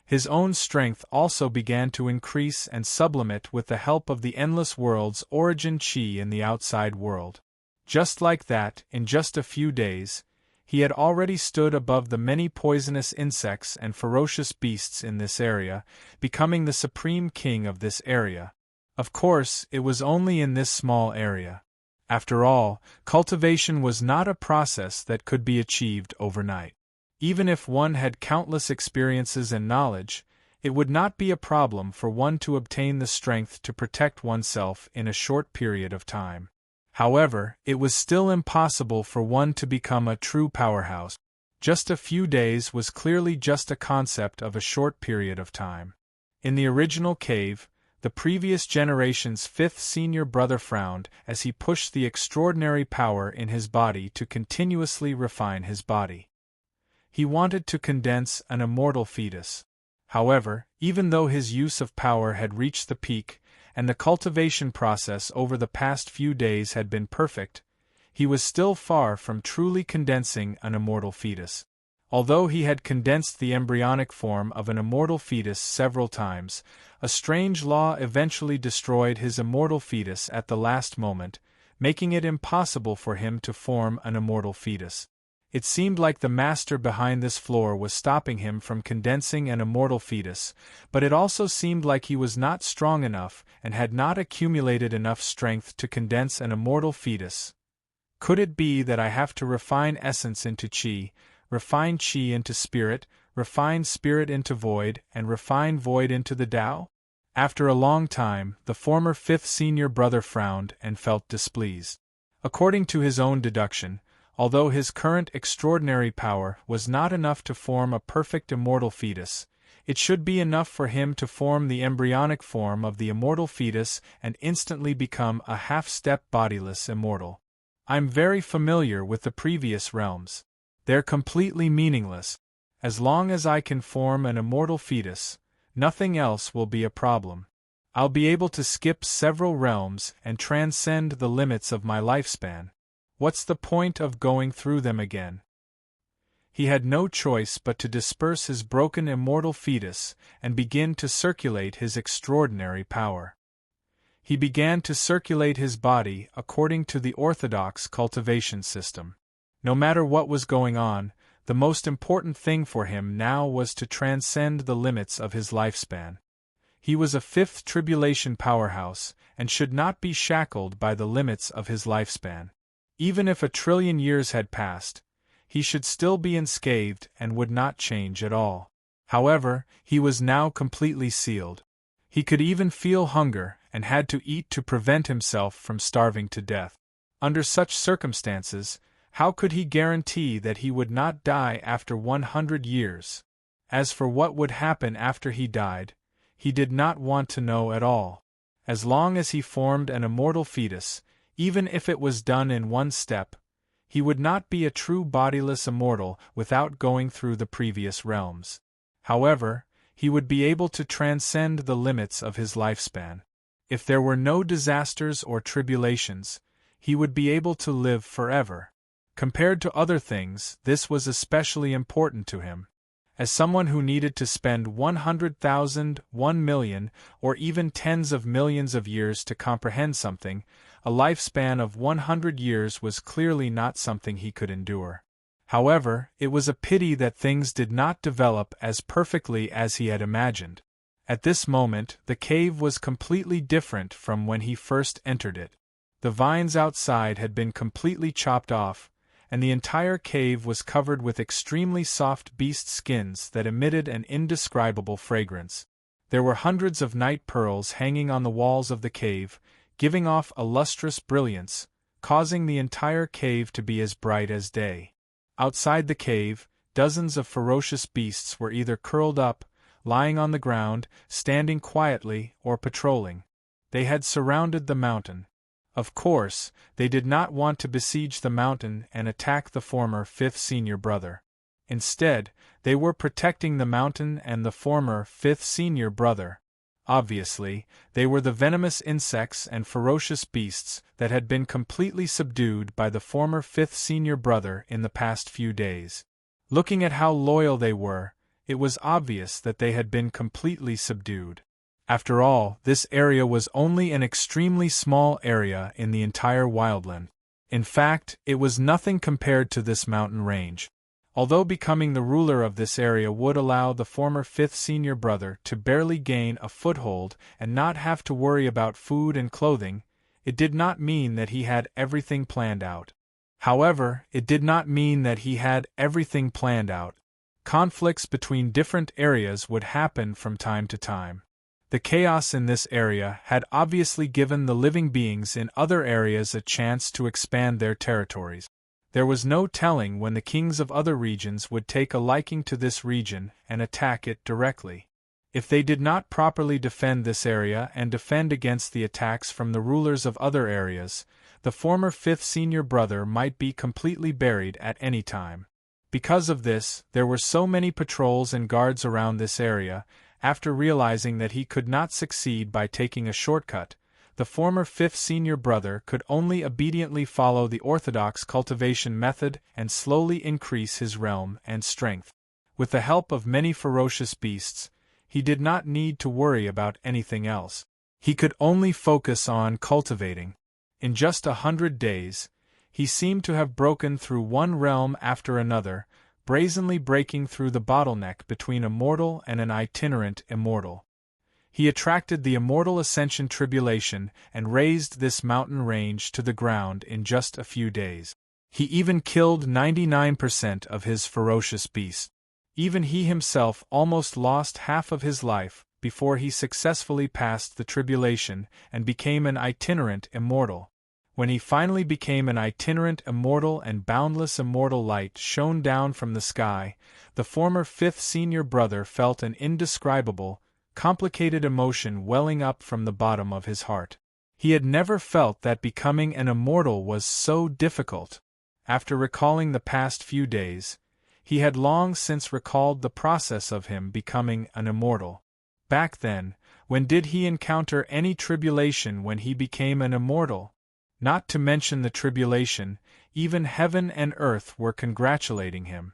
His own strength also began to increase and sublimate with the help of the endless world's origin chi in the outside world. Just like that, in just a few days, he had already stood above the many poisonous insects and ferocious beasts in this area, becoming the supreme king of this area. Of course, it was only in this small area. After all, cultivation was not a process that could be achieved overnight. Even if one had countless experiences and knowledge, it would not be a problem for one to obtain the strength to protect oneself in a short period of time. However, it was still impossible for one to become a true powerhouse. Just a few days was clearly just a concept of a short period of time. In the original cave, the previous generation's fifth senior brother frowned as he pushed the extraordinary power in his body to continuously refine his body. He wanted to condense an immortal fetus. However, even though his use of power had reached the peak, and the cultivation process over the past few days had been perfect, he was still far from truly condensing an immortal fetus. Although he had condensed the embryonic form of an immortal fetus several times, a strange law eventually destroyed his immortal fetus at the last moment, making it impossible for him to form an immortal fetus. It seemed like the master behind this floor was stopping him from condensing an immortal fetus, but it also seemed like he was not strong enough and had not accumulated enough strength to condense an immortal fetus. Could it be that I have to refine essence into chi, refine chi into spirit, refine spirit into void, and refine void into the Tao? After a long time, the former fifth senior brother frowned and felt displeased. According to his own deduction, although his current extraordinary power was not enough to form a perfect immortal fetus, it should be enough for him to form the embryonic form of the immortal fetus and instantly become a half-step bodiless immortal. I'm very familiar with the previous realms. They're completely meaningless. As long as I can form an immortal fetus, nothing else will be a problem. I'll be able to skip several realms and transcend the limits of my lifespan. What's the point of going through them again? He had no choice but to disperse his broken immortal fetus and begin to circulate his extraordinary power. He began to circulate his body according to the orthodox cultivation system. No matter what was going on, the most important thing for him now was to transcend the limits of his lifespan. He was a fifth tribulation powerhouse and should not be shackled by the limits of his lifespan. Even if 1 trillion years had passed, he should still be unscathed and would not change at all. However, he was now completely sealed. He could even feel hunger and had to eat to prevent himself from starving to death. Under such circumstances, how could he guarantee that he would not die after 100 years? As for what would happen after he died, he did not want to know at all. As long as he formed an immortal fetus, even if it was done in one step, He would not be a true bodiless immortal without going through the previous realms. However, he would be able to transcend the limits of his lifespan. If there were no disasters or tribulations, he would be able to live forever. Compared to other things, this was especially important to him. As someone who needed to spend 100,000, 1,000,000, or even tens of millions of years to comprehend something, a lifespan of 100 years was clearly not something he could endure. However, it was a pity that things did not develop as perfectly as he had imagined. At this moment, the cave was completely different from when he first entered it. The vines outside had been completely chopped off, and the entire cave was covered with extremely soft beast skins that emitted an indescribable fragrance. There were hundreds of night pearls hanging on the walls of the cave, giving off a lustrous brilliance, causing the entire cave to be as bright as day. Outside the cave, dozens of ferocious beasts were either curled up, lying on the ground, standing quietly, or patrolling. They had surrounded the mountain. Of course, they did not want to besiege the mountain and attack the former fifth senior brother. Instead, they were protecting the mountain and the former fifth senior brother. Obviously, they were the venomous insects and ferocious beasts that had been completely subdued by the former fifth senior brother in the past few days. Looking at how loyal they were, it was obvious that they had been completely subdued. After all, this area was only an extremely small area in the entire wildland. In fact, it was nothing compared to this mountain range. Although becoming the ruler of this area would allow the former fifth senior brother to barely gain a foothold and not have to worry about food and clothing, it did not mean that he had everything planned out. However, it did not mean that he had everything planned out. Conflicts between different areas would happen from time to time. The chaos in this area had obviously given the living beings in other areas a chance to expand their territories. There was no telling when the kings of other regions would take a liking to this region and attack it directly. If they did not properly defend this area and defend against the attacks from the rulers of other areas, the former fifth senior brother might be completely buried at any time. Because of this, there were so many patrols and guards around this area. After realizing that he could not succeed by taking a shortcut, the former fifth senior brother could only obediently follow the orthodox cultivation method and slowly increase his realm and strength. With the help of many ferocious beasts, he did not need to worry about anything else. He could only focus on cultivating. In just 100 days, he seemed to have broken through one realm after another, brazenly breaking through the bottleneck between a mortal and an itinerant immortal. He attracted the immortal ascension tribulation and razed this mountain range to the ground in just a few days. He even killed 99% of his ferocious beasts. Even he himself almost lost half of his life before he successfully passed the tribulation and became an itinerant immortal. When he finally became an itinerant immortal and boundless immortal light shone down from the sky, the former fifth senior brother felt an indescribable, complicated emotion welling up from the bottom of his heart. He had never felt that becoming an immortal was so difficult. After recalling the past few days, he had long since recalled the process of him becoming an immortal. Back then, when did he encounter any tribulation when he became an immortal? Not to mention the tribulation, even heaven and earth were congratulating him.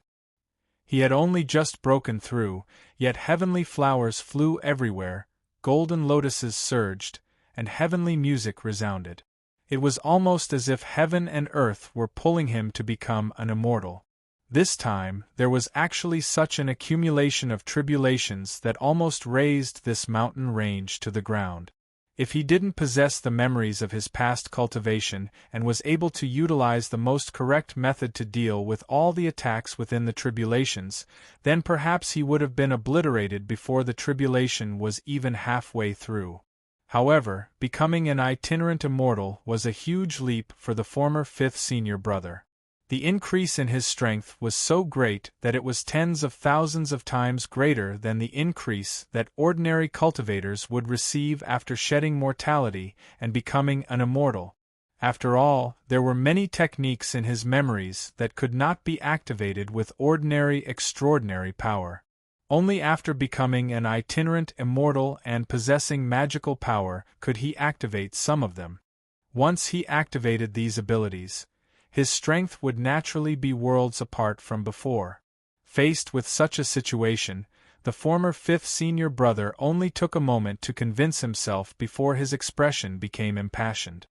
He had only just broken through, yet heavenly flowers flew everywhere, golden lotuses surged, and heavenly music resounded. It was almost as if heaven and earth were pulling him to become an immortal. This time, there was actually such an accumulation of tribulations that almost razed this mountain range to the ground. If he didn't possess the memories of his past cultivation and was able to utilize the most correct method to deal with all the attacks within the tribulations, then perhaps he would have been obliterated before the tribulation was even halfway through. However, becoming an itinerant immortal was a huge leap for the former fifth senior brother. The increase in his strength was so great that it was tens of thousands of times greater than the increase that ordinary cultivators would receive after shedding mortality and becoming an immortal. After all, there were many techniques in his memories that could not be activated with ordinary extraordinary power. Only after becoming an itinerant immortal and possessing magical power could he activate some of them. Once he activated these abilities, his strength would naturally be worlds apart from before. Faced with such a situation, the former fifth senior brother only took a moment to convince himself before his expression became impassioned.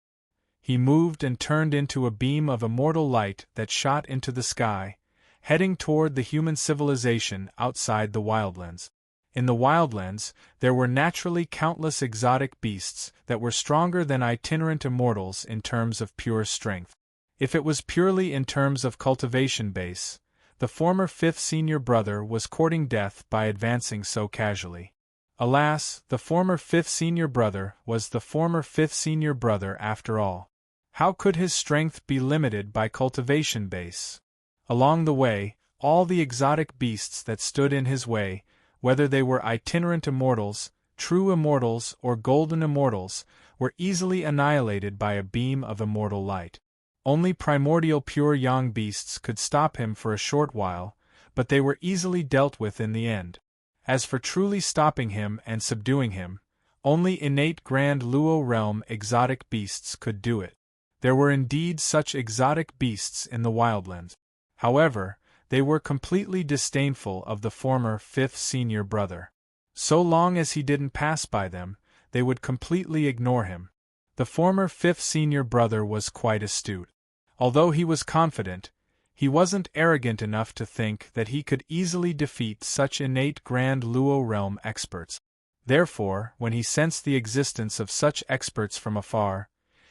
He moved and turned into a beam of immortal light that shot into the sky, heading toward the human civilization outside the wildlands. In the wildlands, there were naturally countless exotic beasts that were stronger than itinerant immortals in terms of pure strength. If it was purely in terms of cultivation base, the former fifth senior brother was courting death by advancing so casually. Alas, the former fifth senior brother was the former fifth senior brother after all. How could his strength be limited by cultivation base? Along the way, all the exotic beasts that stood in his way, whether they were itinerant immortals, true immortals, or golden immortals, were easily annihilated by a beam of immortal light. Only primordial pure yang beasts could stop him for a short while, but they were easily dealt with in the end. As for truly stopping him and subduing him, only innate Grand Luo realm exotic beasts could do it. There were indeed such exotic beasts in the wildlands. However, they were completely disdainful of the former fifth senior brother. So long as he didn't pass by them, they would completely ignore him. The former fifth senior brother was quite astute. Although he was confident, he wasn't arrogant enough to think that he could easily defeat such innate Grand Luo realm experts. Therefore, when he sensed the existence of such experts from afar,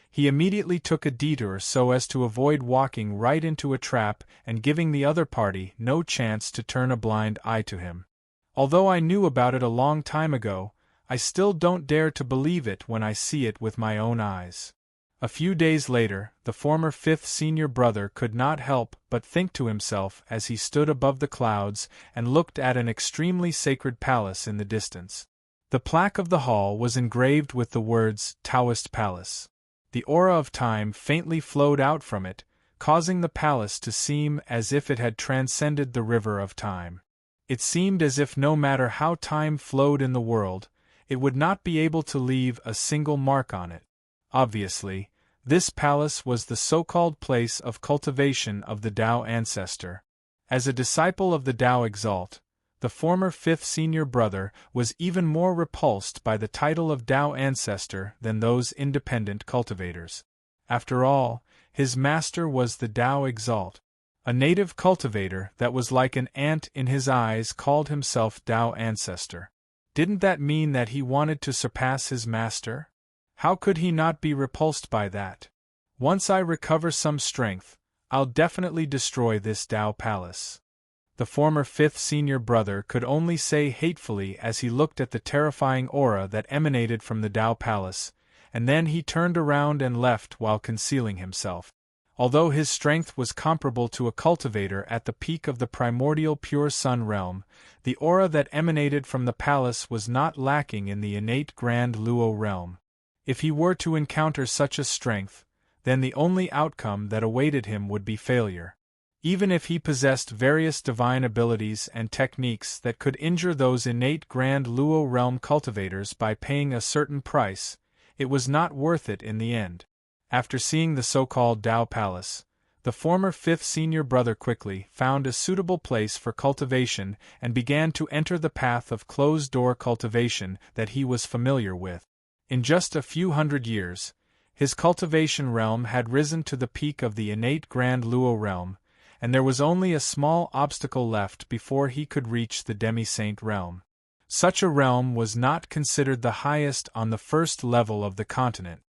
he immediately took a detour so as to avoid walking right into a trap and giving the other party no chance to turn a blind eye to him. Although I knew about it a long time ago, I still don't dare to believe it when I see it with my own eyes. A few days later, the former fifth senior brother could not help but think to himself as he stood above the clouds and looked at an extremely sacred palace in the distance. The plaque of the hall was engraved with the words Taoist Palace. The aura of time faintly flowed out from it, causing the palace to seem as if it had transcended the river of time. It seemed as if no matter how time flowed in the world, it would not be able to leave a single mark on it. Obviously, this palace was the so-called place of cultivation of the Tao ancestor. As a disciple of the Tao Exalt, the former fifth senior brother was even more repulsed by the title of Tao ancestor than those independent cultivators. After all, his master was the Tao Exalt. A native cultivator that was like an ant in his eyes called himself Tao ancestor. Didn't that mean that he wanted to surpass his master? How could he not be repulsed by that? Once I recover some strength, I'll definitely destroy this Tao palace. The former fifth senior brother could only say hatefully as he looked at the terrifying aura that emanated from the Tao palace, and then he turned around and left while concealing himself. Although his strength was comparable to a cultivator at the peak of the primordial pure sun realm, the aura that emanated from the palace was not lacking in the innate Grand Luo realm. If he were to encounter such a strength, then the only outcome that awaited him would be failure. Even if he possessed various divine abilities and techniques that could injure those innate Grand Luo realm cultivators by paying a certain price, it was not worth it in the end. After seeing the so-called Tao Palace, the former fifth senior brother quickly found a suitable place for cultivation and began to enter the path of closed-door cultivation that he was familiar with. In just a few hundred years, his cultivation realm had risen to the peak of the innate Grand Luo realm, and there was only a small obstacle left before he could reach the demi-saint realm. Such a realm was not considered the highest on the first level of the continent.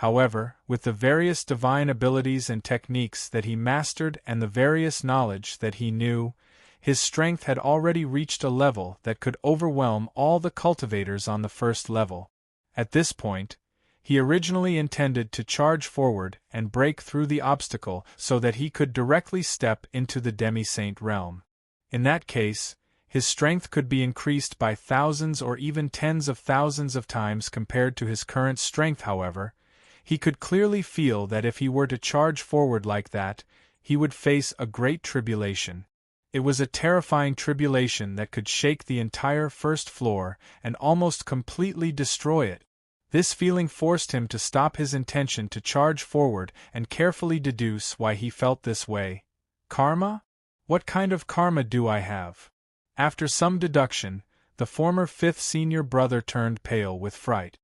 However, with the various divine abilities and techniques that he mastered and the various knowledge that he knew, his strength had already reached a level that could overwhelm all the cultivators on the first level. At this point, he originally intended to charge forward and break through the obstacle so that he could directly step into the demi-saint realm. In that case, his strength could be increased by thousands or even tens of thousands of times compared to his current strength. However, He could clearly feel that if he were to charge forward like that, he would face a great tribulation. It was a terrifying tribulation that could shake the entire first floor and almost completely destroy it. This feeling forced him to stop his intention to charge forward and carefully deduce why he felt this way. Karma? What kind of karma do I have? After some deduction, the former fifth senior brother turned pale with fright.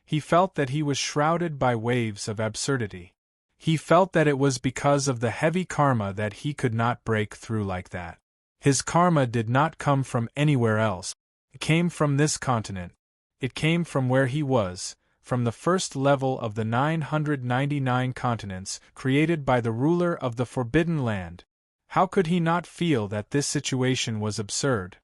He felt that he was shrouded by waves of absurdity. He felt that it was because of the heavy karma that he could not break through like that. His karma did not come from anywhere else. It came from this continent. It came from where he was, from the first level of the 999 continents created by the ruler of the Forbidden Land. How could he not feel that this situation was absurd?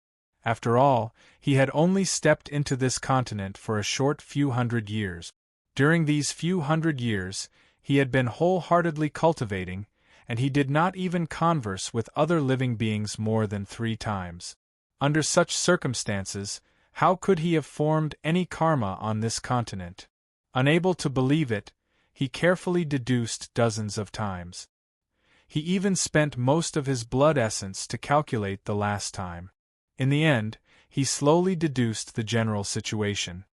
After all, he had only stepped into this continent for a short few hundred years. During these few hundred years, he had been wholeheartedly cultivating, and he did not even converse with other living beings more than 3 times. Under such circumstances, how could he have formed any karma on this continent? Unable to believe it, he carefully deduced dozens of times. He even spent most of his blood essence to calculate the last time. In the end, he slowly deduced the general situation.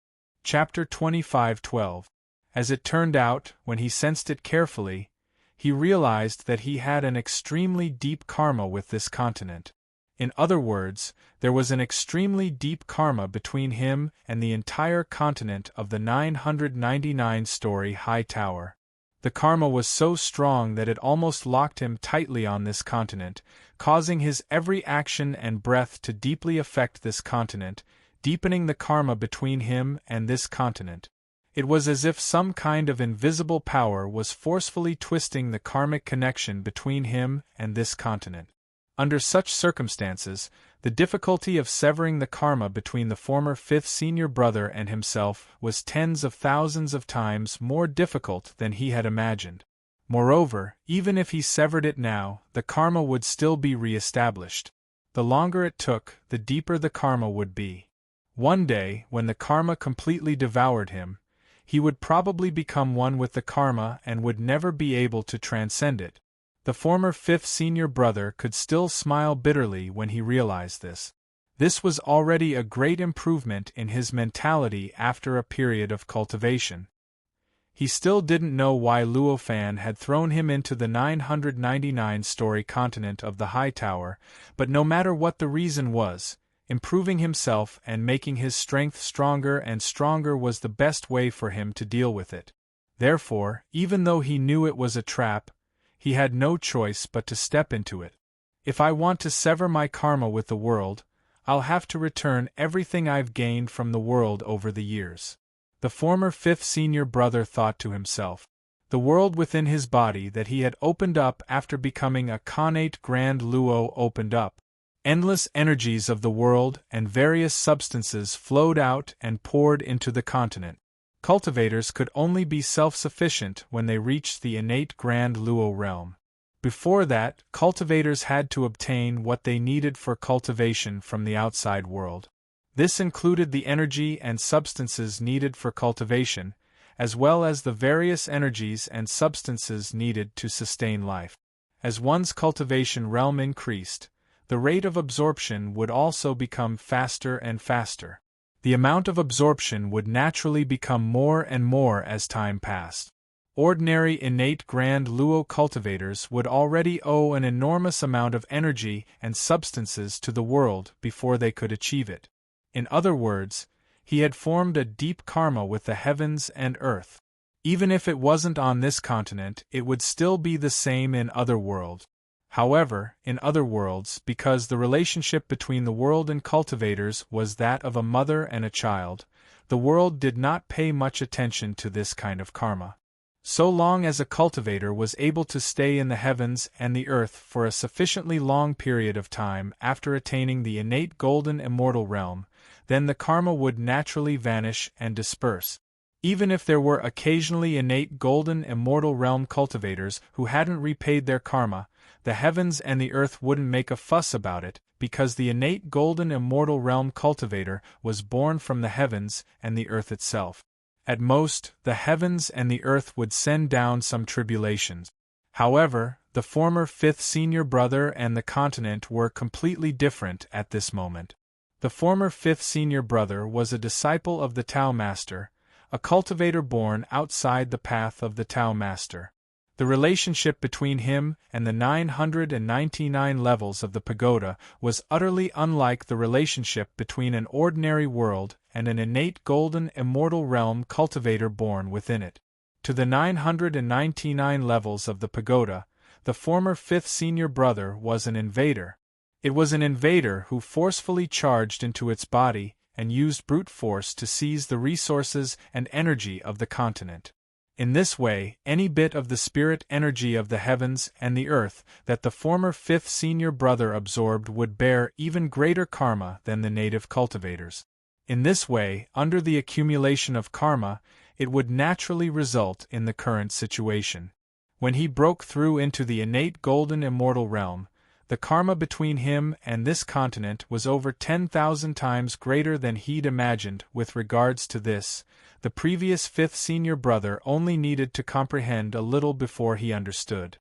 Chapter 25:12. As it turned out, when he sensed it carefully, he realized that he had an extremely deep karma with this continent. In other words, there was an extremely deep karma between him and the entire continent of the 999-story high tower. The karma was so strong that it almost locked him tightly on this continent, causing his every action and breath to deeply affect this continent, deepening the karma between him and this continent. It was as if some kind of invisible power was forcefully twisting the karmic connection between him and this continent. Under such circumstances, the difficulty of severing the karma between the former fifth senior brother and himself was tens of thousands of times more difficult than he had imagined. Moreover, even if he severed it now, the karma would still be re-established. The longer it took, the deeper the karma would be. One day, when the karma completely devoured him, he would probably become one with the karma and would never be able to transcend it. The former fifth senior brother could still smile bitterly when he realized this. This was already a great improvement in his mentality after a period of cultivation. He still didn't know why Luo Fan had thrown him into the 999-story continent of the high tower, but no matter what the reason was, improving himself and making his strength stronger and stronger was the best way for him to deal with it. Therefore, even though he knew it was a trap, he had no choice but to step into it. If I want to sever my karma with the world, I'll have to return everything I've gained from the world over the years. The former fifth senior brother thought to himself. The world within his body that he had opened up after becoming a Khanate Grand Luo opened up. Endless energies of the world and various substances flowed out and poured into the continent. Cultivators could only be self-sufficient when they reached the innate Grand Luo realm. Before that, cultivators had to obtain what they needed for cultivation from the outside world. This included the energy and substances needed for cultivation, as well as the various energies and substances needed to sustain life. As one's cultivation realm increased, the rate of absorption would also become faster and faster. The amount of absorption would naturally become more and more as time passed. Ordinary innate Grand Luo cultivators would already owe an enormous amount of energy and substances to the world before they could achieve it. In other words, he had formed a deep karma with the heavens and earth. Even if it wasn't on this continent, it would still be the same in other worlds. However, in other worlds, because the relationship between the world and cultivators was that of a mother and a child, the world did not pay much attention to this kind of karma. So long as a cultivator was able to stay in the heavens and the earth for a sufficiently long period of time after attaining the innate golden immortal realm, then the karma would naturally vanish and disperse. Even if there were occasionally innate golden immortal realm cultivators who hadn't repaid their karma, the heavens and the earth wouldn't make a fuss about it, because the innate golden immortal realm cultivator was born from the heavens and the earth itself. At most, the heavens and the earth would send down some tribulations. However, the former fifth senior brother and the continent were completely different at this moment. The former fifth senior brother was a disciple of the Tao Master, a cultivator born outside the path of the Tao Master. The relationship between him and the 999 levels of the pagoda was utterly unlike the relationship between an ordinary world and an innate golden immortal realm cultivator born within it. To the 999 levels of the pagoda, the former fifth senior brother was an invader. It was an invader who forcefully charged into its body and used brute force to seize the resources and energy of the continent. In this way, any bit of the spirit energy of the heavens and the earth that the former fifth senior brother absorbed would bear even greater karma than the native cultivators. In this way, under the accumulation of karma, it would naturally result in the current situation. When he broke through into the innate golden immortal realm, the karma between him and this continent was over 10,000 times greater than he'd imagined. With regards to this, the previous fifth senior brother only needed to comprehend a little before he understood.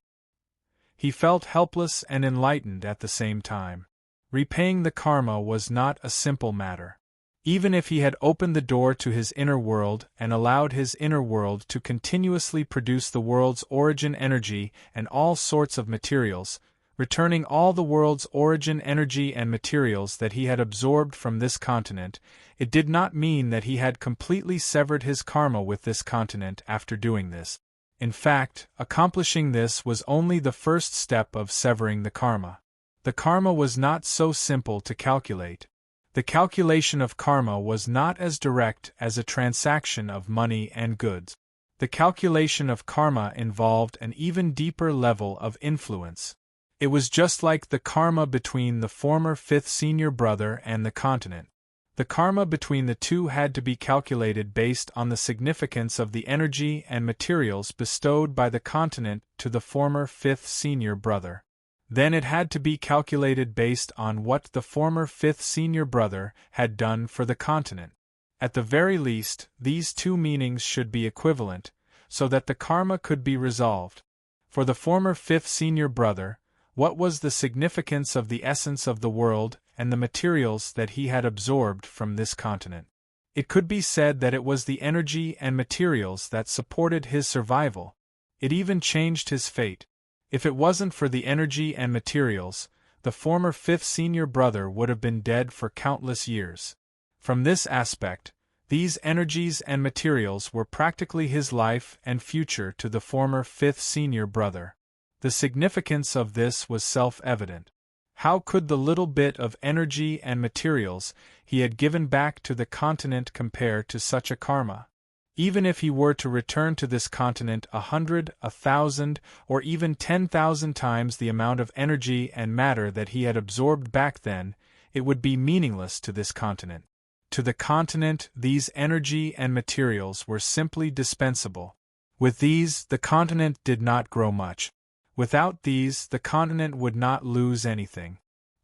He felt helpless and enlightened at the same time. Repaying the karma was not a simple matter. Even if he had opened the door to his inner world and allowed his inner world to continuously produce the world's origin energy and all sorts of materials, returning all the world's origin energy and materials that he had absorbed from this continent, it did not mean that he had completely severed his karma with this continent after doing this. In fact, accomplishing this was only the first step of severing the karma. The karma was not so simple to calculate. The calculation of karma was not as direct as a transaction of money and goods. The calculation of karma involved an even deeper level of influence. It was just like the karma between the former fifth senior brother and the continent. The karma between the two had to be calculated based on the significance of the energy and materials bestowed by the continent to the former fifth senior brother. Then it had to be calculated based on what the former fifth senior brother had done for the continent. At the very least, these two meanings should be equivalent, so that the karma could be resolved. For the former fifth senior brother, what was the significance of the essence of the world and the materials that he had absorbed from this continent? It could be said that it was the energy and materials that supported his survival. It even changed his fate. If it wasn't for the energy and materials, the former fifth senior brother would have been dead for countless years. From this aspect, these energies and materials were practically his life and future to the former fifth senior brother. The significance of this was self-evident. How could the little bit of energy and materials he had given back to the continent compare to such a karma? Even if he were to return to this continent 100, 1,000, or even 10,000 times the amount of energy and matter that he had absorbed back then, it would be meaningless to this continent. To the continent, these energy and materials were simply dispensable. With these, the continent did not grow much. Without these, the continent would not lose anything.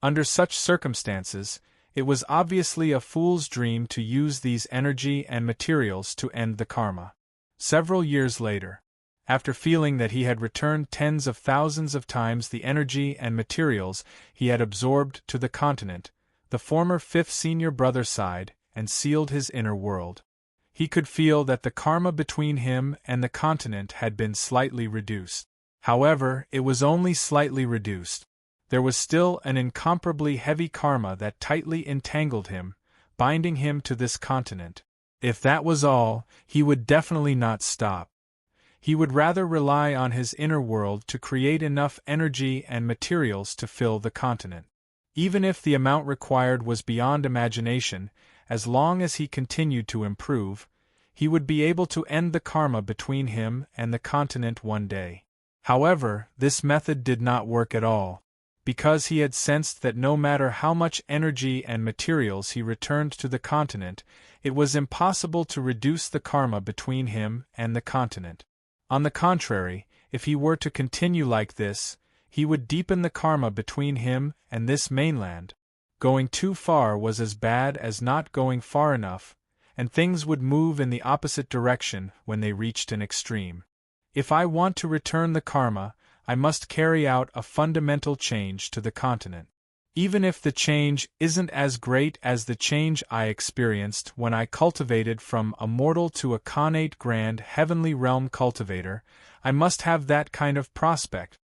Under such circumstances, it was obviously a fool's dream to use these energy and materials to end the karma. Several years later, after feeling that he had returned tens of thousands of times the energy and materials he had absorbed to the continent, the former fifth senior brother sighed and sealed his inner world. He could feel that the karma between him and the continent had been slightly reduced. However, it was only slightly reduced. There was still an incomparably heavy karma that tightly entangled him, binding him to this continent. If that was all, he would definitely not stop. He would rather rely on his inner world to create enough energy and materials to fill the continent. Even if the amount required was beyond imagination, as long as he continued to improve, he would be able to end the karma between him and the continent one day. However, this method did not work at all, because he had sensed that no matter how much energy and materials he returned to the continent, it was impossible to reduce the karma between him and the continent. On the contrary, if he were to continue like this, he would deepen the karma between him and this mainland. Going too far was as bad as not going far enough, and things would move in the opposite direction when they reached an extreme. If I want to return the karma, I must carry out a fundamental change to the continent. Even if the change isn't as great as the change I experienced when I cultivated from a mortal to a connate grand heavenly realm cultivator, I must have that kind of prospect.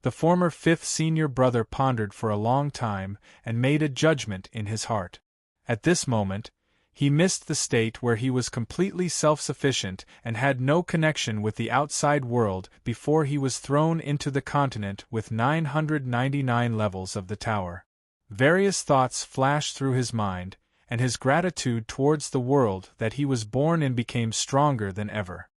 The former fifth senior brother pondered for a long time and made a judgment in his heart. At this moment, he missed the state where he was completely self-sufficient and had no connection with the outside world before he was thrown into the continent with 999 levels of the tower. Various thoughts flashed through his mind, and his gratitude towards the world that he was born in became stronger than ever.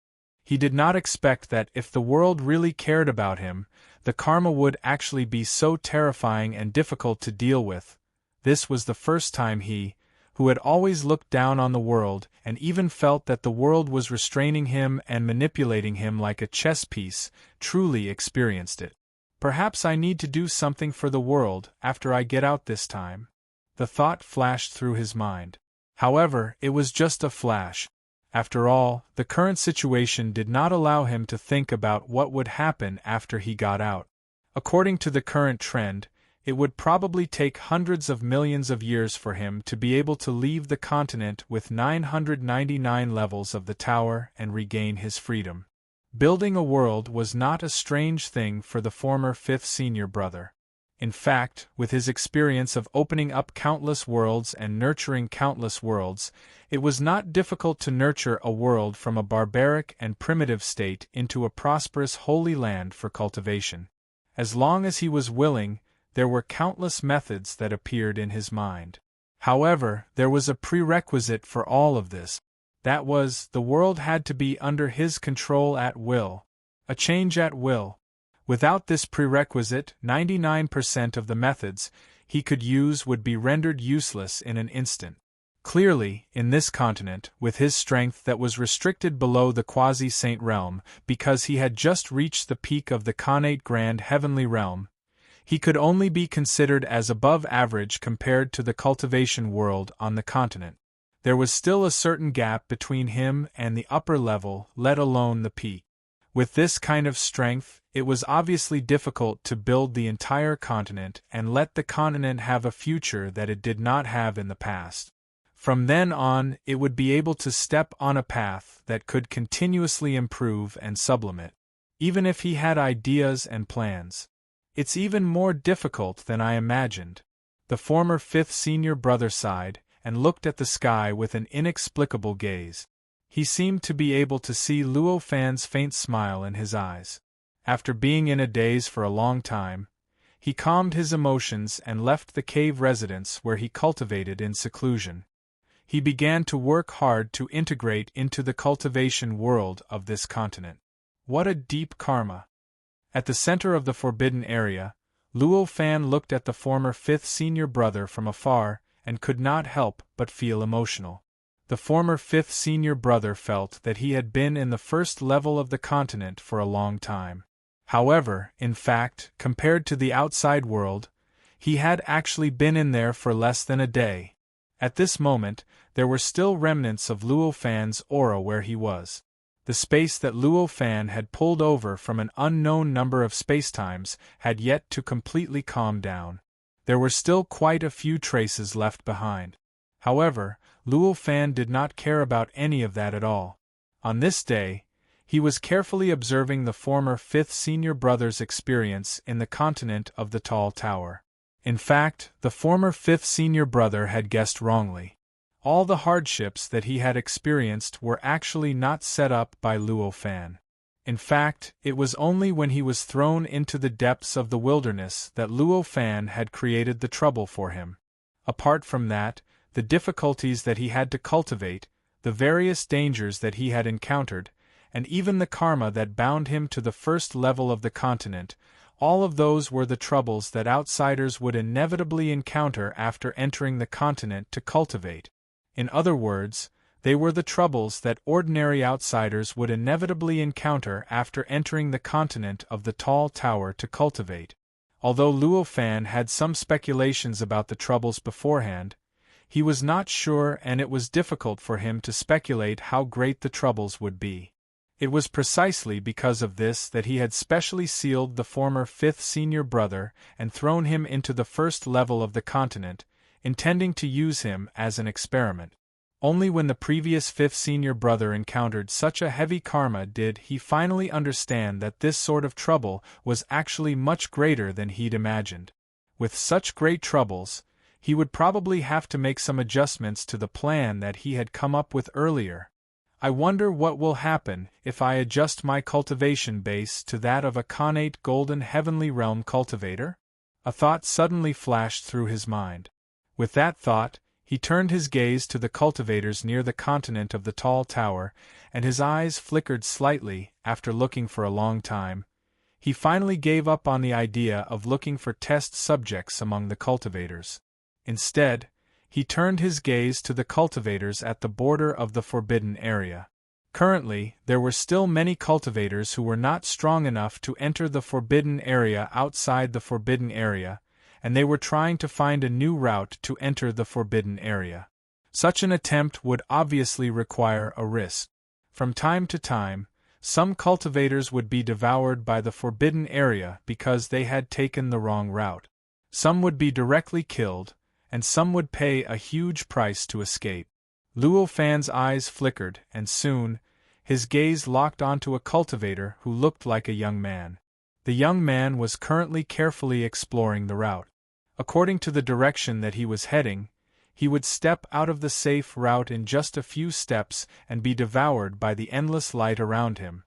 He did not expect that if the world really cared about him, the karma would actually be so terrifying and difficult to deal with. This was the first time he, who had always looked down on the world and even felt that the world was restraining him and manipulating him like a chess piece, truly experienced it. Perhaps I need to do something for the world after I get out this time. The thought flashed through his mind. However, it was just a flash. After all, the current situation did not allow him to think about what would happen after he got out. According to the current trend, it would probably take hundreds of millions of years for him to be able to leave the continent with 999 levels of the tower and regain his freedom. Building a world was not a strange thing for the former fifth senior brother. In fact, with his experience of opening up countless worlds and nurturing countless worlds, it was not difficult to nurture a world from a barbaric and primitive state into a prosperous holy land for cultivation. As long as he was willing, there were countless methods that appeared in his mind. However, there was a prerequisite for all of this. That was, the world had to be under his control at will. A change at will. Without this prerequisite, 99% of the methods he could use would be rendered useless in an instant. Clearly, in this continent, with his strength that was restricted below the quasi-saint realm because he had just reached the peak of the connate grand heavenly realm, he could only be considered as above average compared to the cultivation world on the continent. There was still a certain gap between him and the upper level, let alone the peak. With this kind of strength, it was obviously difficult to build the entire continent and let the continent have a future that it did not have in the past. From then on, it would be able to step on a path that could continuously improve and sublimate. Even if he had ideas and plans. It's even more difficult than I imagined. The former fifth senior brother sighed and looked at the sky with an inexplicable gaze. He seemed to be able to see Luo Fan's faint smile in his eyes. After being in a daze for a long time, he calmed his emotions and left the cave residence where he cultivated in seclusion. He began to work hard to integrate into the cultivation world of this continent. What a deep karma! At the center of the forbidden area, Luo Fan looked at the former fifth senior brother from afar and could not help but feel emotional. The former fifth senior brother felt that he had been in the first level of the continent for a long time. However, in fact, compared to the outside world, he had actually been in there for less than a day. At this moment, there were still remnants of Luo Fan's aura where he was. The space that Luo Fan had pulled over from an unknown number of spacetimes had yet to completely calm down. There were still quite a few traces left behind. However, Luo Fan did not care about any of that at all. On this day, he was carefully observing the former fifth senior brother's experience in the continent of the tall tower. In fact, the former fifth senior brother had guessed wrongly. All the hardships that he had experienced were actually not set up by Luo Fan. In fact, it was only when he was thrown into the depths of the wilderness that Luo Fan had created the trouble for him. Apart from that, the difficulties that he had to cultivate, the various dangers that he had encountered, and even the karma that bound him to the first level of the continent, all of those were the troubles that outsiders would inevitably encounter after entering the continent to cultivate. In other words, they were the troubles that ordinary outsiders would inevitably encounter after entering the continent of the tall tower to cultivate. Although Luo Fan had some speculations about the troubles beforehand, he was not sure, and it was difficult for him to speculate how great the troubles would be. It was precisely because of this that he had specially sealed the former fifth senior brother and thrown him into the first level of the continent, intending to use him as an experiment. Only when the previous fifth senior brother encountered such a heavy karma did he finally understand that this sort of trouble was actually much greater than he'd imagined. With such great troubles, he would probably have to make some adjustments to the plan that he had come up with earlier. I wonder what will happen if I adjust my cultivation base to that of a connate golden heavenly realm cultivator? A thought suddenly flashed through his mind. With that thought, he turned his gaze to the cultivators near the continent of the tall tower, and his eyes flickered slightly. After looking for a long time, he finally gave up on the idea of looking for test subjects among the cultivators. Instead, he turned his gaze to the cultivators at the border of the forbidden area. Currently, there were still many cultivators who were not strong enough to enter the forbidden area outside the forbidden area, and they were trying to find a new route to enter the forbidden area. Such an attempt would obviously require a risk. From time to time, some cultivators would be devoured by the forbidden area because they had taken the wrong route. Some would be directly killed, and some would pay a huge price to escape. Luo Fan's eyes flickered, and soon, his gaze locked onto a cultivator who looked like a young man. The young man was currently carefully exploring the route. According to the direction that he was heading, he would step out of the safe route in just a few steps and be devoured by the endless light around him.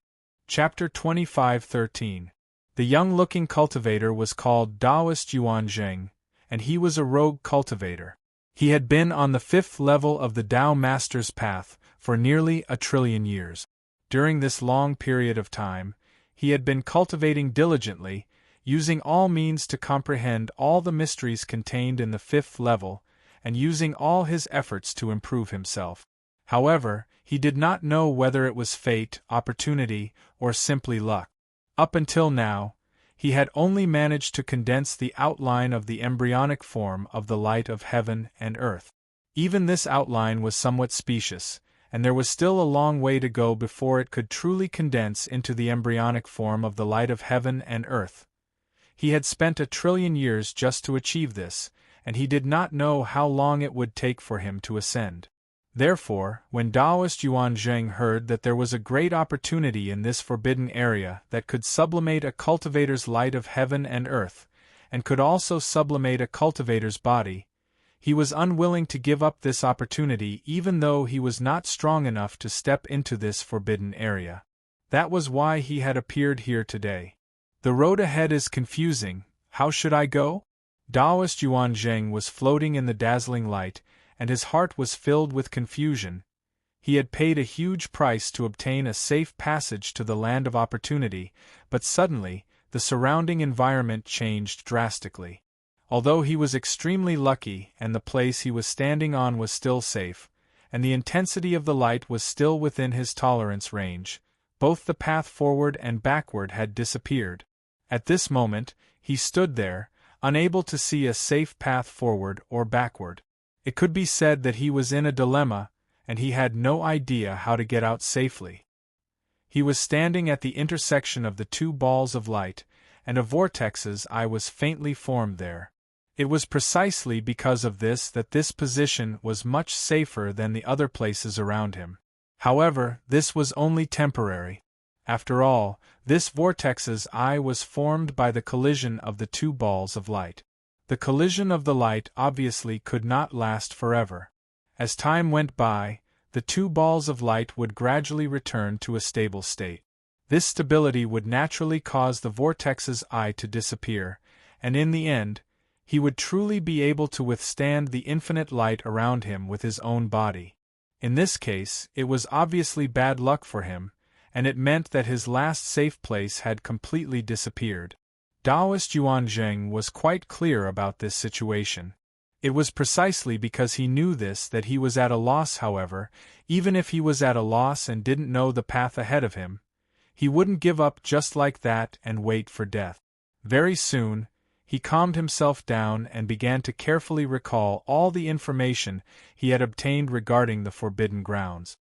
Chapter 25:13. The young-looking cultivator was called Daoist Yuanzheng, and he was a rogue cultivator. He had been on the 5th level of the Tao Master's path for nearly 1 trillion years. During this long period of time, he had been cultivating diligently, using all means to comprehend all the mysteries contained in the 5th level, and using all his efforts to improve himself. However, he did not know whether it was fate, opportunity, or simply luck. Up until now, he had only managed to condense the outline of the embryonic form of the light of heaven and earth. Even this outline was somewhat specious, and there was still a long way to go before it could truly condense into the embryonic form of the light of heaven and earth. He had spent 1 trillion years just to achieve this, and he did not know how long it would take for him to ascend. Therefore, when Daoist Yuanzheng heard that there was a great opportunity in this forbidden area that could sublimate a cultivator's light of heaven and earth, and could also sublimate a cultivator's body, he was unwilling to give up this opportunity even though he was not strong enough to step into this forbidden area. That was why he had appeared here today. The road ahead is confusing. How should I go? Daoist Yuanzheng was floating in the dazzling light, and his heart was filled with confusion. He had paid a huge price to obtain a safe passage to the land of opportunity, but suddenly, the surrounding environment changed drastically. Although he was extremely lucky and the place he was standing on was still safe, and the intensity of the light was still within his tolerance range, both the path forward and backward had disappeared. At this moment, he stood there, unable to see a safe path forward or backward. It could be said that he was in a dilemma, and he had no idea how to get out safely. He was standing at the intersection of the two balls of light, and a vortex's eye was faintly formed there. It was precisely because of this that this position was much safer than the other places around him. However, this was only temporary. After all, this vortex's eye was formed by the collision of the two balls of light. The collision of the light obviously could not last forever. As time went by, the two balls of light would gradually return to a stable state. This stability would naturally cause the vortex's eye to disappear, and in the end, he would truly be able to withstand the infinite light around him with his own body. In this case, it was obviously bad luck for him, and it meant that his last safe place had completely disappeared. Daoist Yuanzheng was quite clear about this situation. It was precisely because he knew this that he was at a loss. However, even if he was at a loss and didn't know the path ahead of him, he wouldn't give up just like that and wait for death. Very soon, He calmed himself down and began to carefully recall all the information he had obtained regarding the forbidden grounds.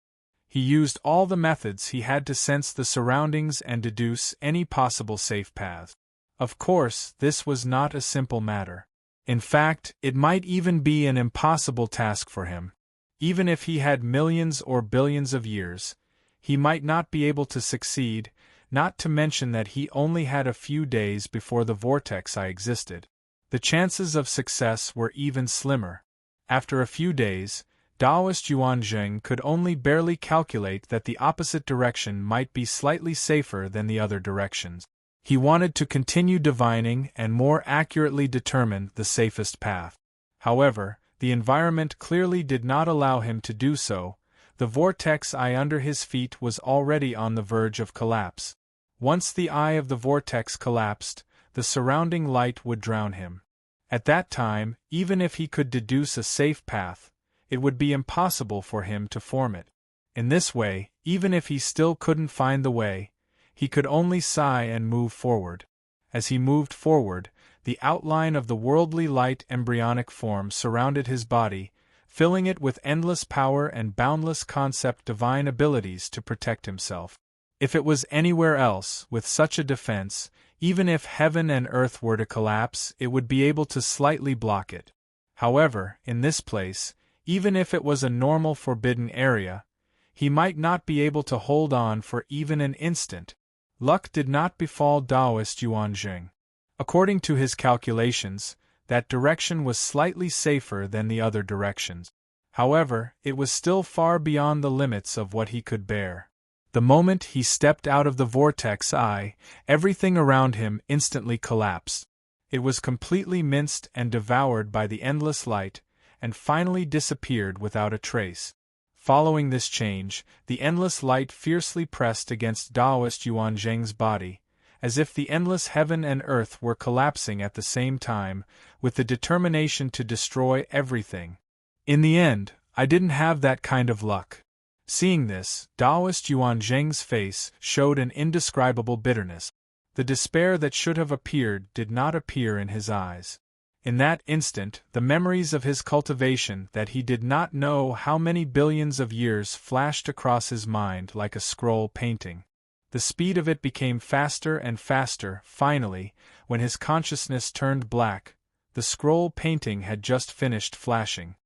He used all the methods he had to sense the surroundings and deduce any possible safe paths. Of course, this was not a simple matter. In fact, it might even be an impossible task for him. Even if he had millions or billions of years, he might not be able to succeed, not to mention that he only had a few days before the vortex eye existed. The chances of success were even slimmer. After a few days, Taoist Yuan Zheng could only barely calculate that the opposite direction might be slightly safer than the other directions. He wanted to continue divining and more accurately determine the safest path. However, the environment clearly did not allow him to do so. The vortex eye under his feet was already on the verge of collapse. Once the eye of the vortex collapsed, the surrounding light would drown him. At that time, even if he could deduce a safe path, it would be impossible for him to form it. In this way, even if he still couldn't find the way, he could only sigh and move forward. As he moved forward, the outline of the worldly light embryonic form surrounded his body, filling it with endless power and boundless concept divine abilities to protect himself. If it was anywhere else, with such a defense, even if heaven and earth were to collapse, it would be able to slightly block it. However, in this place, even if it was a normal forbidden area, he might not be able to hold on for even an instant. Luck did not befall Taoist Yuan Zheng. According to his calculations, that direction was slightly safer than the other directions. However, it was still far beyond the limits of what he could bear. The moment he stepped out of the vortex eye, everything around him instantly collapsed. It was completely minced and devoured by the endless light, and finally disappeared without a trace. Following this change, the endless light fiercely pressed against Taoist Yuan Zheng's body, as if the endless heaven and earth were collapsing at the same time, with the determination to destroy everything. In the end, I didn't have that kind of luck. Seeing this, Taoist Yuan Zheng's face showed an indescribable bitterness. The despair that should have appeared did not appear in his eyes. In that instant, the memories of his cultivation that he did not know how many billions of years flashed across his mind like a scroll painting. The speed of it became faster and faster. Finally, when his consciousness turned black, the scroll painting had just finished flashing.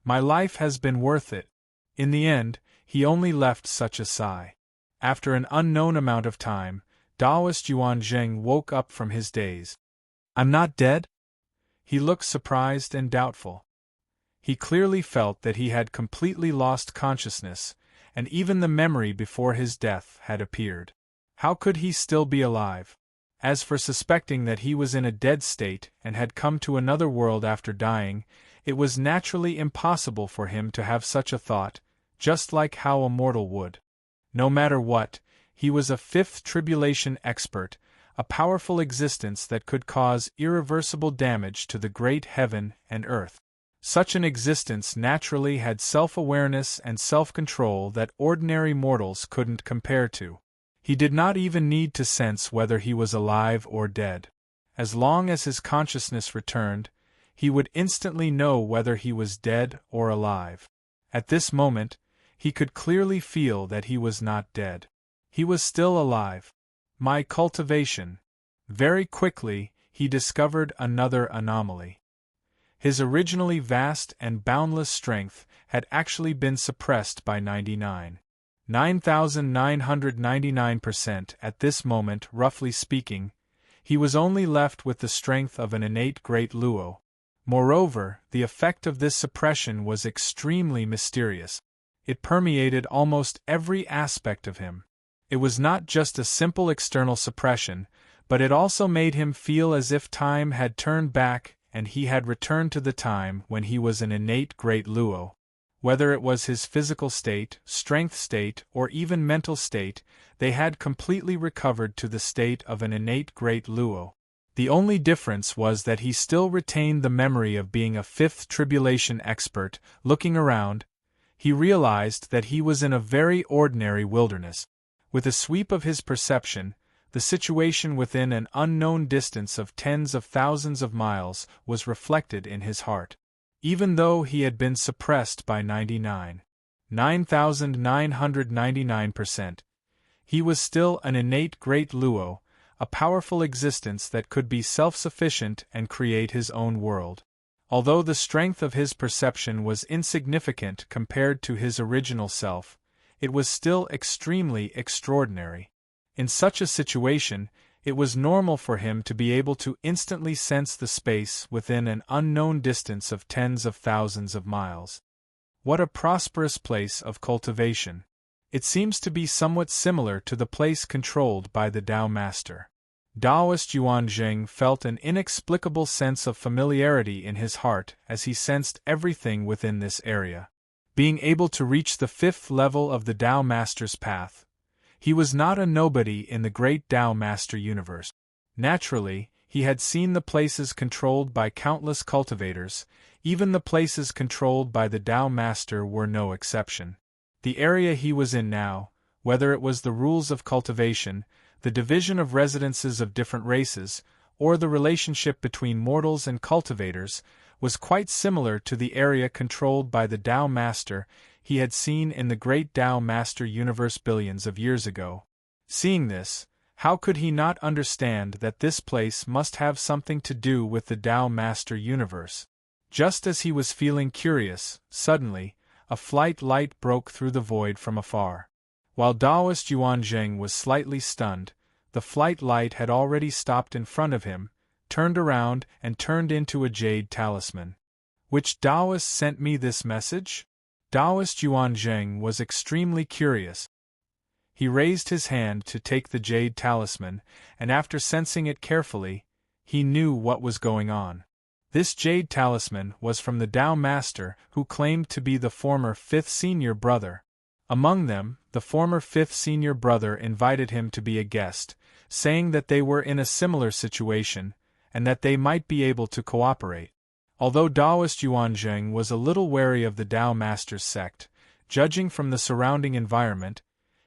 My life has been worth it. In the end, he only left such a sigh. After an unknown amount of time, Taoist Yuan Zheng woke up from his daze. I'm not dead? He looked surprised and doubtful. He clearly felt that he had completely lost consciousness, and even the memory before his death had appeared. How could he still be alive? As for suspecting that he was in a dead state and had come to another world after dying, it was naturally impossible for him to have such a thought, just like how a mortal would. No matter what, he was a fifth tribulation expert, a powerful existence that could cause irreversible damage to the great heaven and earth. Such an existence naturally had self-awareness and self-control that ordinary mortals couldn't compare to. He did not even need to sense whether he was alive or dead. As long as his consciousness returned, he would instantly know whether he was dead or alive. At this moment, he could clearly feel that he was not dead. He was still alive. My cultivation. Very quickly, he discovered another anomaly. His originally vast and boundless strength had actually been suppressed by 9,999% at this moment. Roughly speaking, he was only left with the strength of an innate great Luo. Moreover, the effect of this suppression was extremely mysterious. It permeated almost every aspect of him. It was not just a simple external suppression, but it also made him feel as if time had turned back and he had returned to the time when he was an innate great Luo. Whether it was his physical state, strength state, or even mental state, they had completely recovered to the state of an innate great Luo. The only difference was that he still retained the memory of being a fifth tribulation expert. Looking around, he realized that he was in a very ordinary wilderness. With a sweep of his perception, the situation within an unknown distance of tens of thousands of miles was reflected in his heart. Even though he had been suppressed by 9,999%, he was still an innate great Luo, a powerful existence that could be self-sufficient and create his own world. Although the strength of his perception was insignificant compared to his original self, it was still extremely extraordinary. In such a situation, it was normal for him to be able to instantly sense the space within an unknown distance of tens of thousands of miles. What a prosperous place of cultivation! It seems to be somewhat similar to the place controlled by the Tao Master. Taoist Yuan Jing felt an inexplicable sense of familiarity in his heart as he sensed everything within this area. Being able to reach the fifth level of the Tao Master's path, he was not a nobody in the great Tao Master universe. Naturally, he had seen the places controlled by countless cultivators. Even the places controlled by the Tao Master were no exception. The area he was in now, whether it was the rules of cultivation, the division of residences of different races, or the relationship between mortals and cultivators, was quite similar to the area controlled by the Tao Master he had seen in the great Tao Master universe billions of years ago. Seeing this, how could he not understand that this place must have something to do with the Tao Master universe? Just as he was feeling curious, suddenly, a flight light broke through the void from afar. While Taoist Yuan Jing was slightly stunned, the flight light had already stopped in front of him, turned around and turned into a jade talisman. Which Taoist sent me this message? Taoist Yuan Jing was extremely curious. He raised his hand to take the jade talisman, and after sensing it carefully, he knew what was going on. This jade talisman was from the Tao Master who claimed to be the former fifth senior brother. Among them, the former fifth senior brother invited him to be a guest, saying that they were in a similar situation, and that they might be able to cooperate. Although Taoist Yuan Jing was a little wary of the Tao Master's sect, judging from the surrounding environment,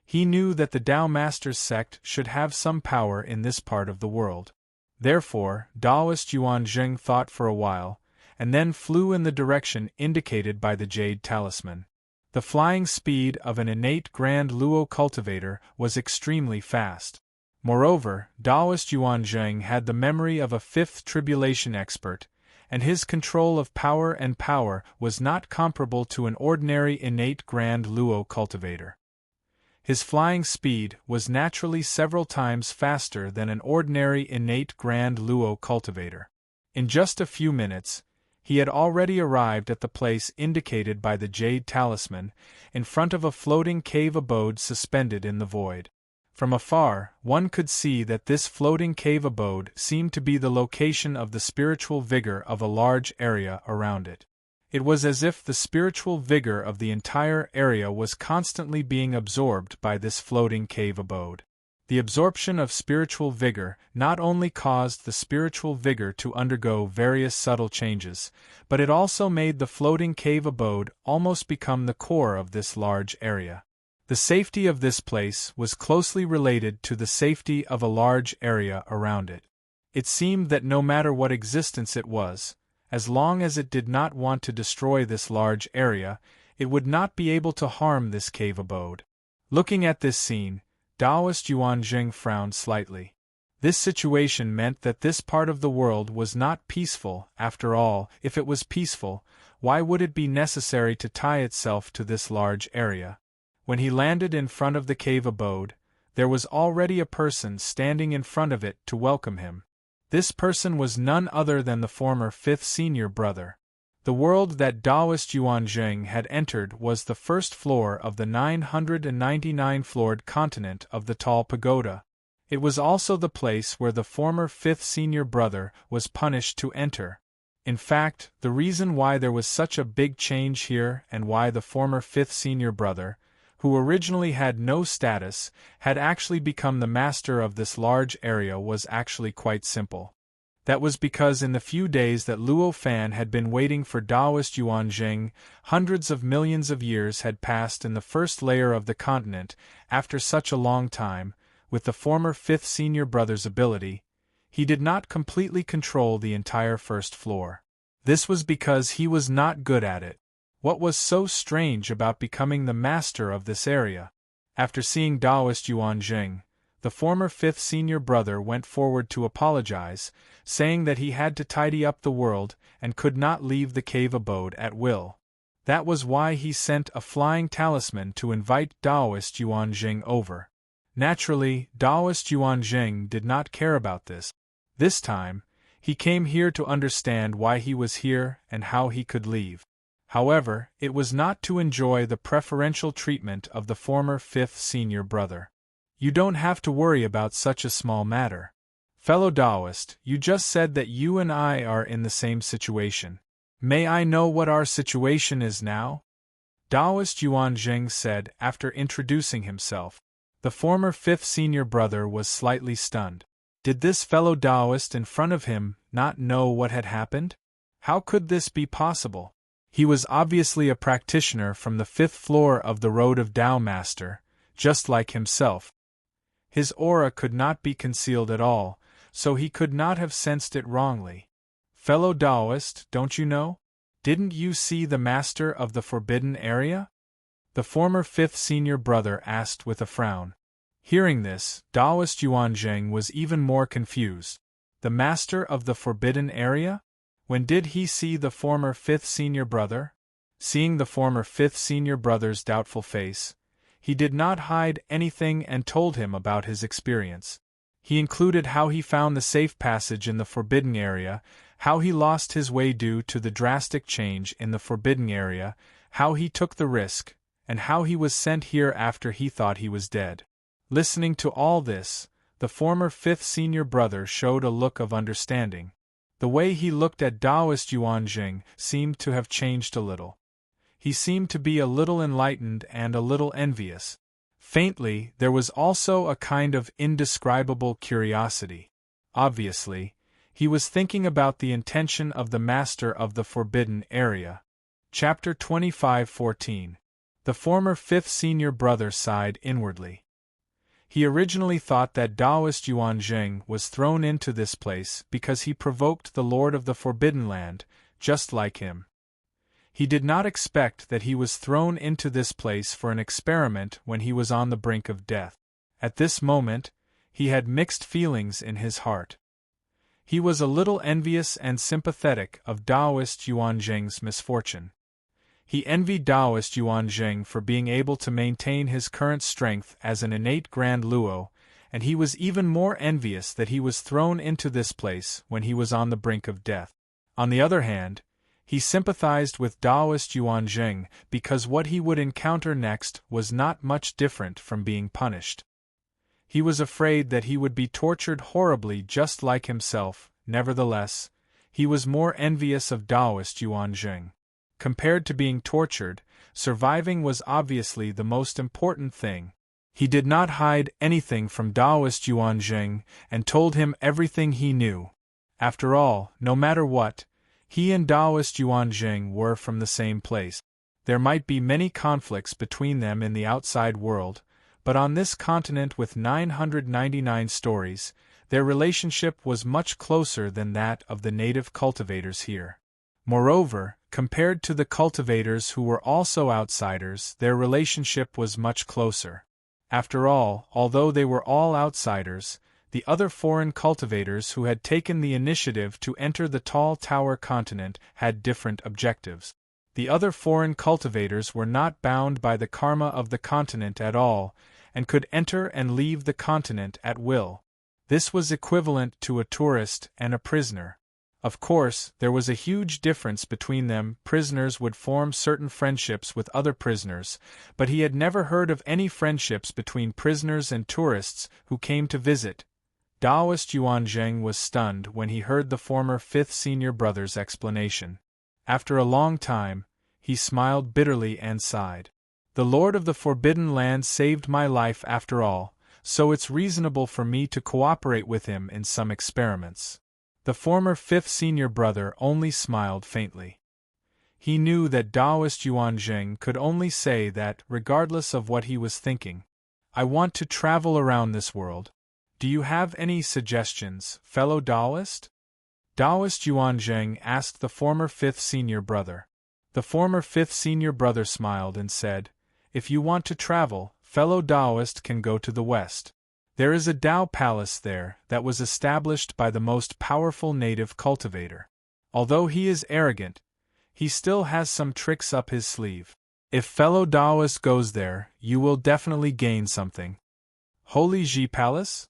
he knew that the Tao Master's sect should have some power in this part of the world. Therefore, Taoist Yuan Jing thought for a while, and then flew in the direction indicated by the jade talisman. The flying speed of an innate Grand Luo cultivator was extremely fast. Moreover, Taoist Yuan Jing had the memory of a fifth tribulation expert, and his control of power and power was not comparable to an ordinary innate Grand Luo cultivator. His flying speed was naturally several times faster than an ordinary innate Grand Luo cultivator. In just a few minutes, he had already arrived at the place indicated by the jade talisman, in front of a floating cave abode suspended in the void. From afar, one could see that this floating cave abode seemed to be the location of the spiritual vigor of a large area around it. It was as if the spiritual vigor of the entire area was constantly being absorbed by this floating cave abode. The absorption of spiritual vigor not only caused the spiritual vigor to undergo various subtle changes, but it also made the floating cave abode almost become the core of this large area. The safety of this place was closely related to the safety of a large area around it. It seemed that no matter what existence it was, as long as it did not want to destroy this large area, it would not be able to harm this cave abode. Looking at this scene, Taoist Yuan Jing frowned slightly. This situation meant that this part of the world was not peaceful. After all, if it was peaceful, why would it be necessary to tie itself to this large area? When he landed in front of the cave abode, there was already a person standing in front of it to welcome him. This person was none other than the former fifth senior brother. The world that Taoist Yuan Jing had entered was the first floor of the 999-floored continent of the Tall Pagoda. It was also the place where the former fifth senior brother was punished to enter. In fact, the reason why there was such a big change here and why the former fifth senior brother, who originally had no status, had actually become the master of this large area was actually quite simple. That was because in the few days that Luo Fan had been waiting for Taoist Yuan Jing, hundreds of millions of years had passed in the first layer of the continent. After such a long time, with the former fifth senior brother's ability, he did not completely control the entire first floor. This was because he was not good at it. What was so strange about becoming the master of this area? After seeing Taoist Yuan Jing, the former fifth senior brother went forward to apologize, saying that he had to tidy up the world and could not leave the cave abode at will. That was why he sent a flying talisman to invite Taoist Yuan Jing over. Naturally, Taoist Yuan Jing did not care about this. This time, he came here to understand why he was here and how he could leave. However, it was not to enjoy the preferential treatment of the former fifth senior brother. You don't have to worry about such a small matter. Fellow Taoist, you just said that you and I are in the same situation. May I know what our situation is now? Taoist Yuan Jing said after introducing himself. The former fifth senior brother was slightly stunned. Did this fellow Taoist in front of him not know what had happened? How could this be possible? He was obviously a practitioner from the fifth floor of the Road of Tao Master, just like himself. His aura could not be concealed at all, so he could not have sensed it wrongly. Fellow Taoist, don't you know? Didn't you see the master of the forbidden area? The former fifth senior brother asked with a frown. Hearing this, Taoist Yuan Jing was even more confused. The master of the forbidden area? When did he see the former fifth senior brother? Seeing the former fifth senior brother's doubtful face, he did not hide anything and told him about his experience. He included how he found the safe passage in the forbidden area, how he lost his way due to the drastic change in the forbidden area, how he took the risk, and how he was sent here after he thought he was dead. Listening to all this, the former fifth senior brother showed a look of understanding. The way he looked at Taoist Yuan Jing seemed to have changed a little. He seemed to be a little enlightened and a little envious. Faintly, there was also a kind of indescribable curiosity. Obviously, he was thinking about the intention of the master of the forbidden area. Chapter 25:14. The former fifth senior brother sighed inwardly. He originally thought that Taoist Yuan Jing was thrown into this place because he provoked the Lord of the Forbidden Land, just like him. He did not expect that he was thrown into this place for an experiment when he was on the brink of death. At this moment, he had mixed feelings in his heart. He was a little envious and sympathetic of Taoist Yuan Jing's misfortune. He envied Taoist Yuan Jing for being able to maintain his current strength as an innate Grand Luo, and he was even more envious that he was thrown into this place when he was on the brink of death. On the other hand, he sympathized with Taoist Yuan Jing because what he would encounter next was not much different from being punished. He was afraid that he would be tortured horribly just like himself. Nevertheless, he was more envious of Taoist Yuan Jing. Compared to being tortured, surviving was obviously the most important thing. He did not hide anything from Taoist Yuan Jing and told him everything he knew. After all, no matter what, he and Taoist Yuan Jing were from the same place. There might be many conflicts between them in the outside world, but on this continent with 999 stories, their relationship was much closer than that of the native cultivators here. Moreover, compared to the cultivators who were also outsiders, their relationship was much closer. After all, although they were all outsiders, the other foreign cultivators who had taken the initiative to enter the Tall Tower continent had different objectives. The other foreign cultivators were not bound by the karma of the continent at all, and could enter and leave the continent at will. This was equivalent to a tourist and a prisoner. Of course, there was a huge difference between them. Prisoners would form certain friendships with other prisoners, but he had never heard of any friendships between prisoners and tourists who came to visit. Taoist Yuan Jing was stunned when he heard the former fifth senior brother's explanation. After a long time, he smiled bitterly and sighed. The Lord of the Forbidden Land saved my life after all, so it's reasonable for me to cooperate with him in some experiments. The former fifth senior brother only smiled faintly. He knew that Taoist Yuan Jing could only say that regardless of what he was thinking. I want to travel around this world. Do you have any suggestions, fellow Taoist? Taoist Yuanzheng asked the former fifth senior brother. The former fifth senior brother smiled and said, If you want to travel, fellow Taoist can go to the west. There is a Tao palace there that was established by the most powerful native cultivator. Although he is arrogant, he still has some tricks up his sleeve. If fellow Taoist goes there, you will definitely gain something. Holy Ji Palace?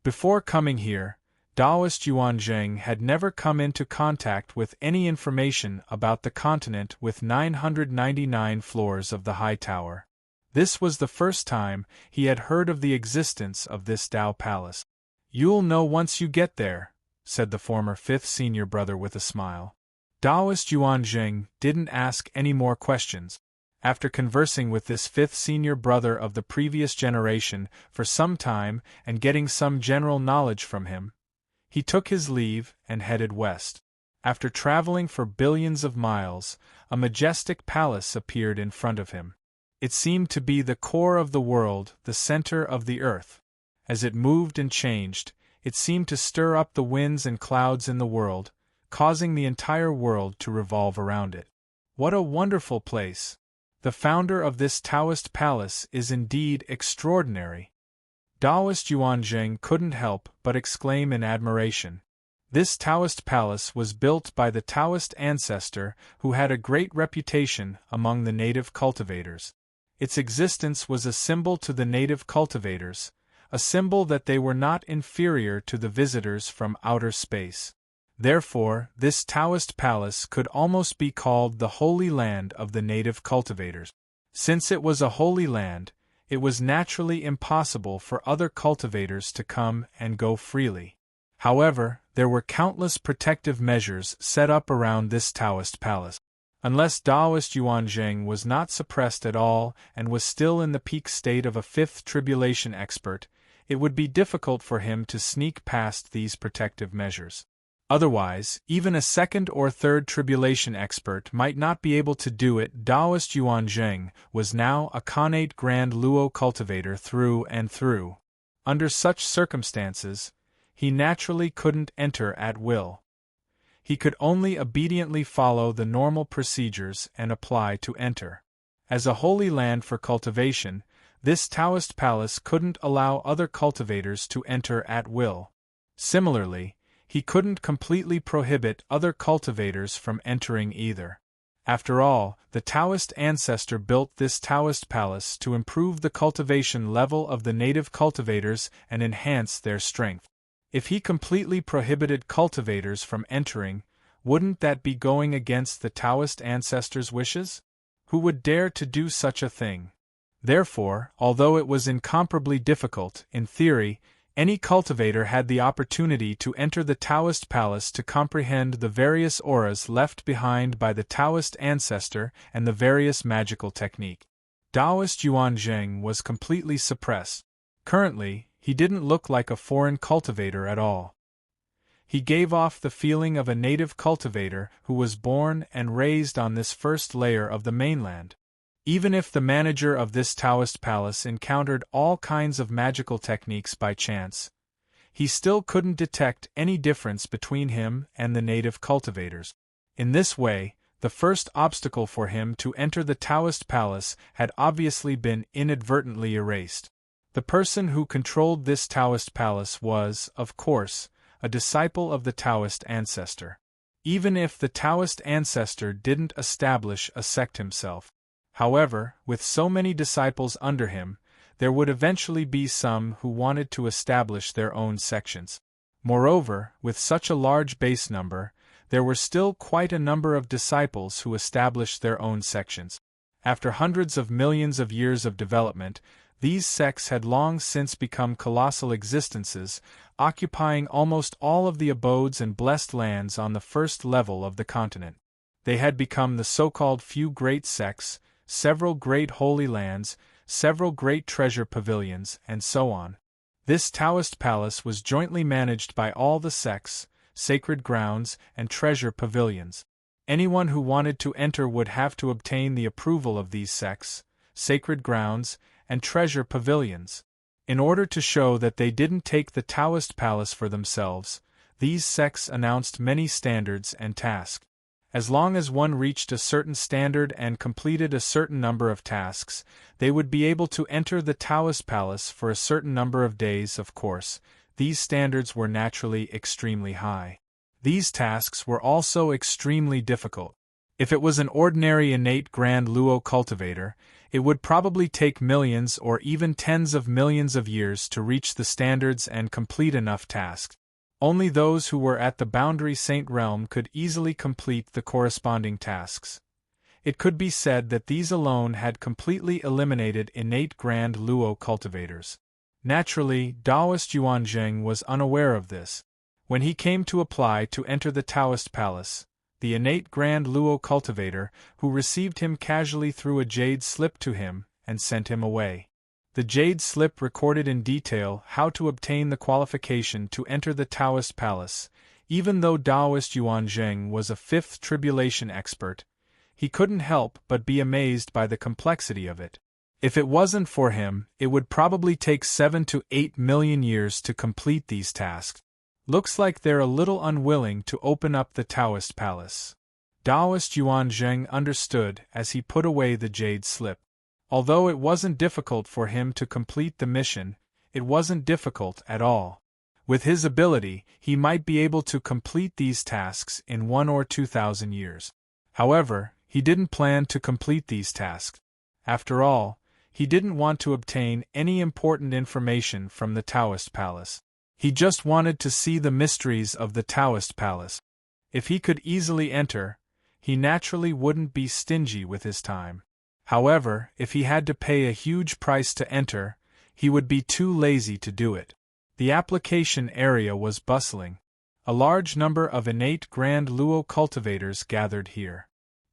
Before coming here, Taoist Yuanzheng had never come into contact with any information about the continent with 999 floors of the high tower. This was the first time he had heard of the existence of this Tao palace. You'll know once you get there, said the former fifth senior brother with a smile. Taoist Yuanzheng didn't ask any more questions. After conversing with this fifth senior brother of the previous generation for some time and getting some general knowledge from him, he took his leave and headed west. After traveling for billions of miles, a majestic palace appeared in front of him. It seemed to be the core of the world, the center of the earth. As it moved and changed, it seemed to stir up the winds and clouds in the world, causing the entire world to revolve around it. What a wonderful place! The founder of this Taoist palace is indeed extraordinary. Taoist Yuanzheng couldn't help but exclaim in admiration. This Taoist palace was built by the Taoist ancestor who had a great reputation among the native cultivators. Its existence was a symbol to the native cultivators, a symbol that they were not inferior to the visitors from outer space. Therefore, this Taoist palace could almost be called the Holy Land of the native cultivators. Since it was a holy land, it was naturally impossible for other cultivators to come and go freely. However, there were countless protective measures set up around this Taoist palace. Unless Taoist Yuanzheng was not suppressed at all and was still in the peak state of a fifth tribulation expert, it would be difficult for him to sneak past these protective measures. Otherwise, even a second or third tribulation expert might not be able to do it. Taoist Yuanzheng was now a connate Grand Luo cultivator through and through. Under such circumstances, he naturally couldn't enter at will. He could only obediently follow the normal procedures and apply to enter. As a holy land for cultivation, this Taoist palace couldn't allow other cultivators to enter at will. Similarly, he couldn't completely prohibit other cultivators from entering either. After all, the Taoist ancestor built this Taoist palace to improve the cultivation level of the native cultivators and enhance their strength. If he completely prohibited cultivators from entering, wouldn't that be going against the Taoist ancestor's wishes? Who would dare to do such a thing? Therefore, although it was incomparably difficult, in theory, any cultivator had the opportunity to enter the Taoist palace to comprehend the various auras left behind by the Taoist ancestor and the various magical technique. Taoist Yuanzheng was completely suppressed. Currently, he didn't look like a foreign cultivator at all. He gave off the feeling of a native cultivator who was born and raised on this first layer of the mainland. Even if the manager of this Taoist palace encountered all kinds of magical techniques by chance, he still couldn't detect any difference between him and the native cultivators. In this way, the first obstacle for him to enter the Taoist palace had obviously been inadvertently erased. The person who controlled this Taoist palace was, of course, a disciple of the Taoist ancestor. Even if the Taoist ancestor didn't establish a sect himself. However, with so many disciples under him, there would eventually be some who wanted to establish their own sections. Moreover, with such a large base number, there were still quite a number of disciples who established their own sections. After hundreds of millions of years of development, these sects had long since become colossal existences, occupying almost all of the abodes and blessed lands on the first level of the continent. They had become the so-called few great sects, several great holy lands, several great treasure pavilions, and so on. This Taoist palace was jointly managed by all the sects, sacred grounds, and treasure pavilions. Anyone who wanted to enter would have to obtain the approval of these sects, sacred grounds, and treasure pavilions. In order to show that they didn't take the Taoist palace for themselves, these sects announced many standards and tasks. As long as one reached a certain standard and completed a certain number of tasks, they would be able to enter the Taoist palace for a certain number of days. Of course, these standards were naturally extremely high. These tasks were also extremely difficult. If it was an ordinary innate Grand Luo cultivator, it would probably take millions or even tens of millions of years to reach the standards and complete enough tasks. Only those who were at the boundary saint realm could easily complete the corresponding tasks. It could be said that these alone had completely eliminated innate Grand Luo cultivators. Naturally, Taoist Yuanzheng was unaware of this. When he came to apply to enter the Taoist palace, the innate Grand Luo cultivator, who received him casually, threw a jade slip to him and sent him away. The jade slip recorded in detail how to obtain the qualification to enter the Taoist palace. Even though Taoist Yuanzheng was a fifth tribulation expert, he couldn't help but be amazed by the complexity of it. If it wasn't for him, it would probably take 7 to 8 million years to complete these tasks. Looks like they're a little unwilling to open up the Taoist palace. Taoist Yuanzheng understood as he put away the jade slip. Although it wasn't difficult for him to complete the mission, it wasn't difficult at all. With his ability, he might be able to complete these tasks in 1 or 2,000 years. However, he didn't plan to complete these tasks. After all, he didn't want to obtain any important information from the Taoist palace. He just wanted to see the mysteries of the Taoist palace. If he could easily enter, he naturally wouldn't be stingy with his time. However, if he had to pay a huge price to enter, he would be too lazy to do it. The application area was bustling. A large number of innate Grand Luo cultivators gathered here.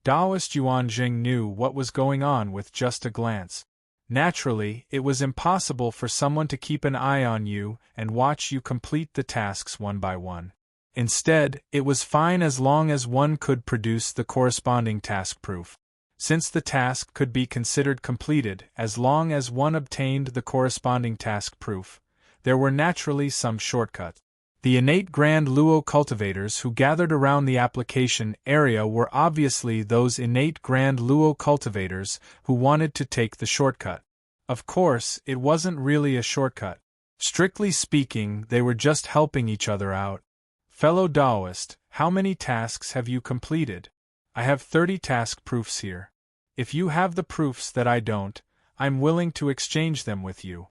Taoist Yuanzheng knew what was going on with just a glance. Naturally, it was impossible for someone to keep an eye on you and watch you complete the tasks one by one. Instead, it was fine as long as one could produce the corresponding task proof. Since the task could be considered completed as long as one obtained the corresponding task proof, there were naturally some shortcuts. The innate Grand Luo cultivators who gathered around the application area were obviously those innate Grand Luo cultivators who wanted to take the shortcut. Of course, it wasn't really a shortcut. Strictly speaking, they were just helping each other out. Fellow Taoist, how many tasks have you completed? I have 30 task proofs here. If you have the proofs that I don't, I'm willing to exchange them with you.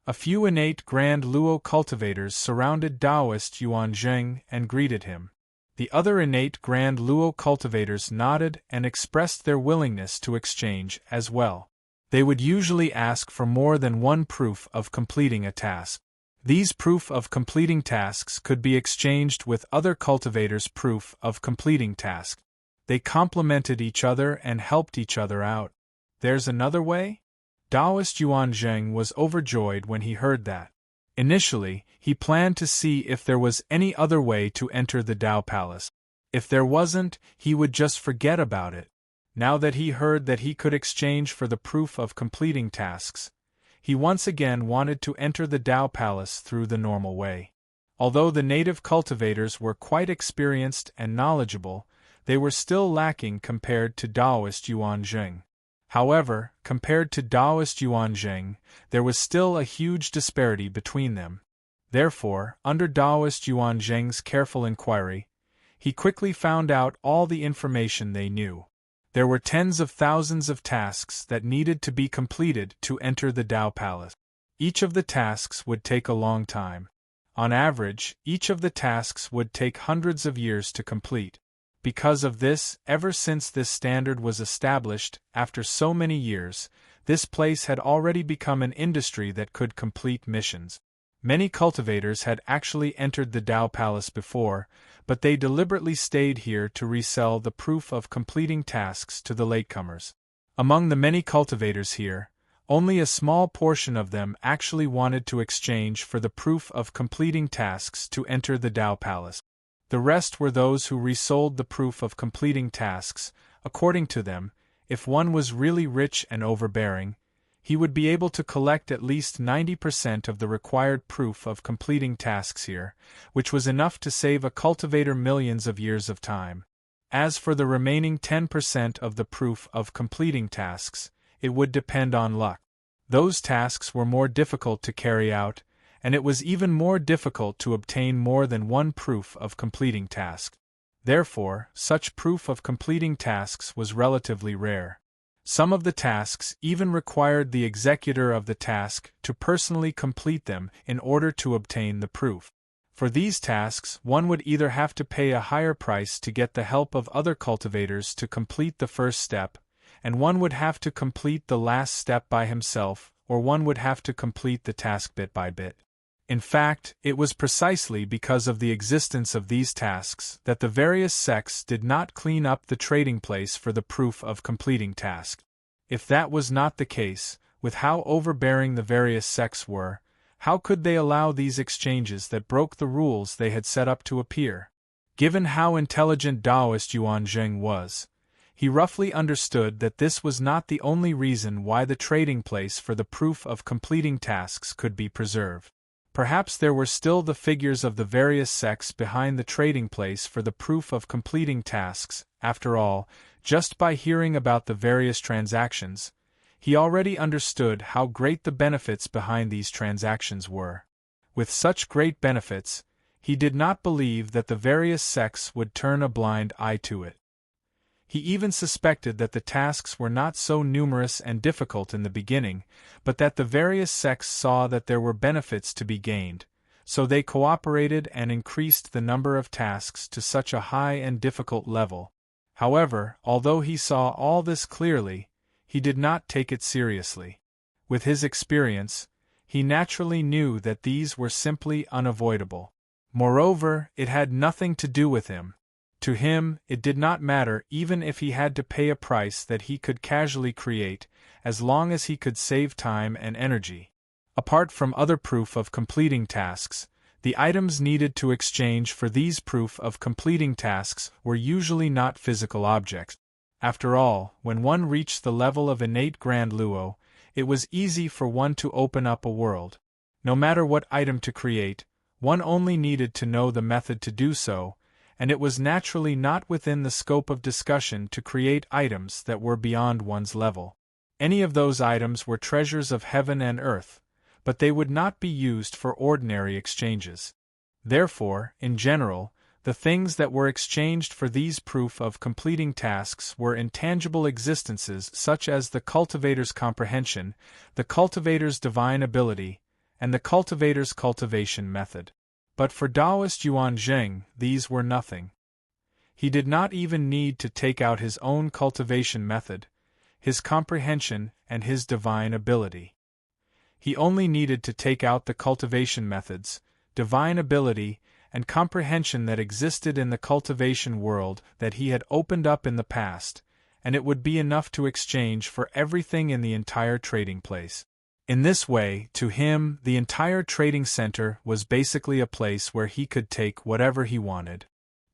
A few innate Grand Luo cultivators surrounded Taoist Yuanzheng and greeted him. The other innate Grand Luo cultivators nodded and expressed their willingness to exchange as well. They would usually ask for more than one proof of completing a task. These proof of completing tasks could be exchanged with other cultivators' proof of completing tasks. They complemented each other and helped each other out. There's another way? Taoist Yuanzheng was overjoyed when he heard that. Initially, he planned to see if there was any other way to enter the Tao Palace. If there wasn't, he would just forget about it. Now that he heard that he could exchange for the proof of completing tasks, he once again wanted to enter the Tao Palace through the normal way. Although the native cultivators were quite experienced and knowledgeable, they were still lacking compared to Taoist Yuanzheng. However, compared to Taoist Yuanzheng, there was still a huge disparity between them. Therefore, under Taoist Yuanzheng's careful inquiry, he quickly found out all the information they knew. There were tens of thousands of tasks that needed to be completed to enter the Tao Palace. Each of the tasks would take a long time. On average, each of the tasks would take hundreds of years to complete. Because of this, ever since this standard was established, after so many years, this place had already become an industry that could complete missions. Many cultivators had actually entered the Tao Palace before, but they deliberately stayed here to resell the proof of completing tasks to the latecomers. Among the many cultivators here, only a small portion of them actually wanted to exchange for the proof of completing tasks to enter the Tao Palace. The rest were those who resold the proof of completing tasks. According to them, if one was really rich and overbearing, He would be able to collect at least 90% of the required proof of completing tasks here, which was enough to save a cultivator millions of years of time. As for the remaining 10% of the proof of completing tasks, it would depend on luck. Those tasks were more difficult to carry out, and it was even more difficult to obtain more than one proof of completing task. Therefore, such proof of completing tasks was relatively rare. Some of the tasks even required the executor of the task to personally complete them in order to obtain the proof. For these tasks, one would either have to pay a higher price to get the help of other cultivators to complete the first step, and one would have to complete the last step by himself, or one would have to complete the task bit by bit. In fact, it was precisely because of the existence of these tasks that the various sects did not clean up the trading place for the proof of completing task. If that was not the case, with how overbearing the various sects were, how could they allow these exchanges that broke the rules they had set up to appear? Given how intelligent Taoist Yuan Zheng was, he roughly understood that this was not the only reason why the trading place for the proof of completing tasks could be preserved. Perhaps there were still the figures of the various sects behind the trading place for the proof of completing tasks. After all, just by hearing about the various transactions, he already understood how great the benefits behind these transactions were. With such great benefits, he did not believe that the various sects would turn a blind eye to it. He even suspected that the tasks were not so numerous and difficult in the beginning, but that the various sects saw that there were benefits to be gained, so they cooperated and increased the number of tasks to such a high and difficult level. However, although he saw all this clearly, he did not take it seriously. With his experience, he naturally knew that these were simply unavoidable. Moreover, it had nothing to do with him. To him, it did not matter even if he had to pay a price that he could casually create, as long as he could save time and energy. Apart from other proof of completing tasks, the items needed to exchange for these proof of completing tasks were usually not physical objects. After all, when one reached the level of innate grand luo, it was easy for one to open up a world. No matter what item to create, one only needed to know the method to do so, and it was naturally not within the scope of discussion to create items that were beyond one's level. Any of those items were treasures of heaven and earth, but they would not be used for ordinary exchanges. Therefore, in general, the things that were exchanged for these proof of completing tasks were intangible existences such as the cultivator's comprehension, the cultivator's divine ability, and the cultivator's cultivation method. But for Taoist Yuan Zheng, these were nothing. He did not even need to take out his own cultivation method, his comprehension, and his divine ability. He only needed to take out the cultivation methods, divine ability, and comprehension that existed in the cultivation world that he had opened up in the past, and it would be enough to exchange for everything in the entire trading place. In this way, to him, the entire trading center was basically a place where he could take whatever he wanted.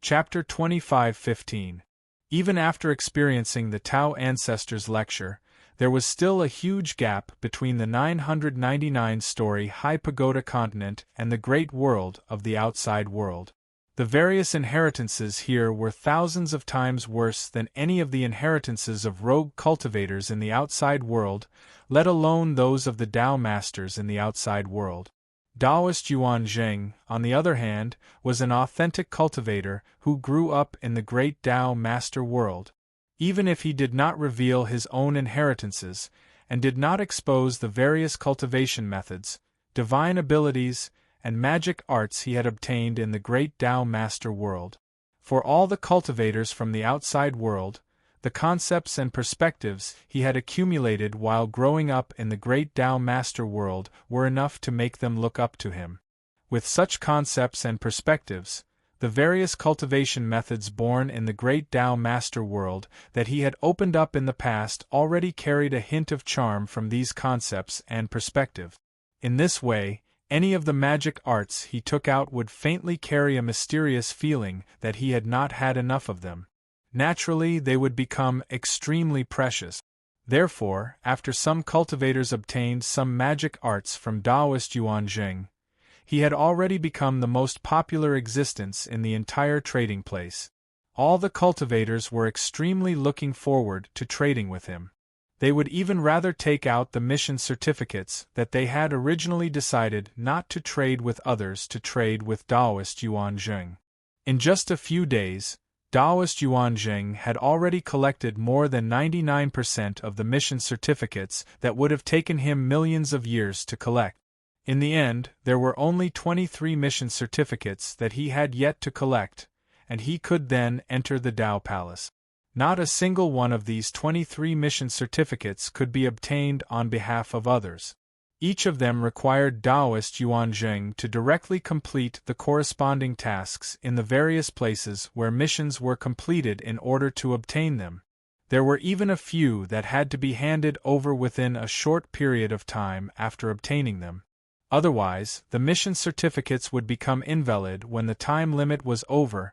Chapter 25:15. Even after experiencing the Tao Ancestors lecture, there was still a huge gap between the 999-story high pagoda continent and the great world of the outside world. The various inheritances here were thousands of times worse than any of the inheritances of rogue cultivators in the outside world, let alone those of the Tao masters in the outside world. Taoist Yuan Zheng, on the other hand, was an authentic cultivator who grew up in the great Tao master world. Even if he did not reveal his own inheritances, and did not expose the various cultivation methods, divine abilities, and magic arts he had obtained in the great Tao master world. For all the cultivators from the outside world, the concepts and perspectives he had accumulated while growing up in the great Tao master world were enough to make them look up to him. With such concepts and perspectives, the various cultivation methods born in the great Tao master world that he had opened up in the past already carried a hint of charm from these concepts and perspective. In this way, any of the magic arts he took out would faintly carry a mysterious feeling that he had not had enough of them. Naturally, they would become extremely precious. Therefore, after some cultivators obtained some magic arts from Taoist Yuan Jing, he had already become the most popular existence in the entire trading place. All the cultivators were extremely looking forward to trading with him. They would even rather take out the mission certificates that they had originally decided not to trade with others to trade with Taoist Yuan Jing. In just a few days, Taoist Yuan Jing had already collected more than 99% of the mission certificates that would have taken him millions of years to collect. In the end, there were only 23 mission certificates that he had yet to collect, and he could then enter the Tao Palace. Not a single one of these 23 mission certificates could be obtained on behalf of others. Each of them required Taoist Yuan Jing to directly complete the corresponding tasks in the various places where missions were completed in order to obtain them. There were even a few that had to be handed over within a short period of time after obtaining them. Otherwise, the mission certificates would become invalid when the time limit was over.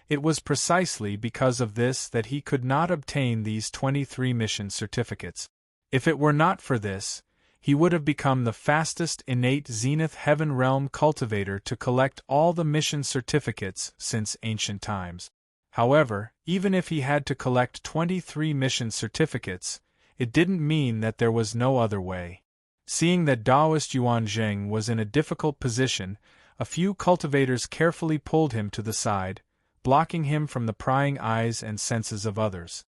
It was precisely because of this that he could not obtain these 23 mission certificates. If it were not for this, he would have become the fastest innate Zenith Heaven Realm cultivator to collect all the mission certificates since ancient times. However, even if he had to collect 23 mission certificates, it didn't mean that there was no other way. Seeing that Taoist Yuan Jing was in a difficult position, a few cultivators carefully pulled him to the side, blocking him from the prying eyes and senses of others.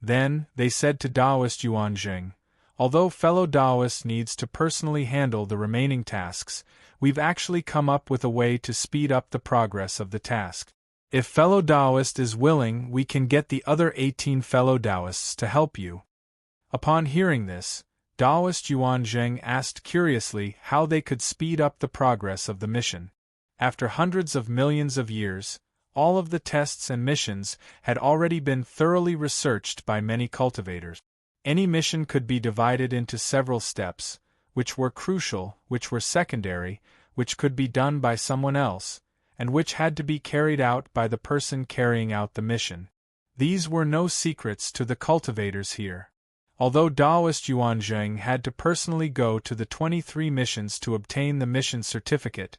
Then, they said to Taoist Yuan Jing, "Although fellow Taoist needs to personally handle the remaining tasks, we've actually come up with a way to speed up the progress of the task. If fellow Taoist is willing, we can get the other 18 fellow Taoists to help you." Upon hearing this, Taoist Yuan Jing asked curiously how they could speed up the progress of the mission. After hundreds of millions of years, all of the tests and missions had already been thoroughly researched by many cultivators. Any mission could be divided into several steps, which were crucial, which were secondary, which could be done by someone else, and which had to be carried out by the person carrying out the mission. These were no secrets to the cultivators here. Although Taoist Yuan Jing had to personally go to the 23 missions to obtain the mission certificate,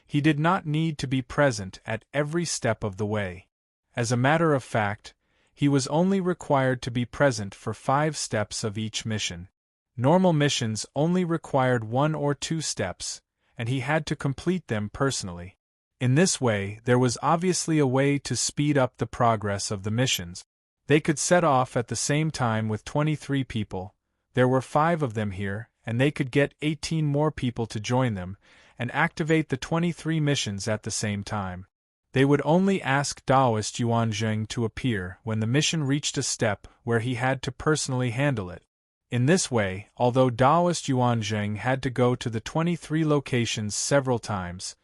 he did not need to be present at every step of the way. As a matter of fact, he was only required to be present for 5 steps of each mission. Normal missions only required 1 or 2 steps, and he had to complete them personally. In this way, there was obviously a way to speed up the progress of the missions. They could set off at the same time with 23 people. There were 5 of them here, and they could get 18 more people to join them, and activate the 23 missions at the same time. They would only ask Taoist Yuan Jing to appear when the mission reached a step where he had to personally handle it. In this way, although Taoist Yuan Jing had to go to the 23 locations several times,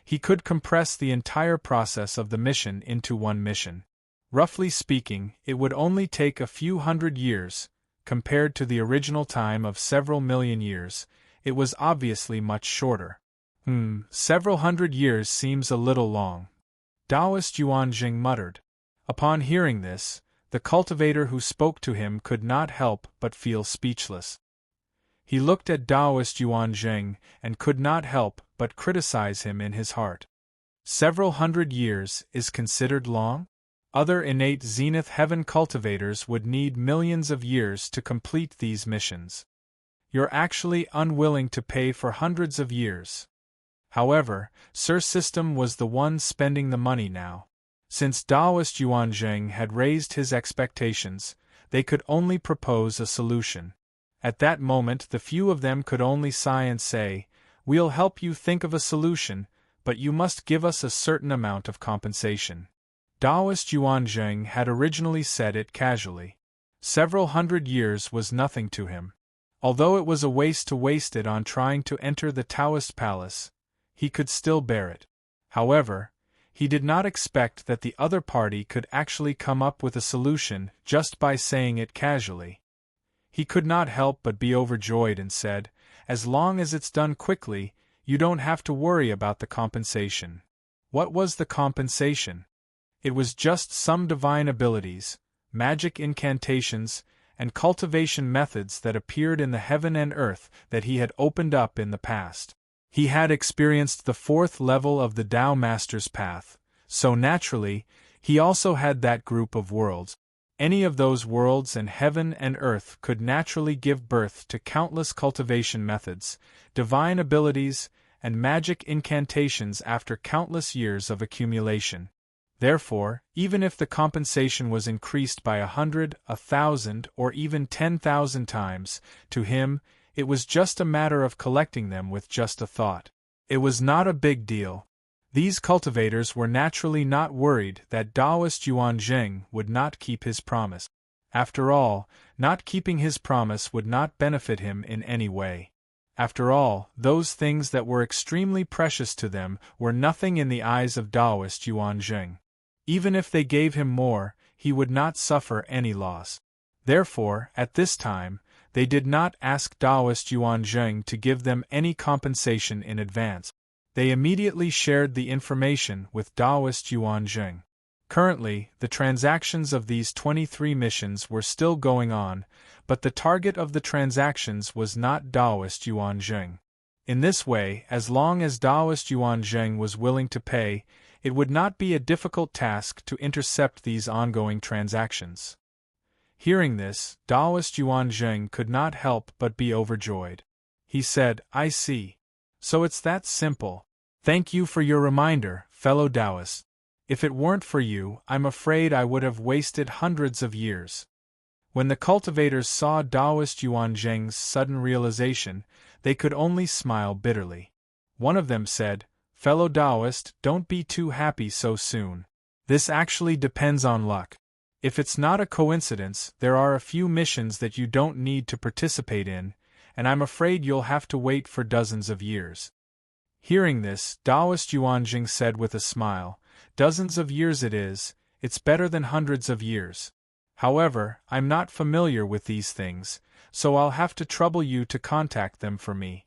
he could compress the entire process of the mission into one mission. Roughly speaking, it would only take a few hundred years. Compared to the original time of several million years, it was obviously much shorter. Several hundred years seems a little long. Taoist Yuan Jing muttered. Upon hearing this, the cultivator who spoke to him could not help but feel speechless. He looked at Taoist Yuan Jing and could not help but criticize him in his heart. Several hundred years is considered long? Other innate Zenith Heaven cultivators would need millions of years to complete these missions. You're actually unwilling to pay for hundreds of years. However, Sir System was the one spending the money now. Since Taoist Yuan Jing had raised his expectations, they could only propose a solution. At that moment the few of them could only sigh and say, "We'll help you think of a solution, but you must give us a certain amount of compensation." Taoist Yuan Jing had originally said it casually. Several hundred years was nothing to him. Although it was a waste to waste it on trying to enter the Taoist palace, he could still bear it. However, he did not expect that the other party could actually come up with a solution just by saying it casually. He could not help but be overjoyed and said, "As long as it's done quickly, you don't have to worry about the compensation." What was the compensation? It was just some divine abilities, magic incantations, and cultivation methods that appeared in the heaven and earth that he had opened up in the past. He had experienced the fourth level of the Tao Master's path, so naturally, he also had that group of worlds. Any of those worlds and heaven and earth could naturally give birth to countless cultivation methods, divine abilities, and magic incantations after countless years of accumulation. Therefore, even if the compensation was increased by 100, 1,000, or even 10,000 times, to him, it was just a matter of collecting them with just a thought. It was not a big deal. These cultivators were naturally not worried that Taoist Yuan Zheng would not keep his promise. After all, not keeping his promise would not benefit him in any way. After all, those things that were extremely precious to them were nothing in the eyes of Taoist Yuan Zheng. Even if they gave him more, he would not suffer any loss. Therefore, at this time, they did not ask Taoist Yuan Zheng to give them any compensation in advance. They immediately shared the information with Taoist Yuan Zheng. Currently, the transactions of these 23 missions were still going on, but the target of the transactions was not Taoist Yuan Zheng. In this way, as long as Taoist Yuan Zheng was willing to pay, it would not be a difficult task to intercept these ongoing transactions. Hearing this, Taoist Yuan Zheng could not help but be overjoyed. He said, "I see. So it's that simple. Thank you for your reminder, fellow Taoists. If it weren't for you, I'm afraid I would have wasted hundreds of years." When the cultivators saw Taoist Yuan Zheng's sudden realization, they could only smile bitterly. One of them said, "Fellow Taoist, don't be too happy so soon. This actually depends on luck. If it's not a coincidence, there are a few missions that you don't need to participate in, and I'm afraid you'll have to wait for dozens of years." Hearing this, Taoist Yuan Zheng said with a smile, "Dozens of years it is, it's better than hundreds of years. However, I'm not familiar with these things, so I'll have to trouble you to contact them for me."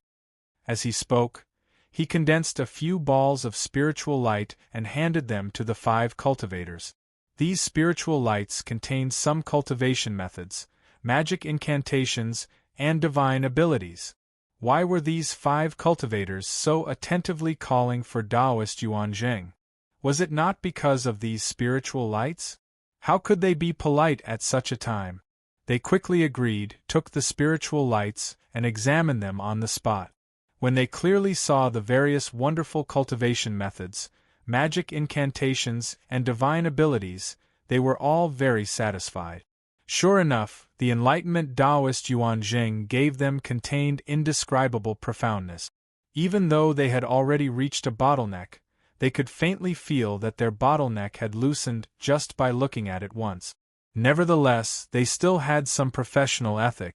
As he spoke, he condensed a few balls of spiritual light and handed them to the 5 cultivators. These spiritual lights contained some cultivation methods, magic incantations, and divine abilities. Why were these 5 cultivators so attentively calling for Taoist Yuan Zheng? Was it not because of these spiritual lights? How could they be polite at such a time? They quickly agreed, took the spiritual lights, and examined them on the spot. When they clearly saw the various wonderful cultivation methods, magic incantations, and divine abilities, they were all very satisfied. Sure enough, the enlightenment Taoist Yuan Zheng gave them contained indescribable profoundness. Even though they had already reached a bottleneck, they could faintly feel that their bottleneck had loosened just by looking at it once. Nevertheless, they still had some professional ethic.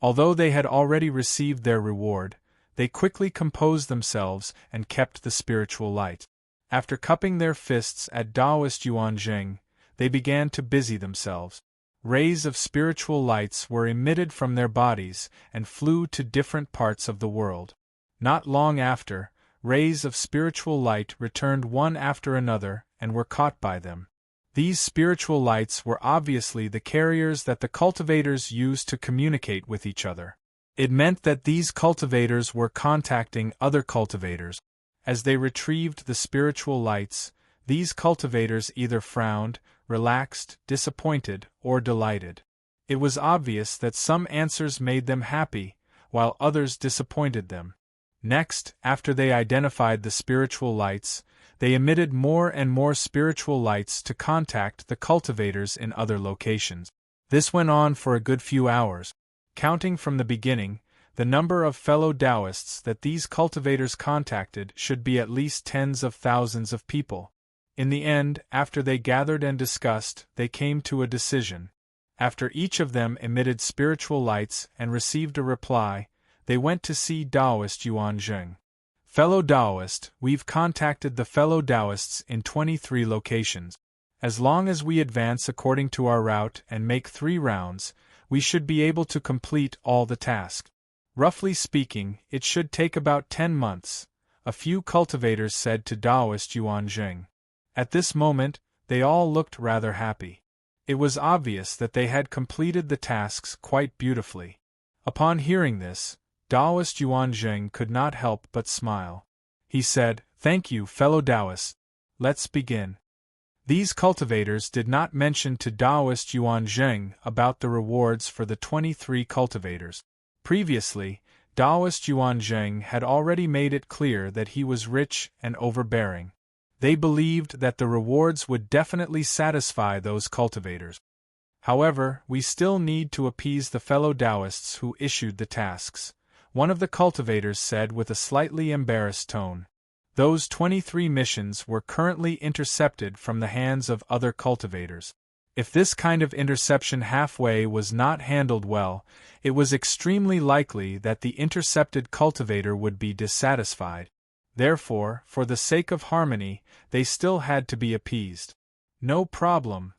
Although they had already received their reward, they quickly composed themselves and kept the spiritual light. After cupping their fists at Taoist Yuan Zheng, they began to busy themselves. Rays of spiritual lights were emitted from their bodies and flew to different parts of the world. Not long after, rays of spiritual light returned one after another and were caught by them. These spiritual lights were obviously the carriers that the cultivators used to communicate with each other. It meant that these cultivators were contacting other cultivators. As they retrieved the spiritual lights, these cultivators either frowned, relaxed, disappointed, or delighted. It was obvious that some answers made them happy, while others disappointed them. Next, after they identified the spiritual lights, they emitted more and more spiritual lights to contact the cultivators in other locations. This went on for a good few hours. Counting from the beginning, the number of fellow Taoists that these cultivators contacted should be at least tens of thousands of people. In the end, after they gathered and discussed, they came to a decision. After each of them emitted spiritual lights and received a reply, they went to see Taoist Yuan Zheng. "Fellow Taoist, we've contacted the fellow Taoists in 23 locations. As long as we advance according to our route and make 3 rounds, we should be able to complete all the tasks. Roughly speaking, it should take about 10 months, a few cultivators said to Taoist Yuan Zheng. At this moment, they all looked rather happy. It was obvious that they had completed the tasks quite beautifully. Upon hearing this, Taoist Yuan Zheng could not help but smile. He said, "Thank you, fellow Taoists. Let's begin." These cultivators did not mention to Taoist Yuan Zheng about the rewards for the 23 cultivators. Previously, Taoist Yuan Zheng had already made it clear that he was rich and overbearing. They believed that the rewards would definitely satisfy those cultivators. However, we still need to appease the fellow Taoists who issued the tasks, one of the cultivators said with a slightly embarrassed tone. Those 23 missions were currently intercepted from the hands of other cultivators. If this kind of interception halfway was not handled well, it was extremely likely that the intercepted cultivator would be dissatisfied. Therefore, for the sake of harmony, they still had to be appeased. "No problem,"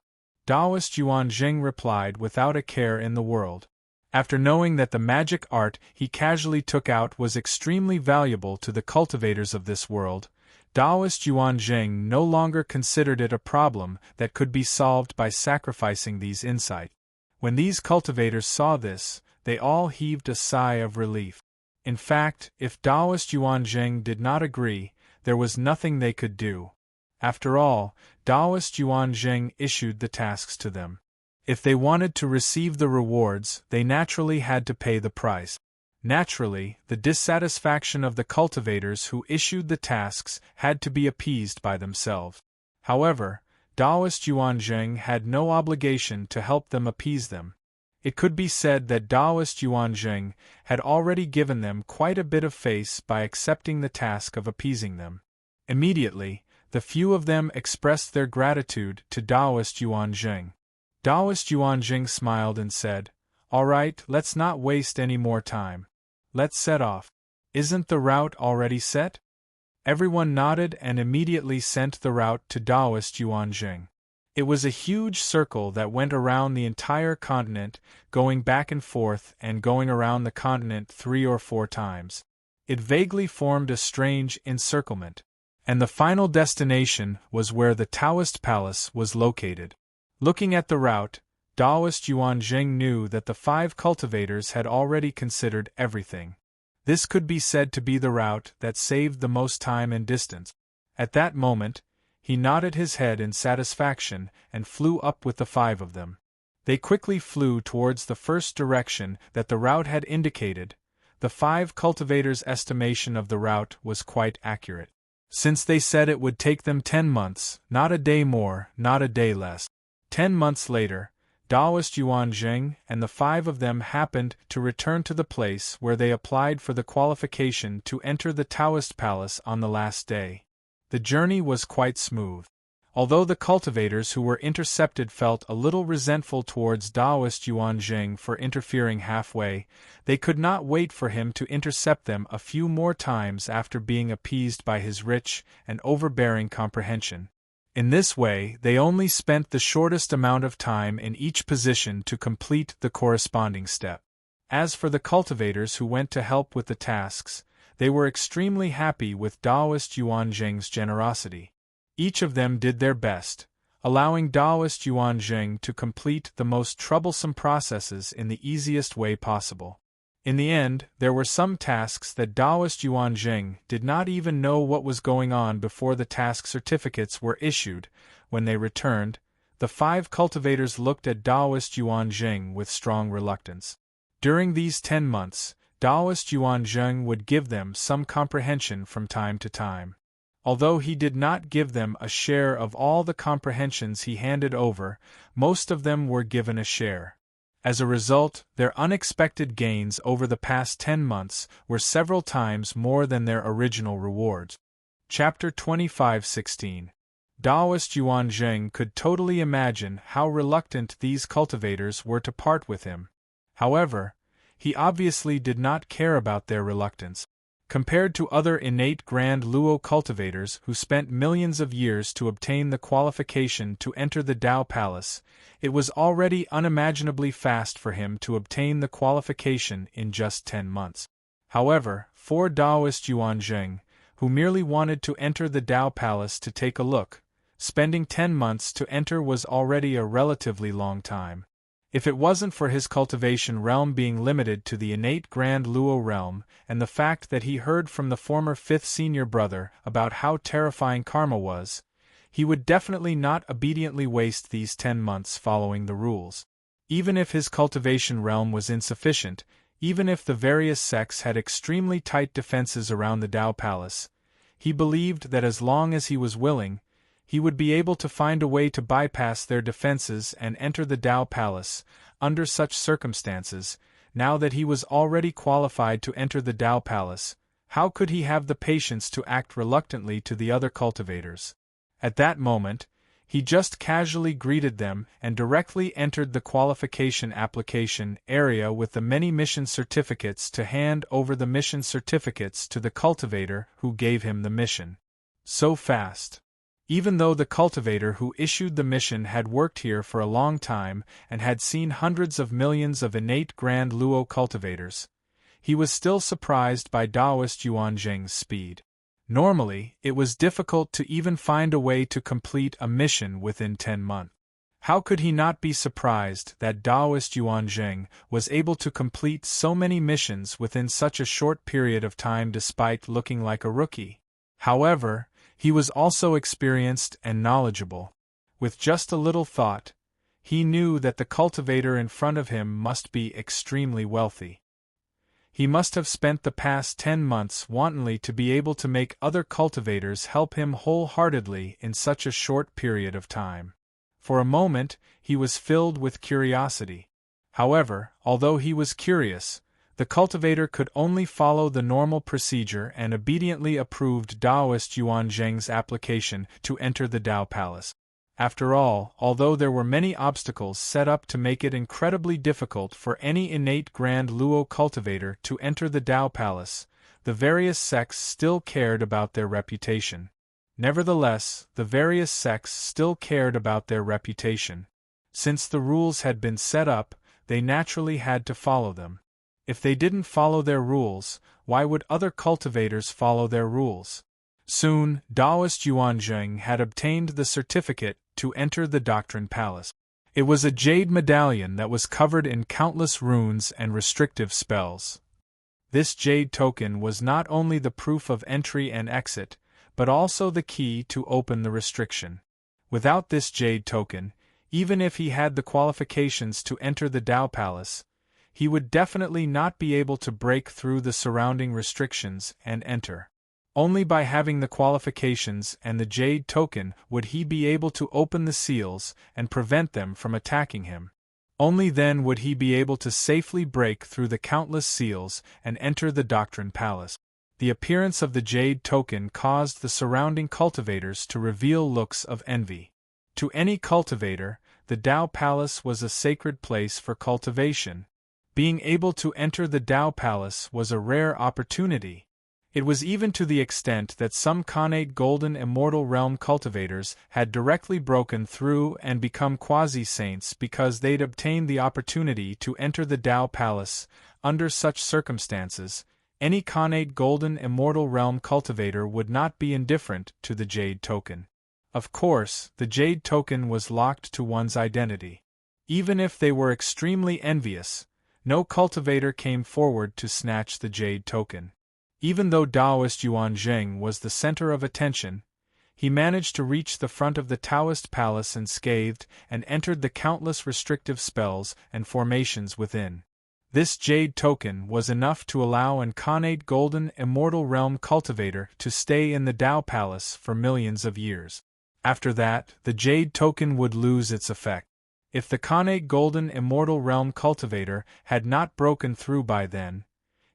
Taoist Yuan Zheng replied without a care in the world. After knowing that the magic art he casually took out was extremely valuable to the cultivators of this world, Taoist Yuan Zheng no longer considered it a problem that could be solved by sacrificing these insights. When these cultivators saw this, they all heaved a sigh of relief. In fact, if Taoist Yuan Zheng did not agree, there was nothing they could do. After all, Taoist Yuan Zheng issued the tasks to them. If they wanted to receive the rewards, they naturally had to pay the price. Naturally, the dissatisfaction of the cultivators who issued the tasks had to be appeased by themselves. However, Taoist Yuan Zheng had no obligation to help them appease them. It could be said that Taoist Yuan Zheng had already given them quite a bit of face by accepting the task of appeasing them. Immediately, the few of them expressed their gratitude to Taoist Yuan Zheng. Taoist Yuan Zheng smiled and said, "All right, let's not waste any more time. Let's set off. Isn't the route already set?" Everyone nodded and immediately sent the route to Taoist Yuan Zheng. It was a huge circle that went around the entire continent, going back and forth and going around the continent 3 or 4 times. It vaguely formed a strange encirclement. And the final destination was where the Taoist palace was located. Looking at the route, Taoist Yuan Zheng knew that the 5 cultivators had already considered everything. This could be said to be the route that saved the most time and distance. At that moment, he nodded his head in satisfaction and flew up with the 5 of them. They quickly flew towards the first direction that the route had indicated. The 5 cultivators' estimation of the route was quite accurate. Since they said it would take them 10 months, not a day more, not a day less. 10 months later, Taoist Yuan Zheng and the 5 of them happened to return to the place where they applied for the qualification to enter the Taoist palace on the last day. The journey was quite smooth. Although the cultivators who were intercepted felt a little resentful towards Taoist Yuan Zheng for interfering halfway, they could not wait for him to intercept them a few more times after being appeased by his rich and overbearing comprehension. In this way, they only spent the shortest amount of time in each position to complete the corresponding step. As for the cultivators who went to help with the tasks, they were extremely happy with Taoist Yuan Zheng's generosity. Each of them did their best, allowing Taoist Yuan Zheng to complete the most troublesome processes in the easiest way possible. In the end, there were some tasks that Taoist Yuan Zheng did not even know what was going on before the task certificates were issued. When they returned, the 5 cultivators looked at Taoist Yuan Zheng with strong reluctance. During these 10 months, Taoist Yuan Zheng would give them some comprehension from time to time. Although he did not give them a share of all the comprehensions he handed over, most of them were given a share. As a result, their unexpected gains over the past 10 months were several times more than their original rewards. Chapter 25:16. Taoist Yuan Zheng could totally imagine how reluctant these cultivators were to part with him. However, he obviously did not care about their reluctance. Compared to other innate Grand Luo cultivators who spent millions of years to obtain the qualification to enter the Tao Palace, it was already unimaginably fast for him to obtain the qualification in just 10 months. However, for Taoist Yuan Zheng, who merely wanted to enter the Tao Palace to take a look, Spending 10 months to enter was already a relatively long time. If it wasn't for his cultivation realm being limited to the innate Grand Luo realm, and the fact that he heard from the former 5th senior brother about how terrifying karma was, he would definitely not obediently waste these 10 months following the rules. Even if his cultivation realm was insufficient, even if the various sects had extremely tight defenses around the Tao Palace, he believed that as long as he was willing, he would be able to find a way to bypass their defenses and enter the Tao Palace. Under such circumstances, now that he was already qualified to enter the Tao Palace, how could he have the patience to act reluctantly to the other cultivators? At that moment, he just casually greeted them and directly entered the qualification application area with the many mission certificates to hand over the mission certificates to the cultivator who gave him the mission. So fast. Even though the cultivator who issued the mission had worked here for a long time and had seen hundreds of millions of innate Grand Luo cultivators, he was still surprised by Daoist Yuanzheng's speed. Normally, it was difficult to even find a way to complete a mission within 10 months. How could he not be surprised that Daoist Yuanzheng was able to complete so many missions within such a short period of time despite looking like a rookie? However, he was also experienced and knowledgeable. With just a little thought, he knew that the cultivator in front of him must be extremely wealthy. He must have spent the past 10 months wantonly to be able to make other cultivators help him wholeheartedly in such a short period of time. For a moment, he was filled with curiosity. However, although he was curious, the cultivator could only follow the normal procedure and obediently approved Daoist Yuanzheng's application to enter the Tao Palace. After all, although there were many obstacles set up to make it incredibly difficult for any innate Grand Luo cultivator to enter the Tao Palace, the various sects still cared about their reputation. Nevertheless, the various sects still cared about their reputation. Since the rules had been set up, they naturally had to follow them. If they didn't follow their rules, why would other cultivators follow their rules? Soon, Daoist Yuanzheng had obtained the certificate to enter the Doctrine Palace. It was a jade medallion that was covered in countless runes and restrictive spells. This jade token was not only the proof of entry and exit, but also the key to open the restriction. Without this jade token, even if he had the qualifications to enter the Tao Palace, he would definitely not be able to break through the surrounding restrictions and enter. Only by having the qualifications and the jade token would he be able to open the seals and prevent them from attacking him. Only then would he be able to safely break through the countless seals and enter the Doctrine Palace. The appearance of the jade token caused the surrounding cultivators to reveal looks of envy. To any cultivator, the Tao Palace was a sacred place for cultivation. Being able to enter the Tao Palace was a rare opportunity. It was even to the extent that some Khanate Golden Immortal Realm cultivators had directly broken through and become quasi-saints because they'd obtained the opportunity to enter the Tao Palace. Under such circumstances, any Khanate Golden Immortal Realm cultivator would not be indifferent to the Jade Token. Of course, the Jade Token was locked to one's identity. Even if they were extremely envious, no cultivator came forward to snatch the Jade Token. Even though Daoist Yuanzheng was the center of attention, he managed to reach the front of the Taoist palace unscathed and entered the countless restrictive spells and formations within. This Jade Token was enough to allow an Khanate Golden Immortal Realm cultivator to stay in the Tao Palace for millions of years. After that, the Jade Token would lose its effect. If the Khanate Golden Immortal Realm cultivator had not broken through by then,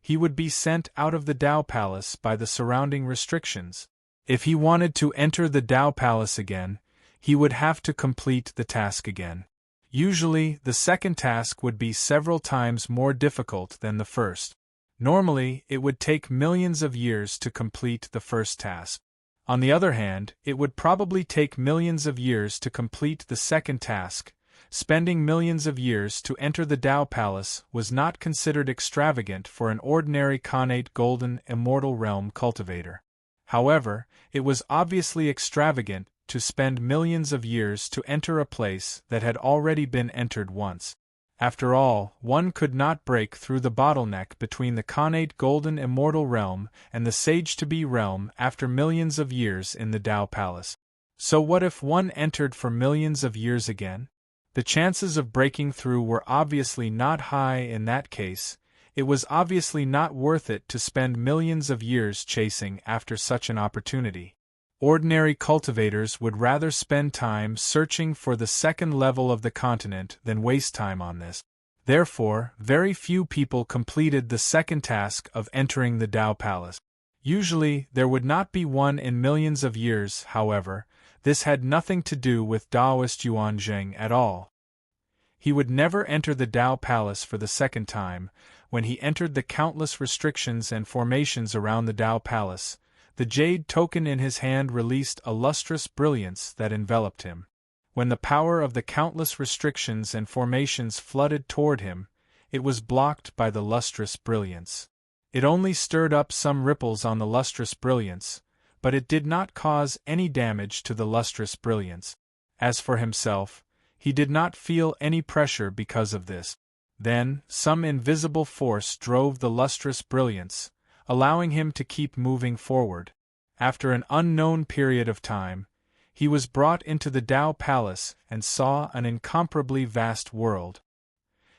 he would be sent out of the Tao Palace by the surrounding restrictions. If he wanted to enter the Tao Palace again, he would have to complete the task again. Usually, the second task would be several times more difficult than the first. Normally, it would take millions of years to complete the first task. On the other hand, it would probably take millions of years to complete the second task. Spending millions of years to enter the Tao Palace was not considered extravagant for an ordinary Khanate Golden Immortal Realm cultivator. However, it was obviously extravagant to spend millions of years to enter a place that had already been entered once. After all, one could not break through the bottleneck between the connate golden immortal realm and the sage-to-be realm after millions of years in the Tao Palace. So what if one entered for millions of years again? The chances of breaking through were obviously not high in that case. It was obviously not worth it to spend millions of years chasing after such an opportunity. Ordinary cultivators would rather spend time searching for the second level of the continent than waste time on this. Therefore, very few people completed the second task of entering the Tao Palace. Usually, there would not be one in millions of years, however. This had nothing to do with Taoist Yuan Zheng at all. He would never enter the Tao Palace for the second time. When he entered the countless restrictions and formations around the Tao Palace, the jade token in his hand released a lustrous brilliance that enveloped him. When the power of the countless restrictions and formations flooded toward him, it was blocked by the lustrous brilliance. It only stirred up some ripples on the lustrous brilliance, but it did not cause any damage to the lustrous brilliance. As for himself, he did not feel any pressure because of this. Then, some invisible force drove the lustrous brilliance, allowing him to keep moving forward. After an unknown period of time, he was brought into the Tao Palace and saw an incomparably vast world.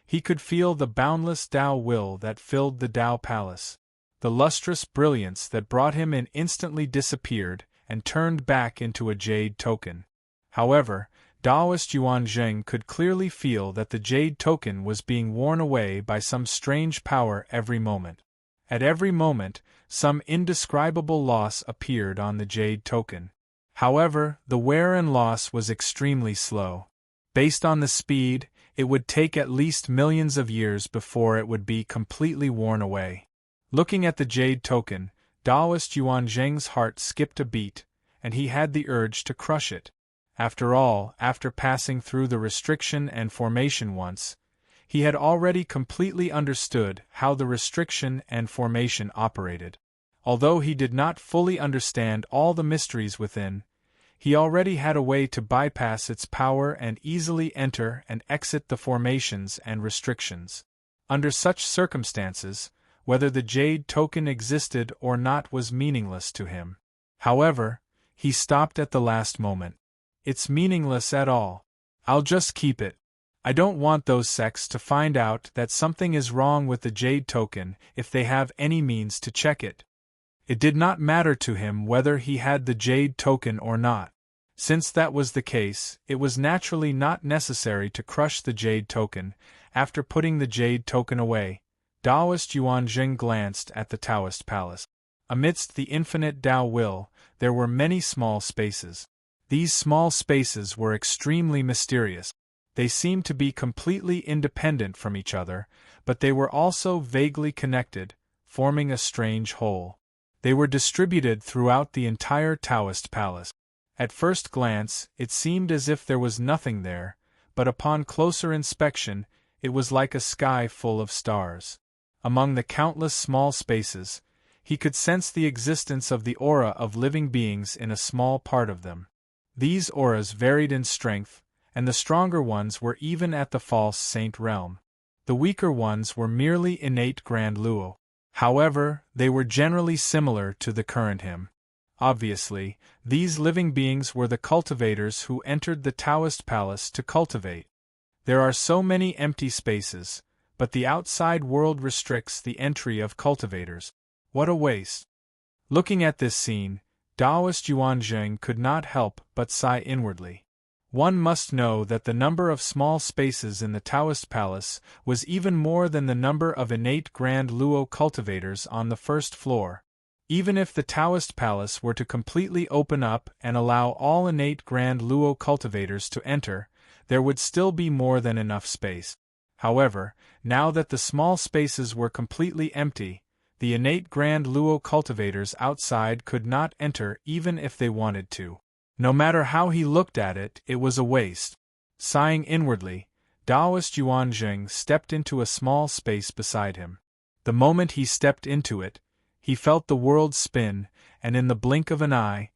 He could feel the boundless Tao will that filled the Tao Palace. The lustrous brilliance that brought him in instantly disappeared and turned back into a jade token. However, Taoist Yuan Zheng could clearly feel that the jade token was being worn away by some strange power every moment. At every moment, some indescribable loss appeared on the jade token. However, the wear and loss was extremely slow. Based on the speed, it would take at least millions of years before it would be completely worn away. Looking at the jade token, Taoist Yuan Zheng's heart skipped a beat, and he had the urge to crush it. After all, after passing through the restriction and formation once, he had already completely understood how the restriction and formation operated. Although he did not fully understand all the mysteries within, he already had a way to bypass its power and easily enter and exit the formations and restrictions. Under such circumstances, whether the jade token existed or not was meaningless to him. However, he stopped at the last moment. It's meaningless at all. I'll just keep it. I don't want those sects to find out that something is wrong with the jade token if they have any means to check it. It did not matter to him whether he had the jade token or not. Since that was the case, it was naturally not necessary to crush the jade token. After putting the jade token away, Taoist Yuan Zheng glanced at the Taoist palace. Amidst the infinite Tao will, there were many small spaces. These small spaces were extremely mysterious. They seemed to be completely independent from each other, but they were also vaguely connected, forming a strange whole. They were distributed throughout the entire Taoist palace. At first glance, it seemed as if there was nothing there, but upon closer inspection, it was like a sky full of stars. Among the countless small spaces, he could sense the existence of the aura of living beings in a small part of them. These auras varied in strength, and the stronger ones were even at the false saint realm. The weaker ones were merely innate grand luo. However, they were generally similar to the current him. Obviously, these living beings were the cultivators who entered the Taoist palace to cultivate. There are so many empty spaces, but the outside world restricts the entry of cultivators. What a waste! Looking at this scene, Taoist Yuan Zheng could not help but sigh inwardly. One must know that the number of small spaces in the Taoist palace was even more than the number of innate grand luo cultivators on the first floor. Even if the Taoist palace were to completely open up and allow all innate grand luo cultivators to enter, there would still be more than enough space. However, now that the small spaces were completely empty, the innate grand luo cultivators outside could not enter even if they wanted to. No matter how he looked at it, it was a waste. Sighing inwardly, Taoist Yuan Zheng stepped into a small space beside him. The moment he stepped into it, he felt the world spin, and in the blink of an eye,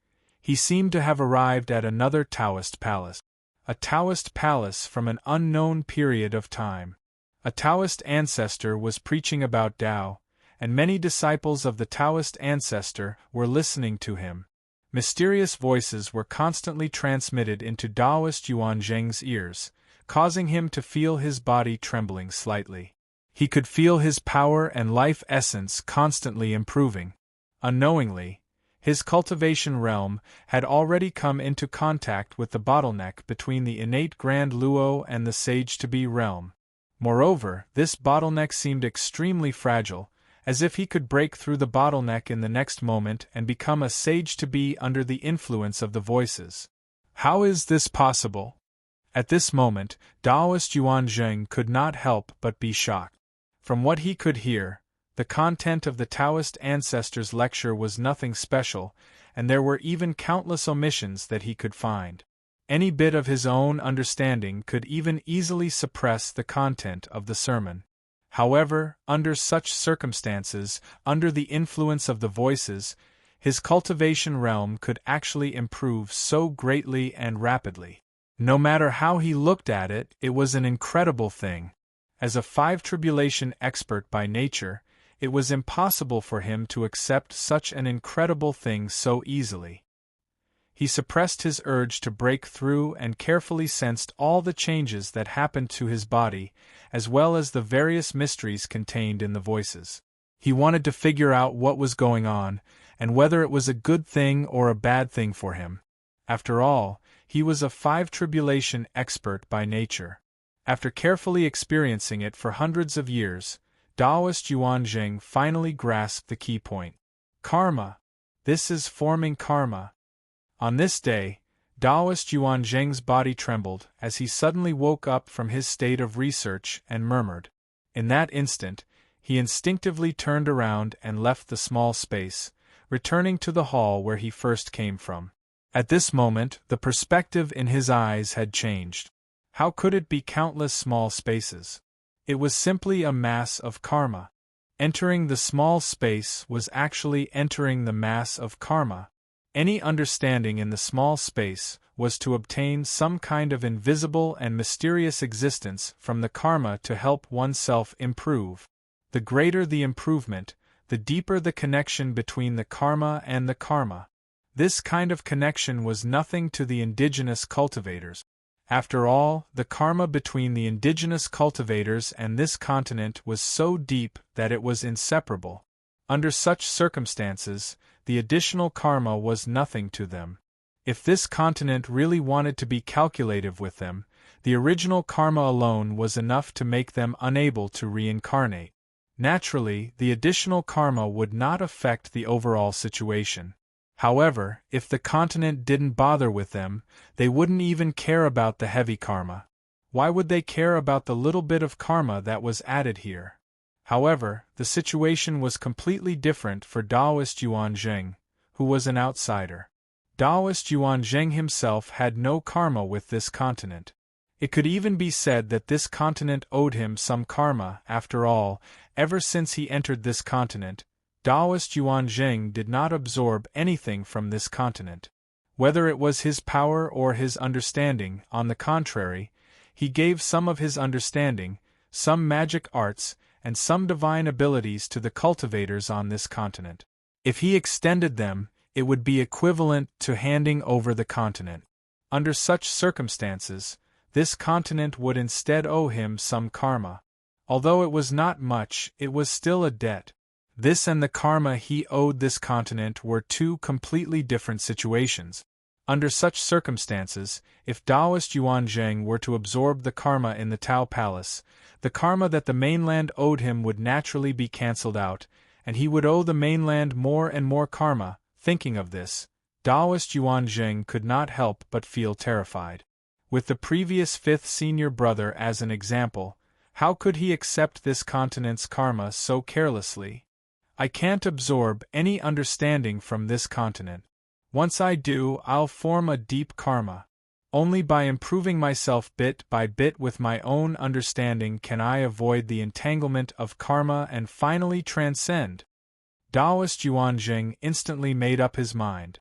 He seemed to have arrived at another Taoist palace. A Taoist palace from an unknown period of time. A Taoist ancestor was preaching about Tao, and many disciples of the Taoist ancestor were listening to him. Mysterious voices were constantly transmitted into Taoist Yuan Zheng's ears, causing him to feel his body trembling slightly. He could feel his power and life essence constantly improving. Unknowingly, his cultivation realm had already come into contact with the bottleneck between the innate Grand Luo and the Sage-to-be realm. Moreover, this bottleneck seemed extremely fragile, as if he could break through the bottleneck in the next moment and become a Sage-to-be under the influence of the voices. How is this possible? At this moment, Taoist Yuan Zheng could not help but be shocked. From what he could hear, the content of the Taoist ancestor's lecture was nothing special, and there were even countless omissions that he could find. Any bit of his own understanding could even easily suppress the content of the sermon. However, under such circumstances, under the influence of the voices, his cultivation realm could actually improve so greatly and rapidly. No matter how he looked at it, it was an incredible thing. As a five tribulation expert by nature, it was impossible for him to accept such an incredible thing so easily. He suppressed his urge to break through and carefully sensed all the changes that happened to his body, as well as the various mysteries contained in the voices. He wanted to figure out what was going on, and whether it was a good thing or a bad thing for him. After all, he was a five tribulation expert by nature. After carefully experiencing it for hundreds of years, Taoist Yuan Zheng finally grasped the key point. Karma. This is forming karma. On this day, Taoist Yuan Zheng's body trembled as he suddenly woke up from his state of research and murmured. In that instant, he instinctively turned around and left the small space, returning to the hall where he first came from. At this moment, the perspective in his eyes had changed. How could it be countless small spaces? It was simply a mass of karma. Entering the small space was actually entering the mass of karma. Any understanding in the small space was to obtain some kind of invisible and mysterious existence from the karma to help oneself improve. The greater the improvement, the deeper the connection between the karma and the karma. This kind of connection was nothing to the indigenous cultivators. After all, the karma between the indigenous cultivators and this continent was so deep that it was inseparable. Under such circumstances, the additional karma was nothing to them. If this continent really wanted to be calculative with them, the original karma alone was enough to make them unable to reincarnate. Naturally, the additional karma would not affect the overall situation. However, if the continent didn't bother with them, they wouldn't even care about the heavy karma. Why would they care about the little bit of karma that was added here? However, the situation was completely different for Taoist Yuan Zheng, who was an outsider. Taoist Yuan Zheng himself had no karma with this continent. It could even be said that this continent owed him some karma. After all, ever since he entered this continent, Taoist Yuan Zheng did not absorb anything from this continent. Whether it was his power or his understanding, on the contrary, he gave some of his understanding, some magic arts, and some divine abilities to the cultivators on this continent. If he extended them, it would be equivalent to handing over the continent. Under such circumstances, this continent would instead owe him some karma. Although it was not much, it was still a debt. This and the karma he owed this continent were two completely different situations. Under such circumstances, if Taoist Yuan Zheng were to absorb the karma in the Tao Palace, the karma that the mainland owed him would naturally be cancelled out, and he would owe the mainland more and more karma. Thinking of this, Taoist Yuan Zheng could not help but feel terrified. With the previous fifth senior brother as an example, how could he accept this continent's karma so carelessly? I can't absorb any understanding from this continent. Once I do, I'll form a deep karma. Only by improving myself bit by bit with my own understanding can I avoid the entanglement of karma and finally transcend. Taoist Yuan Zheng instantly made up his mind.